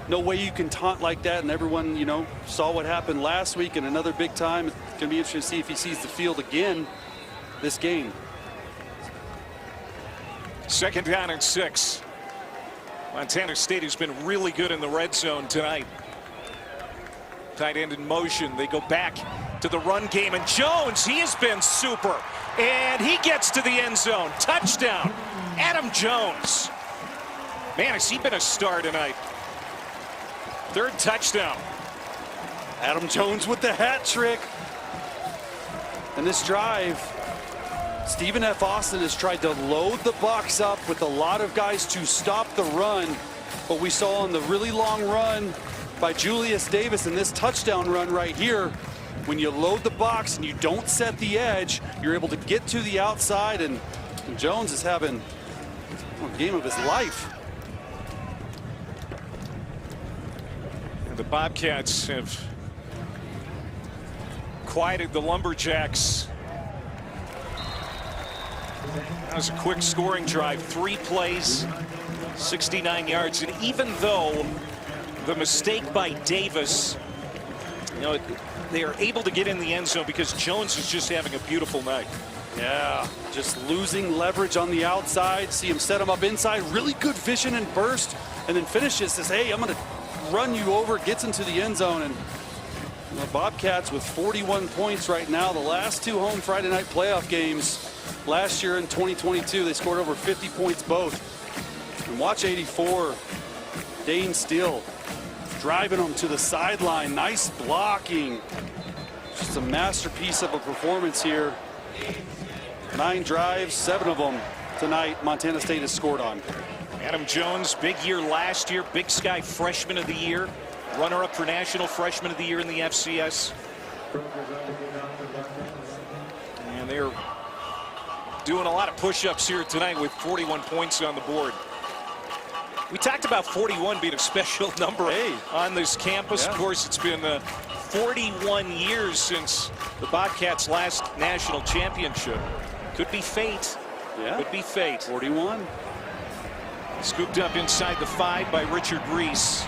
way you can taunt like that, and everyone, you know, saw what happened last week and another big time. It's going to be interesting to see if he sees the field again this game. 2nd down and 6. Montana State has been really good in the red zone tonight. Tight end in motion. They go back to the run game, and Jones, he has been super. And he gets to the end zone. Touchdown, Adam Jones. Man, has he been a star tonight. 3rd touchdown Adam Jones with the hat trick. And this drive, Stephen F. Austin has tried to load the box up with a lot of guys to stop the run. But we saw on the really long run by Julius Davis in this touchdown run right here, when you load the box and you don't set the edge, you're able to get to the outside, and Jones is having a game of his life. And the Bobcats have quieted the Lumberjacks. That was a quick scoring drive, 3 plays, 69 yards. And even though the mistake by Davis, you know, they are able to get in the end zone because Jones is just having a beautiful night. Yeah, just losing leverage on the outside. See him set him up inside. Really good vision and burst, and then finishes, says, hey, I'm going to run you over, gets into the end zone. And the Bobcats with 41 points right now. The last 2 home Friday night playoff games last year in 2022, they scored over 50 points both. And watch 84, Dane Steele driving them to the sideline. Nice blocking. Just a masterpiece of a performance here. 9 drives, 7 of them tonight Montana State has scored on. Adam Jones, big year last year, Big Sky Freshman of the Year, runner-up for National Freshman of the Year in the FCS. And they're doing a lot of push-ups here tonight with 41 points on the board. We talked about 41 being a special number on this campus. Yeah. Of course, it's been 41 years since the Bobcats' last national championship. Could be fate. Yeah. Could be fate. 41. Scooped up inside the 5 by Richard Reese.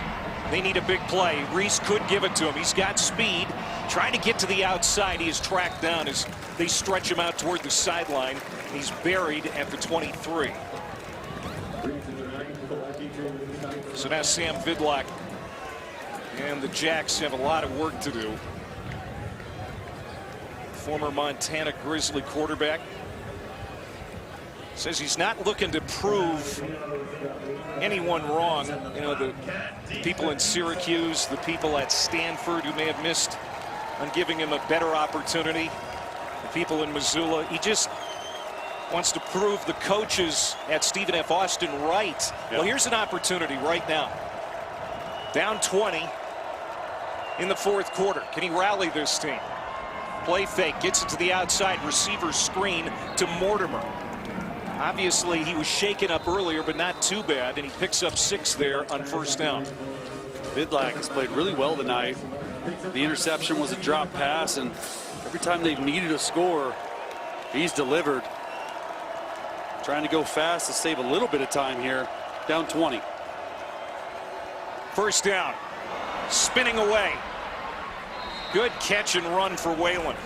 They need a big play. Reese could give it to him. He's got speed. Trying to get to the outside. He is tracked down as they stretch him out toward the sideline. He's buried at the 23. So now Sam Vidlac and the Jacks have a lot of work to do. Former Montana Grizzly quarterback says he's not looking to prove anyone wrong. You know, the people in Syracuse, the people at Stanford who may have missed on giving him a better opportunity, the people in Missoula. He just wants to prove the coaches at Stephen F. Austin right. Well, here's an opportunity right now. Down 20 in the 4th quarter. Can he rally this team? Play fake, gets it to the outside, receiver screen to Mortimer. Obviously, he was shaken up earlier, but not too bad, and he picks up 6 there on 1st down. Vidlac has played really well tonight. The interception was a drop pass, and every time they've needed a score, he's delivered. Trying to go fast to save a little bit of time here. Down 20. 1st down. Spinning away. Good catch and run for Whalen.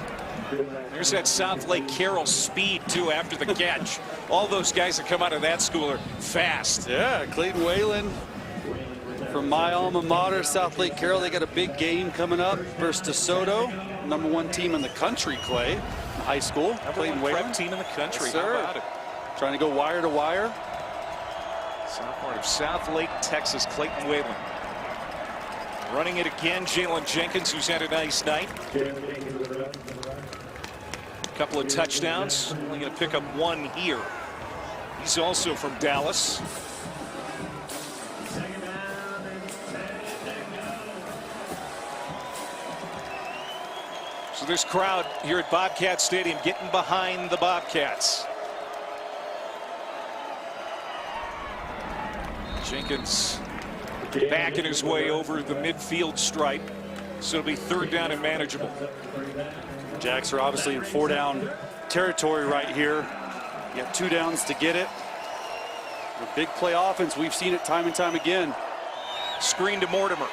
There's that South Lake Carroll speed, too, after the catch. All those guys that come out of that school are fast. Yeah, Clayton Whalen from my alma mater, South Lake Carroll. They got a big game coming up versus DeSoto. #1 team in the country, Clay, in high school. Clayton Whalen. Prep team in the country. Yes, sir. How about it? Trying to go wire to wire. Sophomore of South Lake, Texas, Clayton Whalen. Running it again, Jalen Jenkins, who's had a nice night. A couple of touchdowns. Only going to pick up 1 here. He's also from Dallas. So this crowd here at Bobcat Stadium getting behind the Bobcats. Jenkins backing his way over the midfield stripe. So it'll be 3rd down and manageable. Jacks are obviously in 4-down territory right here. You got 2 downs to get it. A big play offense. We've seen it time and time again. Screen to Mortimer.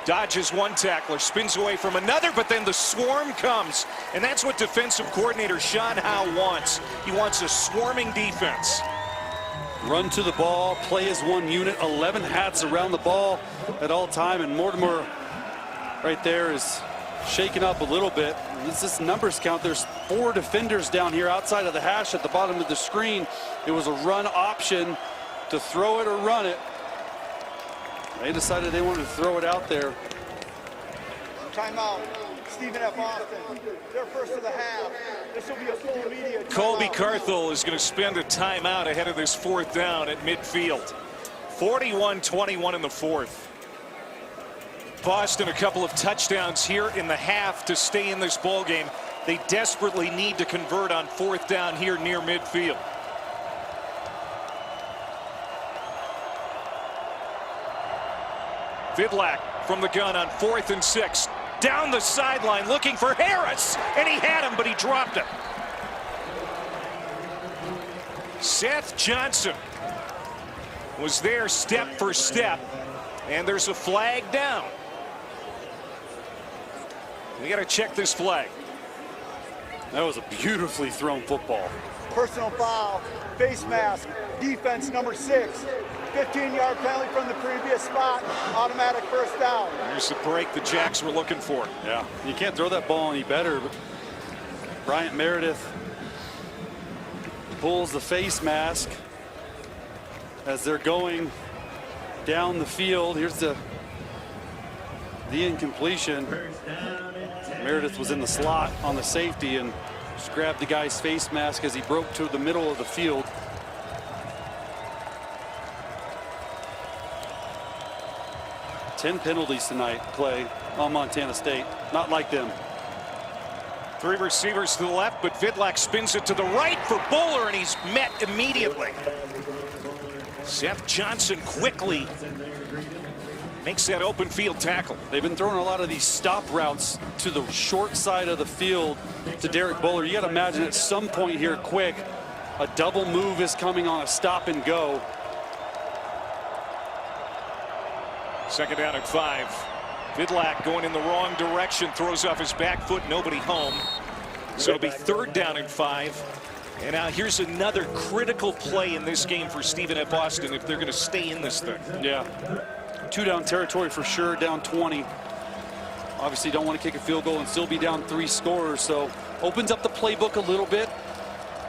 Dodges 1 tackler, spins away from another, but then the swarm comes. And that's what defensive coordinator Sean Howe wants. He wants a swarming defense. Run to the ball, play as 1 unit, 11 hats around the ball at all time, and Mortimer right there is shaken up a little bit. This numbers count. There's 4 defenders down here outside of the hash at the bottom of the screen. It was a run option to throw it or run it. They decided they wanted to throw it out there. Timeout. Stephen F. Austin. Their first of the half. This will be a full media timeout. Colby Carthel is going to spend a timeout ahead of this fourth down at midfield. 41-21 in the fourth. Boston a couple of touchdowns here in the half to stay in this ball game. They desperately need to convert on fourth down here near midfield. Vidlac from the gun on 4th and 6. Down the sideline looking for Harris, and he had him, but he dropped it. Seth Johnson was there step for step, and there's a flag down. We got to check this flag. That was a beautifully thrown football. Personal foul, face mask, defense number 6. 15-yard penalty from the previous spot, automatic first down. Here's the break the Jacks were looking for. Yeah, you can't throw that ball any better. But Bryant Meredith pulls the face mask as they're going down the field. Here's the incompletion. Meredith was in the slot on the safety and just grabbed the guy's face mask as he broke to the middle of the field. Ten penalties tonight, Clay, on Montana State. Not like them. 3 receivers to the left, but Vidlac spins it to the right for Bowler, and he's met immediately. Seth Johnson quickly makes that open field tackle. They've been throwing a lot of these stop routes to the short side of the field to Derek Bowler. You got to imagine at some point here quick, a double move is coming on a stop and go. Second down and 5. Vidlac going in the wrong direction, throws off his back foot, nobody home. So it'll be 3rd down and 5. And now here's another critical play in this game for Stephen F. Austin if they're going to stay in this thing. Yeah. 2-down territory for sure, down 20. Obviously don't want to kick a field goal and still be down 3 scorers, so opens up the playbook a little bit.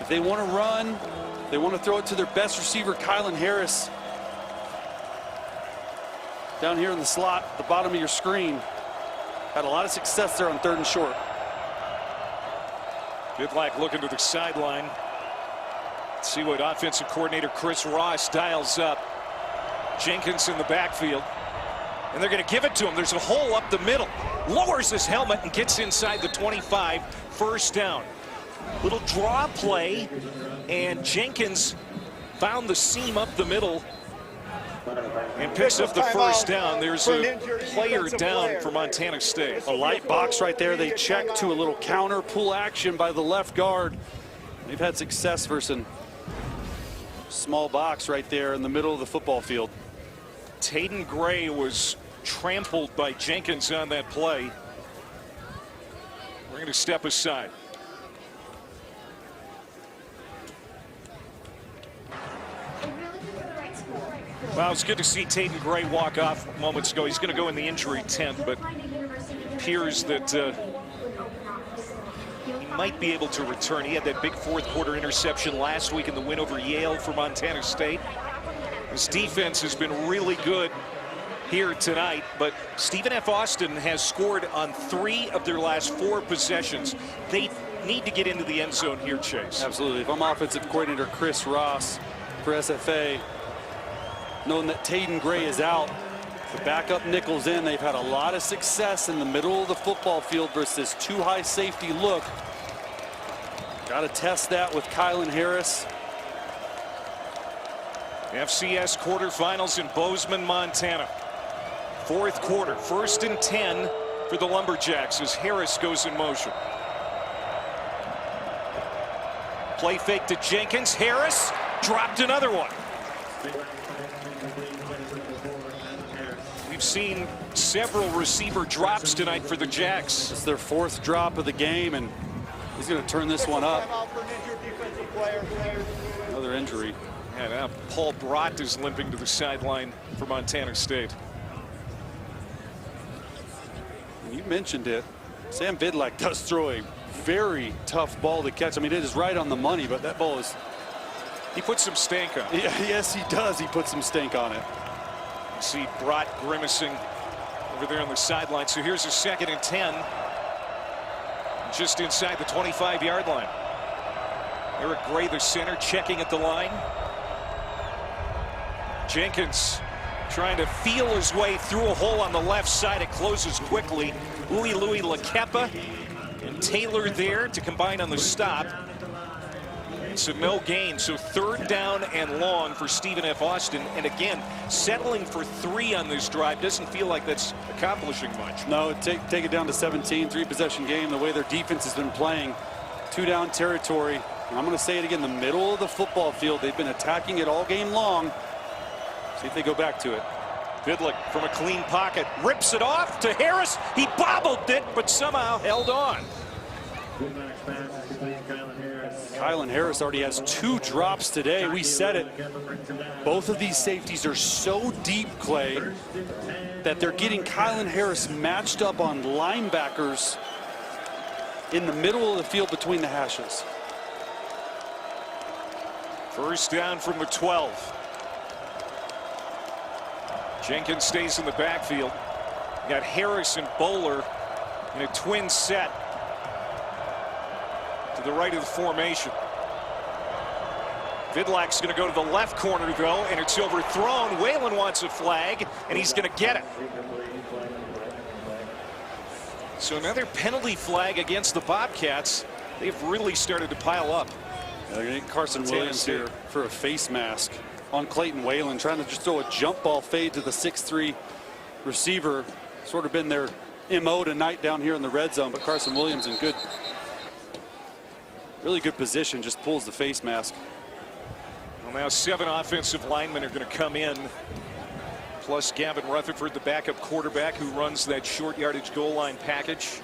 If they want to run, they want to throw it to their best receiver, Kylan Harris. Down here in the slot at the bottom of your screen. Had a lot of success there on 3rd and short. Vidlac looking to the sideline. Let's see what offensive coordinator Chris Ross dials up. Jenkins in the backfield. And they're going to give it to him. There's a hole up the middle. Lowers his helmet and gets inside the 25. First down. Little draw play. And Jenkins found the seam up the middle and picks up the first down. There's a player down for Montana State. A light box right there. They check to a little counter pull action by the left guard. They've had success versus a small box right there in the middle of the football field. Taden Gray was trampled by Jenkins on that play. We're going to step aside. Well, it's good to see Taden Gray walk off moments ago. He's going to go in the injury tent, but it appears that he might be able to return. He had that big 4th quarter interception last week in the win over Yale for Montana State. His defense has been really good here tonight, but Stephen F. Austin has scored on 3 of their last 4 possessions. They need to get into the end zone here, Chase. Absolutely. If I'm offensive coordinator Chris Ross for SFA, knowing that Taden Gray is out, the backup nickel's in. They've had a lot of success in the middle of the football field versus 2 high safety look. Got to test that with Kylan Harris. FCS quarterfinals in Bozeman, Montana. 4th quarter, 1st and 10 for the Lumberjacks as Harris goes in motion. Play fake to Jenkins. Harris dropped another one. We've seen several receiver drops tonight for the Jacks. It's their 4th drop of the game, and he's going to turn this one up. Another injury. And now Paul Brott is limping to the sideline for Montana State. You mentioned it. Sam Vidlac does throw a very tough ball to catch. I mean, it is right on the money, but that ball is... He puts some stank on it. Yeah, yes, he does. He puts some stank on it. You see Brott grimacing over there on the sideline. So here's a 2nd and 10. Just inside the 25-yard line. Eric Gray, the center, checking at the line. Jenkins trying to feel his way through a hole on the left side. It closes quickly. Louis Lakepa and Taylor there to combine on the stop. So no gain. So 3rd down and long for Stephen F. Austin. And again, settling for 3 on this drive doesn't feel like that's accomplishing much. No, take it down to 17, 3-possession game. The way their defense has been playing, 2-down territory. And I'm going to say it again, the middle of the football field. They've been attacking it all game long. See if they go back to it. Vidlick from a clean pocket rips it off to Harris. He bobbled it, but somehow held on. Kylan Harris already has 2 drops today. We said it. Both of these safeties are so deep, Clay, that they're getting Kylan Harris matched up on linebackers in the middle of the field between the hashes. 1st down from the 12. Jenkins stays in the backfield. You got Harris and Bowler in a twin set to the right of the formation. Vidlack's going to go to the left corner, though, and it's overthrown. Whalen wants a flag, and he's going to get it. So another penalty flag against the Bobcats. They've really started to pile up. They're going to get Carson Williams here for a face mask on Clayton Whalen, trying to just throw a jump ball fade to the 6'3" receiver. Sort of been their MO tonight down here in the red zone, but Carson Williams in really good position, just pulls the face mask. Well, now 7 offensive linemen are going to come in, plus Gavin Rutherford, the backup quarterback who runs that short yardage goal line package.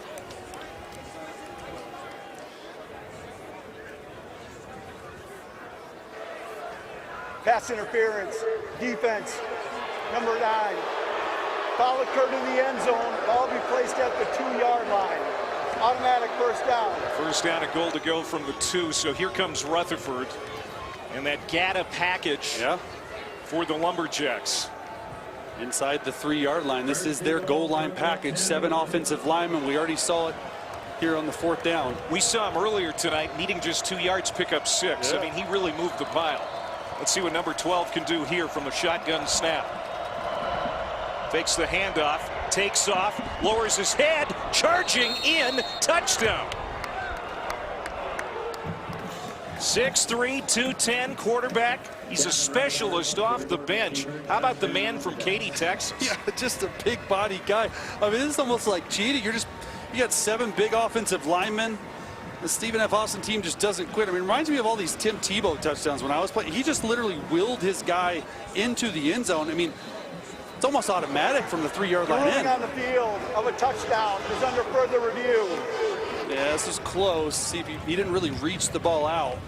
Pass interference, defense, number 9. Foul occurred in the end zone. Ball be placed at the 2-yard line. Automatic 1st down. 1st down and goal to go from the 2. So here comes Rutherford and that Gata package for the Lumberjacks. Inside the 3-yard line. This is their goal line package. 7 offensive linemen. We already saw it here on the 4th down. We saw him earlier tonight needing just 2 yards, pick up 6. I mean, he really moved the pile. Let's see what number 12 can do here from a shotgun snap. Fakes the handoff, takes off, lowers his head, charging in, touchdown. 6'3", 210 quarterback. He's a specialist off the bench. How about the man from Katy, Texas? Yeah, just a big body guy. I mean, this is almost like cheating. You got 7 big offensive linemen. The Stephen F. Austin team just doesn't quit. I mean, it reminds me of all these Tim Tebow touchdowns when I was playing. He just literally willed his guy into the end zone. I mean, it's almost automatic from the 3-yard line in. Ruling on the field of a touchdown is under further review. Yeah, this was close. See if he didn't really reach the ball out.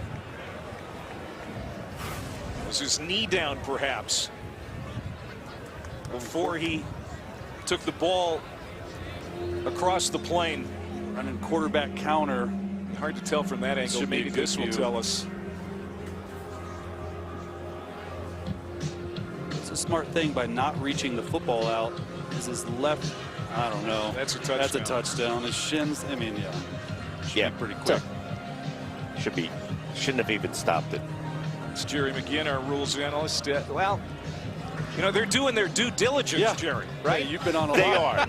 Was his knee down, perhaps, before he took the ball across the plane? Running quarterback counter. Hard to tell from that angle. Maybe this will tell us. It's a smart thing by not reaching the football out. Is his left? I don't know. That's a touchdown. That's a touchdown. His shins. I mean, yeah. Pretty quick. Shouldn't have even stopped it. It's Jerry McGinn, our rules analyst. Well, you know, they're doing their due diligence, Jerry, right? Hey, you've been on a lot.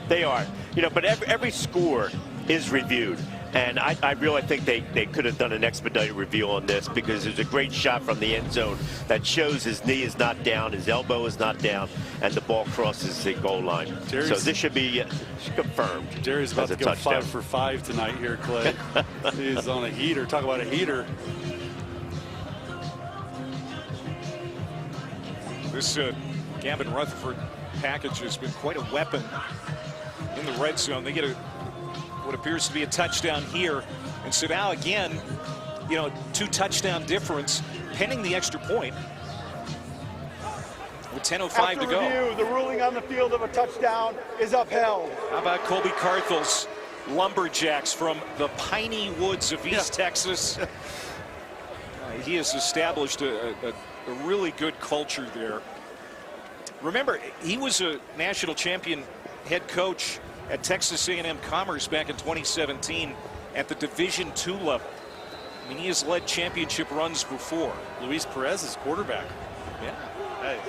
They are. You know, but every score is reviewed. And I really think they could have done an expedited review on this, because there's a great shot from the end zone that shows his knee is not down, his elbow is not down, and the ball crosses the goal line. So this should be confirmed. Jerry's about to go 5 for 5 tonight here, Clay. He's on a heater. Talk about a heater. This Gavin Rutherford package has been quite a weapon in the red zone. They get what appears to be a touchdown here. And so now again, you know, 2 touchdown difference pending the extra point with 10:05 to go. Review, the ruling on the field of a touchdown is upheld. How about Colby Carthel's Lumberjacks from the piney woods of East Texas? He has established a really good culture there. Remember, he was a national champion head coach at Texas A&M Commerce back in 2017 at the Division II level. I mean, he has led championship runs before. Luis Perez is quarterback. Yeah. Hey.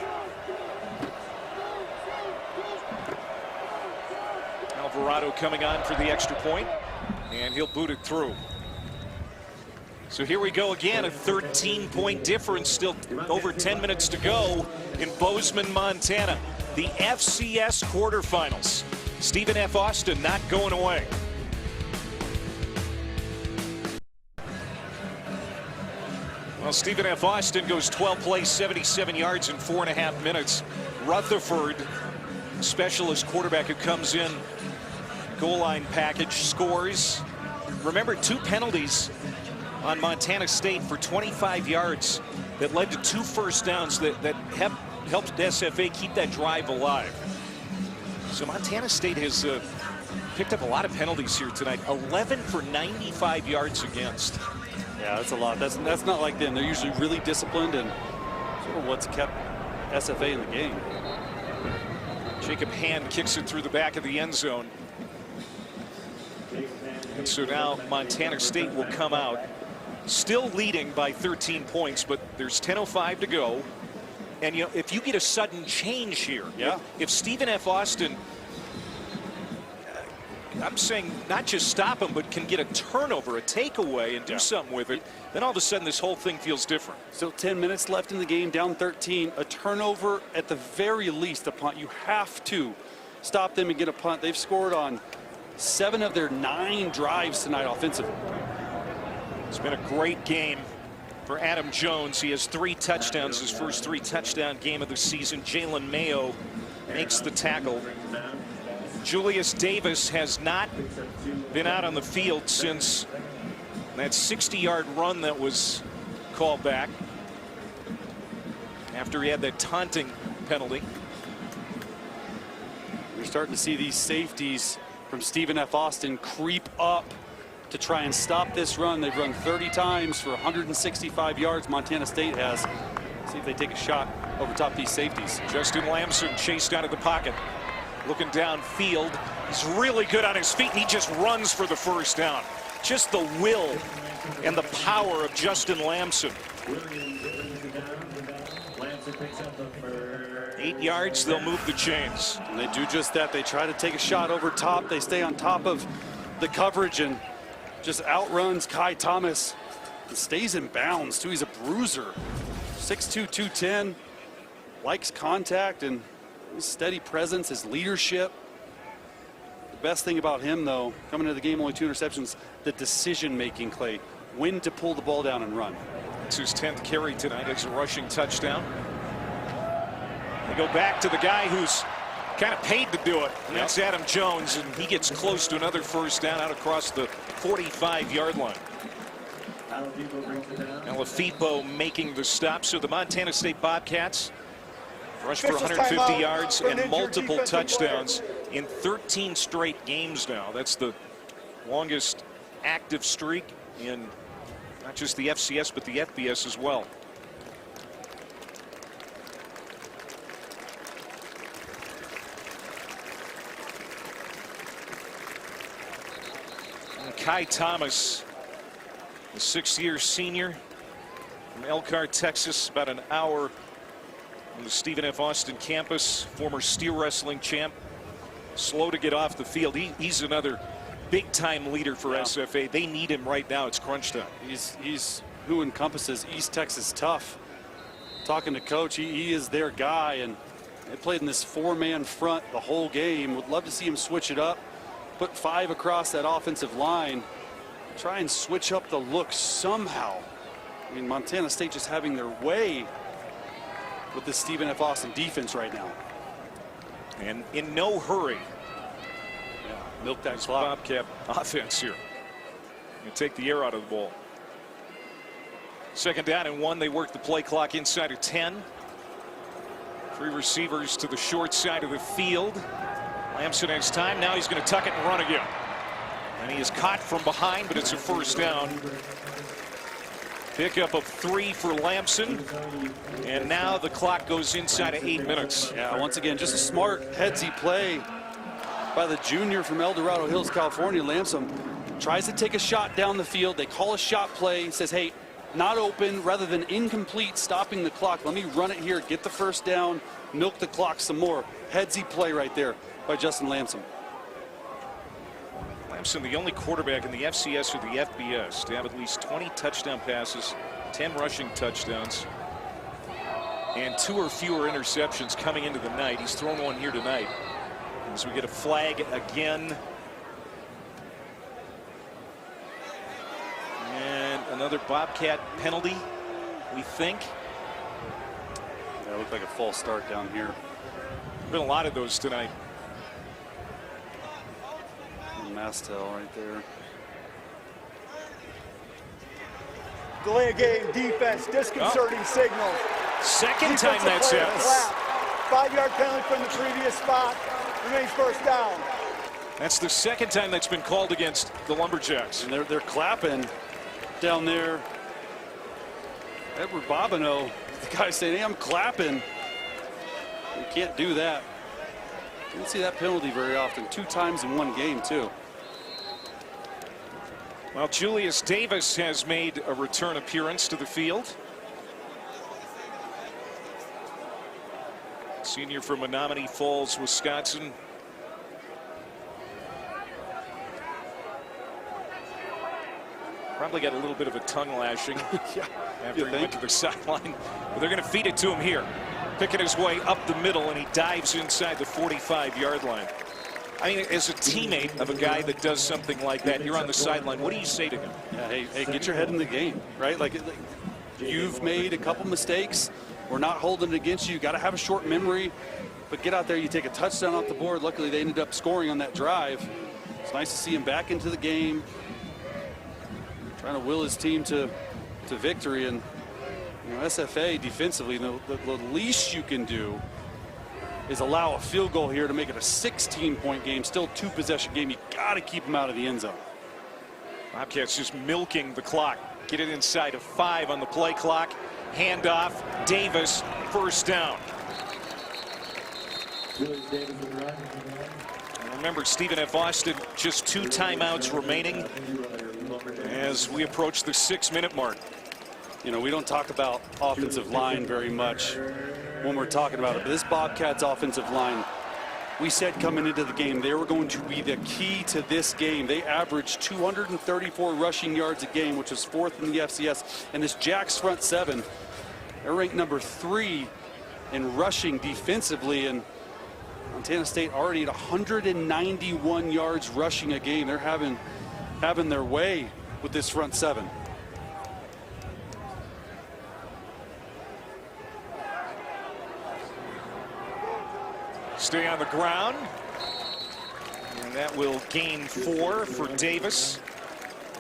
Alvarado coming on for the extra point, and he'll boot it through. So here we go again, a 13-point difference, still over 10 minutes to go in Bozeman, Montana. The FCS quarterfinals. Stephen F. Austin not going away. Well, Stephen F. Austin goes 12 plays, 77 yards in 4.5 minutes. Rutherford, specialist quarterback who comes in, goal line package, scores. Remember, 2 penalties on Montana State for 25 yards that led to 2 first downs that helped SFA keep that drive alive. So Montana State has picked up a lot of penalties here tonight. 11 for 95 yards against. Yeah, that's a lot. That's not like them. They're usually really disciplined, and sort of what's kept SFA in the game. Jacob Hand kicks it through the back of the end zone. And so now Montana State will come out, still leading by 13 points, but there's 10:05 to go. And, you know, if you get a sudden change here, yeah. If Stephen F. Austin, I'm saying not just stop him, but can get a turnover, a takeaway, and do something with it, then all of a sudden this whole thing feels different. Still 10 minutes left in the game, down 13. A turnover at the very least, a punt. You have to stop them and get a punt. They've scored on 7 of their 9 drives tonight offensively. It's been a great game for Adam Jones. He has 3 touchdowns, his first 3 touchdown game of the season. Jalen Mayo makes the tackle. Julius Davis has not been out on the field since that 60-yard run that was called back after he had that taunting penalty. We're starting to see these safeties from Stephen F. Austin creep up to try and stop this run. They've run 30 times for 165 yards. Montana State has. See if they take a shot over top these safeties. Justin Lamson chased out of the pocket, looking downfield. He's really good on his feet, and he just runs for the first down. Just the will and the power of Justin Lamson. 8 yards, they'll move the chains. And they do just that. They try to take a shot over top. They stay on top of the coverage and just outruns Kai Thomas and stays in bounds too. He's a bruiser. 6'2", 210, likes contact and his steady presence, his leadership. The best thing about him, though, coming into the game, only 2 interceptions, the decision-making, Clay. When to pull the ball down and run. It's his 10th carry tonight as a rushing touchdown. They go back to the guy who's kind of paid to do it, and that's Adam Jones, and he gets close to another first down out across the 45-yard line. Alafipo making the stop. So the Montana State Bobcats rush for 150 yards and multiple touchdowns in 13 straight games now. That's the longest active streak in not just the FCS, but the FBS as well. And Kai Thomas, the 6th-year senior from Elkhart, Texas, about an hour on the Stephen F. Austin campus, former steel wrestling champ, slow to get off the field. He's another big-time leader for SFA. They need him right now. It's crunch time. He's who encompasses East Texas tough. Talking to Coach, he is their guy, and they played in this 4-man front the whole game. Would love to see him switch it up, put 5 across that offensive line, try and switch up the look somehow. I mean, Montana State just having their way with the Stephen F. Austin defense right now. And in no hurry. Milk that clock. Bobcat offense here. You take the air out of the ball. 2nd down and 1. They work the play clock inside of 10. 3 receivers to the short side of the field. Lamson has time. Now he's going to tuck it and run again. And he is caught from behind, but it's a first down. Pickup of 3 for Lamson. And now the clock goes inside of 8 minutes. Yeah, once again, just a smart headsy play by the junior from El Dorado Hills, California. Lamson tries to take a shot down the field. They call a shot play, says, hey, not open, rather than incomplete, stopping the clock. Let me run it here, get the first down, milk the clock some more. Headsy play right there by Justin Lamson. Lamson, the only quarterback in the FCS or the FBS to have at least 20 touchdown passes, 10 rushing touchdowns, and 2 or fewer interceptions coming into the night. He's thrown one here tonight. As we get a flag again. And another Bobcat penalty, we think. That looked like a false start down here. Been a lot of those tonight. Mastel right there. Delay of game, defense, disconcerting signals. Second time that's it. 5-yard penalty from the previous spot. Remains first down. That's the second time that's been called against the Lumberjacks. And they're clapping down there. Edward Bobineau, the guy saying, hey, I'm clapping. You can't do that. You don't see that penalty very often. 2 times in one game, too. Well, Julius Davis has made a return appearance to the field. Senior from Menominee Falls, Wisconsin. Probably got a little bit of a tongue lashing after he went to the sideline. But they're going to feed it to him here. Picking his way up the middle, and he dives inside the 45-yard line. I mean, as a teammate of a guy that does something like that, you're on the sideline, what do you say to him? Yeah, hey, get your head in the game, right? Like you've made a couple mistakes. We're not holding it against you. You got to have a short memory, but get out there. You take a touchdown off the board. Luckily, they ended up scoring on that drive. It's nice to see him back into the game, trying to will his team to victory. And you know, SFA defensively, the least you can do is allow a field goal here to make it a 16-point game. Still 2-possession game. You got to keep him out of the end zone. Bobcats just milking the clock. Get it inside of 5 on the play clock. Handoff, Davis, first down. Remember, Stephen F. Austin, just 2 timeouts remaining as we approach the 6-minute mark. You know, we don't talk about offensive line very much when we're talking about it, but this Bobcats offensive line, we said coming into the game, they were going to be the key to this game. They averaged 234 rushing yards a game, which was 4th in the FCS. And this Jacks front 7, they're ranked number 3 in rushing defensively. And Montana State already at 191 yards rushing a game. They're having their way with this front 7. Stay on the ground. And that will gain 4 for Davis.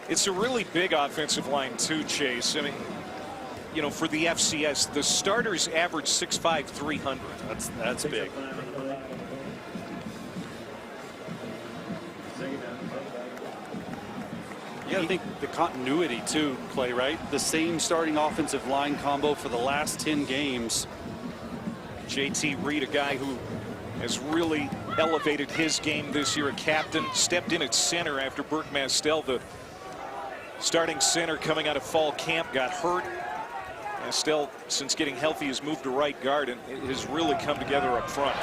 It's a really big offensive line too, Chase. I mean, you know, for the FCS, the starters average 6'5", 300. That's big. You got to think the continuity too, Clay, right? The same starting offensive line combo for the last 10 games. JT Reed, a guy who has really elevated his game this year. A captain, stepped in at center after Burke Mastel, the starting center coming out of fall camp, got hurt. Mastel, since getting healthy, has moved to right guard and it has really come together up front.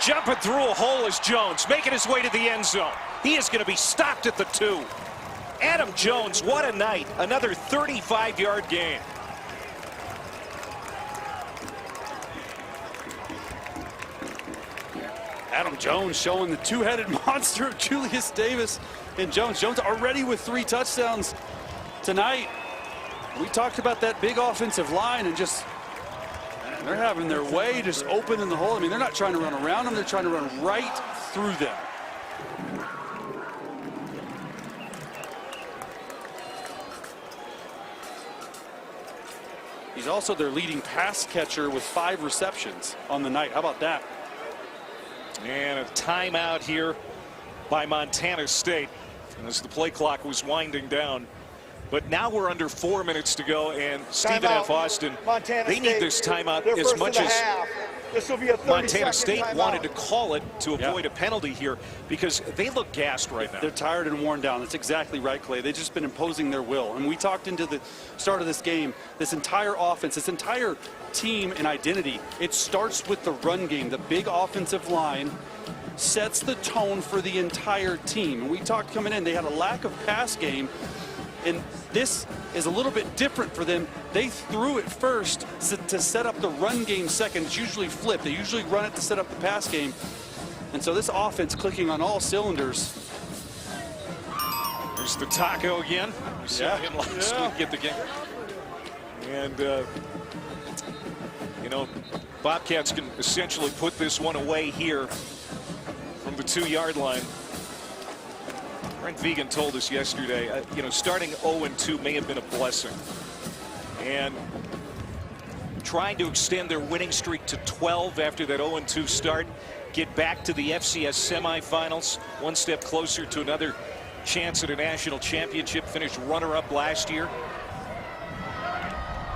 Jumping through a hole is Jones, making his way to the end zone. He is going to be stopped at the 2. Adam Jones, what a night. Another 35-yard gain. Adam Jones showing the 2-headed monster of Julius Davis and Jones. Jones already with 3 touchdowns tonight. We talked about that big offensive line and just they're having their way, just open in the hole. I mean, they're not trying to run around them. They're trying to run right through them. He's also their leading pass catcher with 5 receptions on the night. How about that? And a timeout here by Montana State as the play clock was winding down. But now we're under 4 minutes to go, and Stephen Timeout. F. Austin, Montana they need State, this timeout they're as first much in the as half. This will be a 30-second Montana State timeout. wanted to call it to avoid a penalty here, because they look gassed right now. They're tired and worn down. That's exactly right, Clay. They've just been imposing their will. And we talked into the start of this game, this entire offense, this entire team and identity, it starts with the run game. The big offensive line sets the tone for the entire team. And we talked coming in, they had a lack of pass game, and this is a little bit different for them. They threw it first to set up the run game second. It's usually flipped. They usually run it to set up the pass game. And so this offense clicking on all cylinders. There's the taco again. We saw him last week get the game. And, you know, Bobcats can essentially put this one away here from the 2-yard line. Brent Vigen told us yesterday, you know, starting 0-2 may have been a blessing. And trying to extend their winning streak to 12 after that 0-2 start, get back to the FCS semifinals, one step closer to another chance at a national championship, finished runner-up last year.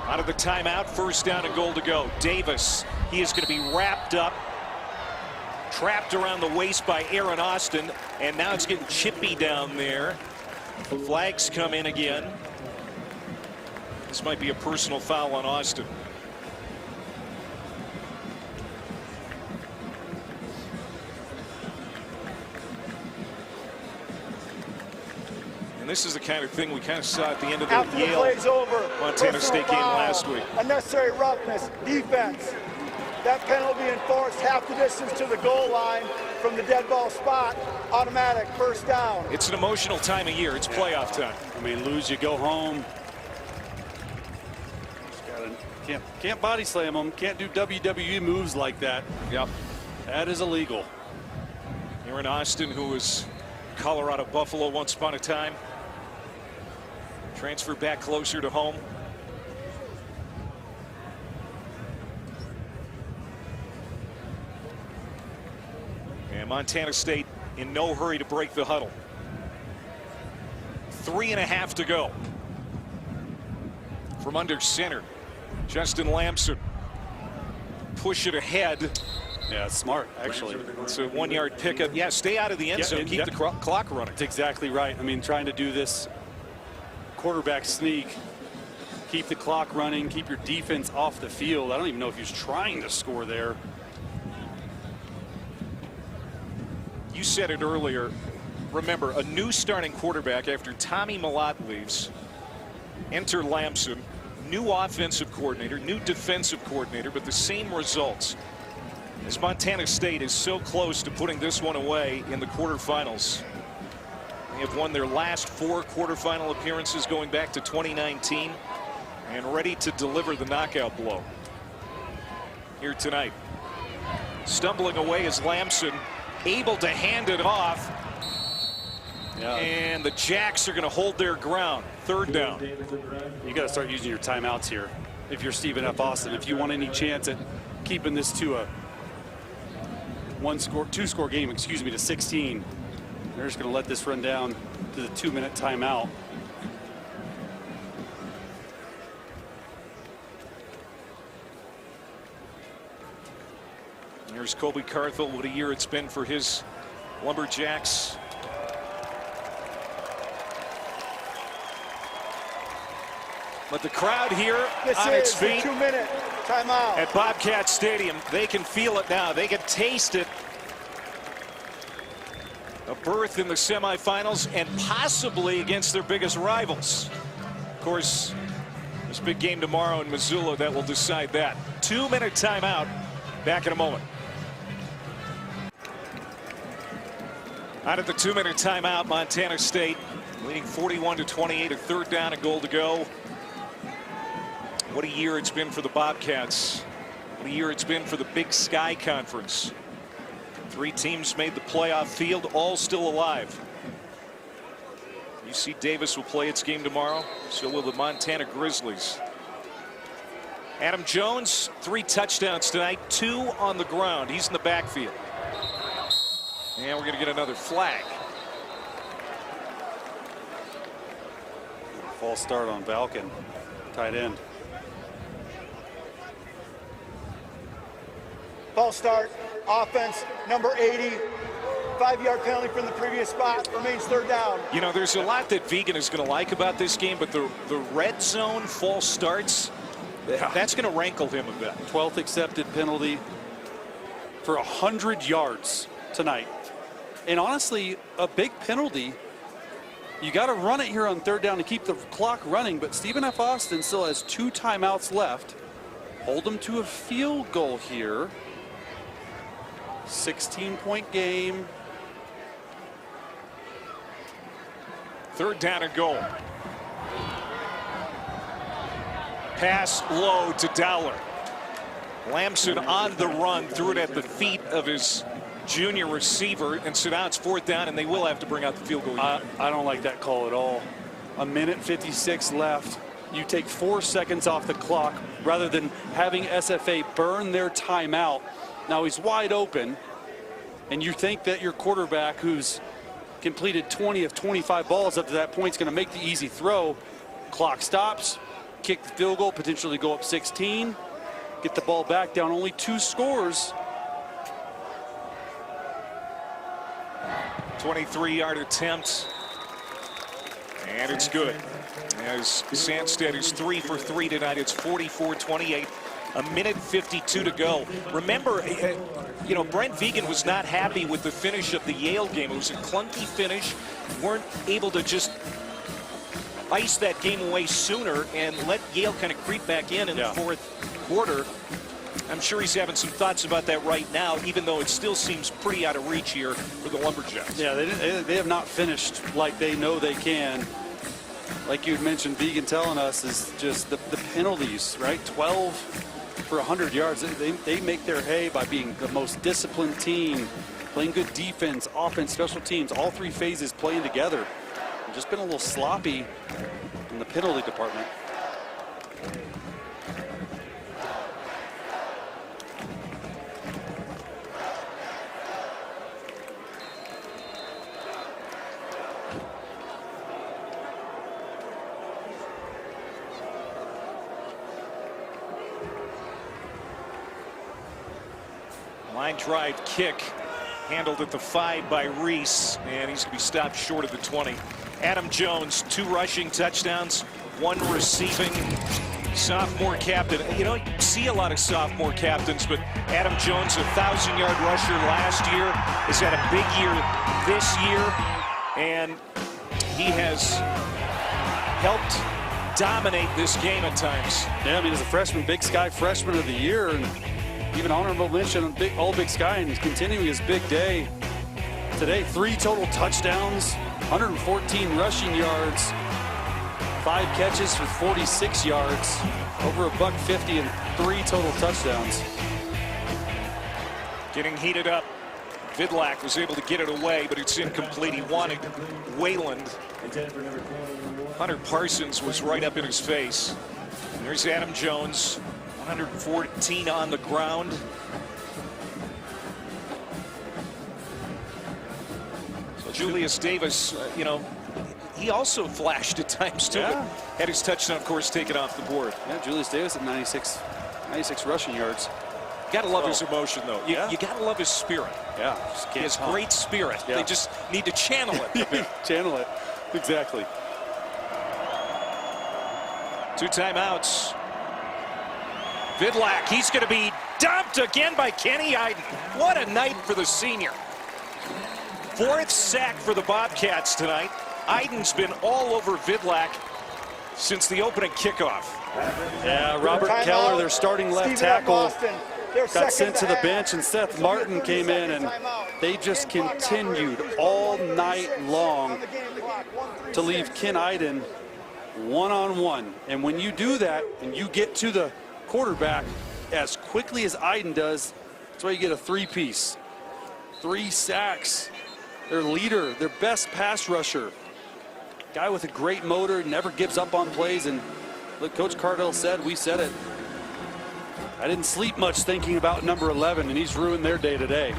Out of the timeout, first down and goal to go. Davis, he is going to be wrapped up, trapped around the waist by Aaron Austin, and now it's getting chippy down there. Flags come in again. This might be a personal foul on Austin. And this is the kind of thing we kind of saw at the end of the After Yale the play's over, Montana State game foul, last week. Unnecessary roughness, defense. That penalty enforced half the distance to the goal line from the dead ball spot. Automatic first down. It's an emotional time of year. It's playoff time. I mean, lose, you go home. Can't body slam them. Can't do WWE moves like that. Yep. That is illegal. Aaron Austin, who was Colorado Buffalo once upon a time, transferred back closer to home. And Montana State in no hurry to break the huddle. 3.5 to go. From under center, Justin Lamson. Push it ahead. Yeah, smart, actually. It's a 1-yard pickup. Yeah, stay out of the end zone. Keep the clock running. That's exactly right. I mean, trying to do this quarterback sneak, keep the clock running, keep your defense off the field. I don't even know if he was trying to score there. You said it earlier. Remember, a new starting quarterback after Tommy Mellott leaves. Enter Lamson, new offensive coordinator, new defensive coordinator, but the same results. As Montana State is so close to putting this one away in the quarterfinals. They have won their last 4 quarterfinal appearances going back to 2019 and ready to deliver the knockout blow here tonight. Stumbling away is Lamson, able to hand it off. And the Jacks are going to hold their ground. Third down. You got to start using your timeouts here if you're Stephen F. Austin. If you want any chance at keeping this to a 2-score game, to 16. They're just going to let this run down to the 2-minute timeout. Here's Colby Carthel. What a year it's been for his Lumberjacks. But the crowd here on its feet. 2-minute timeout. At Bobcat Stadium, they can feel it now. They can taste it. A berth in the semifinals and possibly against their biggest rivals. Of course, this big game tomorrow in Missoula that will decide that. 2-minute timeout. Back in a moment. Out of the 2-minute timeout, Montana State leading 41-28, a third down and goal to go. What a year it's been for the Bobcats. What a year it's been for the Big Sky Conference. 3 teams made the playoff field, all still alive. UC Davis will play its game tomorrow. So will the Montana Grizzlies. Adam Jones, 3 touchdowns tonight, 2 on the ground. He's in the backfield. And we're going to get another flag. False start on Valken, tight end. False start, offense, number 80. 5-yard penalty from the previous spot, remains third down. You know, there's a lot that Vegan is going to like about this game, but the red zone false starts, that's going to rankle him a bit. 12th accepted penalty for 100 yards tonight. And honestly, a big penalty. You got to run it here on third down to keep the clock running, but Stephen F. Austin still has 2 timeouts left. Hold him to a field goal here. 16-point game. Third down and goal. Pass low to Dowler. Lamson on the run, threw it at the feet of his junior receiver, and so now it's fourth down, and they will have to bring out the field goal. I don't like that call at all. A minute 56 left. You take 4 seconds off the clock rather than having SFA burn their timeout. Now he's wide open, and you think that your quarterback, who's completed 20 of 25 balls up to that point, is going to make the easy throw. Clock stops, kick the field goal, potentially go up 16, get the ball back down only 2 scores. 23-yard attempt, and it's good. As Sandstead is 3 for 3 tonight, it's 44-28. A minute 52 to go. Remember, you know, Brent Vegan was not happy with the finish of the Yale game. It was a clunky finish. Weren't able to just ice that game away sooner and let Yale kind of creep back in the fourth quarter. I'm sure he's having some thoughts about that right now, even though it still seems pretty out of reach here for the Lumberjacks. Yeah, they have not finished like they know they can. Like you mentioned, Vegan telling us is just the penalties, right? 12 for 100 yards. They make their hay by being the most disciplined team, playing good defense, offense, special teams, all 3 phases playing together. They've just been a little sloppy in the penalty department. Line drive kick handled at the 5 by Reese, and he's going to be stopped short of the 20. Adam Jones, 2 rushing touchdowns, 1 receiving. Sophomore captain. You don't see a lot of sophomore captains, but Adam Jones, a 1,000-yard rusher last year, has had a big year this year, and he has helped dominate this game at times. Yeah, I mean, as a freshman, Big Sky Freshman of the Year, and even honorable mention on All Big Sky, and he's continuing his big day today. 3 total touchdowns, 114 rushing yards, 5 catches for 46 yards, over $150 and 3 total touchdowns. Getting heated up. Vidlak was able to get it away, but it's incomplete. He wanted Wayland. Hunter Parsons was right up in his face. And there's Adam Jones, 114 on the ground. So Julius Davis, you know, he also flashed at times too. Yeah. Had his touchdown, of course, taken off the board. Yeah, Julius Davis at 96 rushing yards. You gotta love his emotion, though. You gotta love his spirit. Yeah, he has great spirit. Yeah. They just need to channel it. Channel it, exactly. 2 timeouts. Vidlak, he's going to be dumped again by Kenny Iden. What a night for the senior. 4th sack for the Bobcats tonight. Iden's been all over Vidlak since the opening kickoff. Yeah, Robert Keller, their starting left tackle, got sent to the bench, and Seth Martin came in, and they just continued all night long to leave Ken Iden one-on-one. And when you do that and you get to the quarterback as quickly as Iden does, that's why you get a 3-piece. 3 sacks. Their leader, their best pass rusher. Guy with a great motor, never gives up on plays. And look, Coach Cardell said, we said it. I didn't sleep much thinking about number 11, and he's ruined their day today.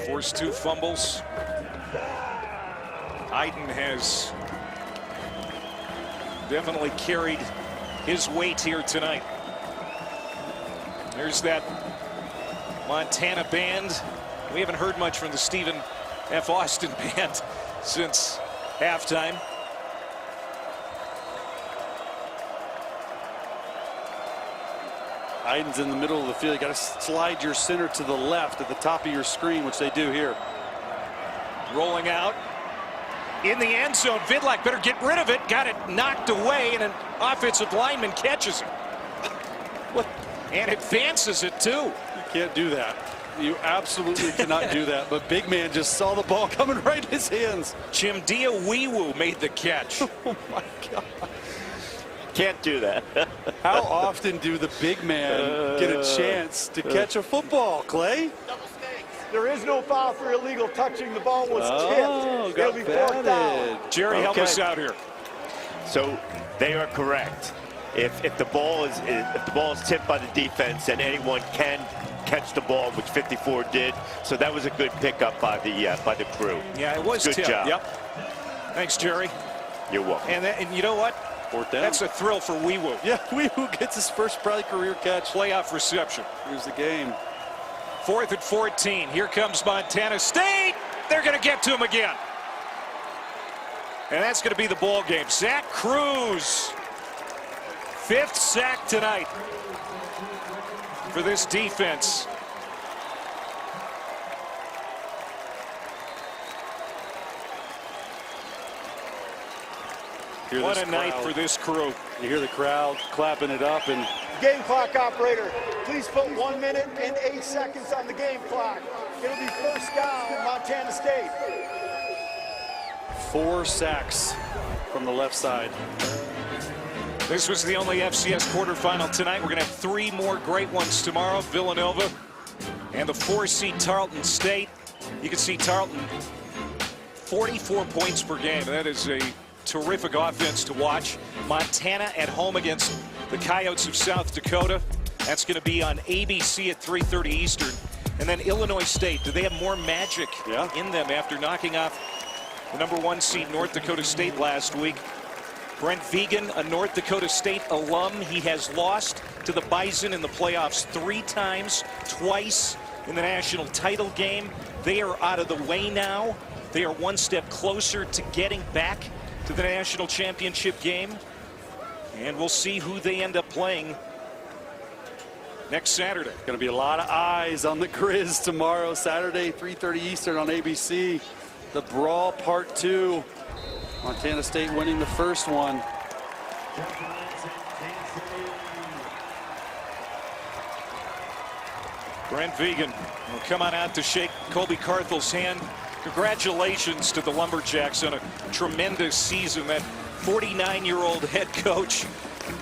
Forced 2 fumbles. Iden has Definitely carried his weight here tonight. There's that Montana band. We haven't heard much from the Stephen F. Austin band since halftime. Heiden's in the middle of the field. You got to slide your center to the left at the top of your screen, which they do here. Rolling out in the end zone. Vidlak better get rid of it. Got it knocked away, and an offensive lineman catches it. And advances it too. You can't do that. You absolutely cannot do that. But big man just saw the ball coming right in his hands. Jim Dia-Wiwu made the catch. Oh my God. Can't do that. How often do the big man get a chance to catch a football, Clay? There is no foul for illegal touching. The ball was tipped. Got It'll be fourth down. Jerry, help us out here. So they are correct. If the ball is tipped by the defense, then anyone can catch the ball, which 54 did. So that was a good pickup by the crew. Yeah, it was good tipped. job. Yep. Thanks, Jerry. You're welcome. And you know what? Fourth down. That's a thrill for Wiwu. Yeah, Wiwu gets his first probably career catch. Playoff reception. Here's the game. 4th and 14. Here comes Montana State. They're going to get to him again. And that's going to be the ball game. Zach Cruz. 5th sack tonight for this defense. What a night for this crew. You hear the crowd clapping it up. And Game clock operator, please put 1 minute and 8 seconds on the game clock. It'll be first down, Montana State. 4 sacks from the left side. This was the only FCS quarterfinal tonight. We're going to have 3 more great ones tomorrow. Villanova and the 4-seed Tarleton State. You can see Tarleton 44 points per game. That is a terrific offense to watch. Montana at home against the Coyotes of South Dakota. That's going to be on ABC at 3:30 Eastern. And then Illinois State. Do they have more magic in them after knocking off the #1 seed North Dakota State last week? Brent Vegan, a North Dakota State alum. He has lost to the Bison in the playoffs 3 times, twice in the national title game. They are out of the way now. They are 1 step closer to getting back to the national championship game. And we'll see who they end up playing next Saturday. Going to be a lot of eyes on the Grizz tomorrow, Saturday, 3:30 Eastern on ABC. The Brawl Part 2. Montana State winning the first one. Brent Vegan will come on out to shake Colby Carthel's hand. Congratulations to the Lumberjacks on a tremendous season. That 49-year-old head coach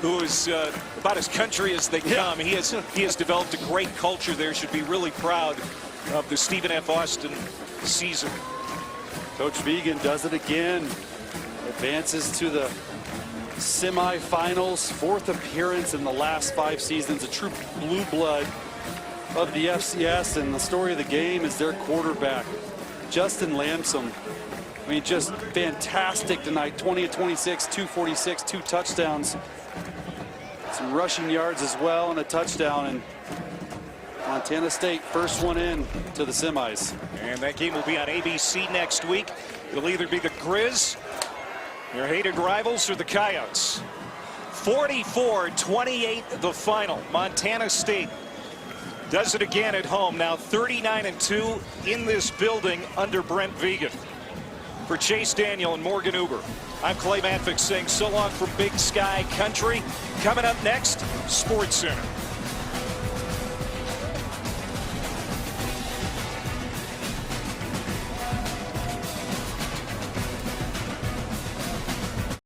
who is about as country as they come. He has developed a great culture there. Should be really proud of the Stephen F. Austin season. Coach Vegan does it again. Advances to the semifinals. 4th appearance in the last 5 seasons. A true blue blood of the FCS. And the story of the game is their quarterback, Justin Lamson. I mean, just fantastic tonight. 20 of 26, 246, 2 touchdowns. Some rushing yards as well and a touchdown. And Montana State first one in to the semis. And that game will be on ABC next week. It'll either be the Grizz, your hated rivals, or the Coyotes. 44-28 the final. Montana State does it again at home. Now 39-2 in this building under Brent Vegan. For Chase Daniel and Morgan Uber, I'm Clay Matvick saying so long from Big Sky Country. Coming up next, Sports Center.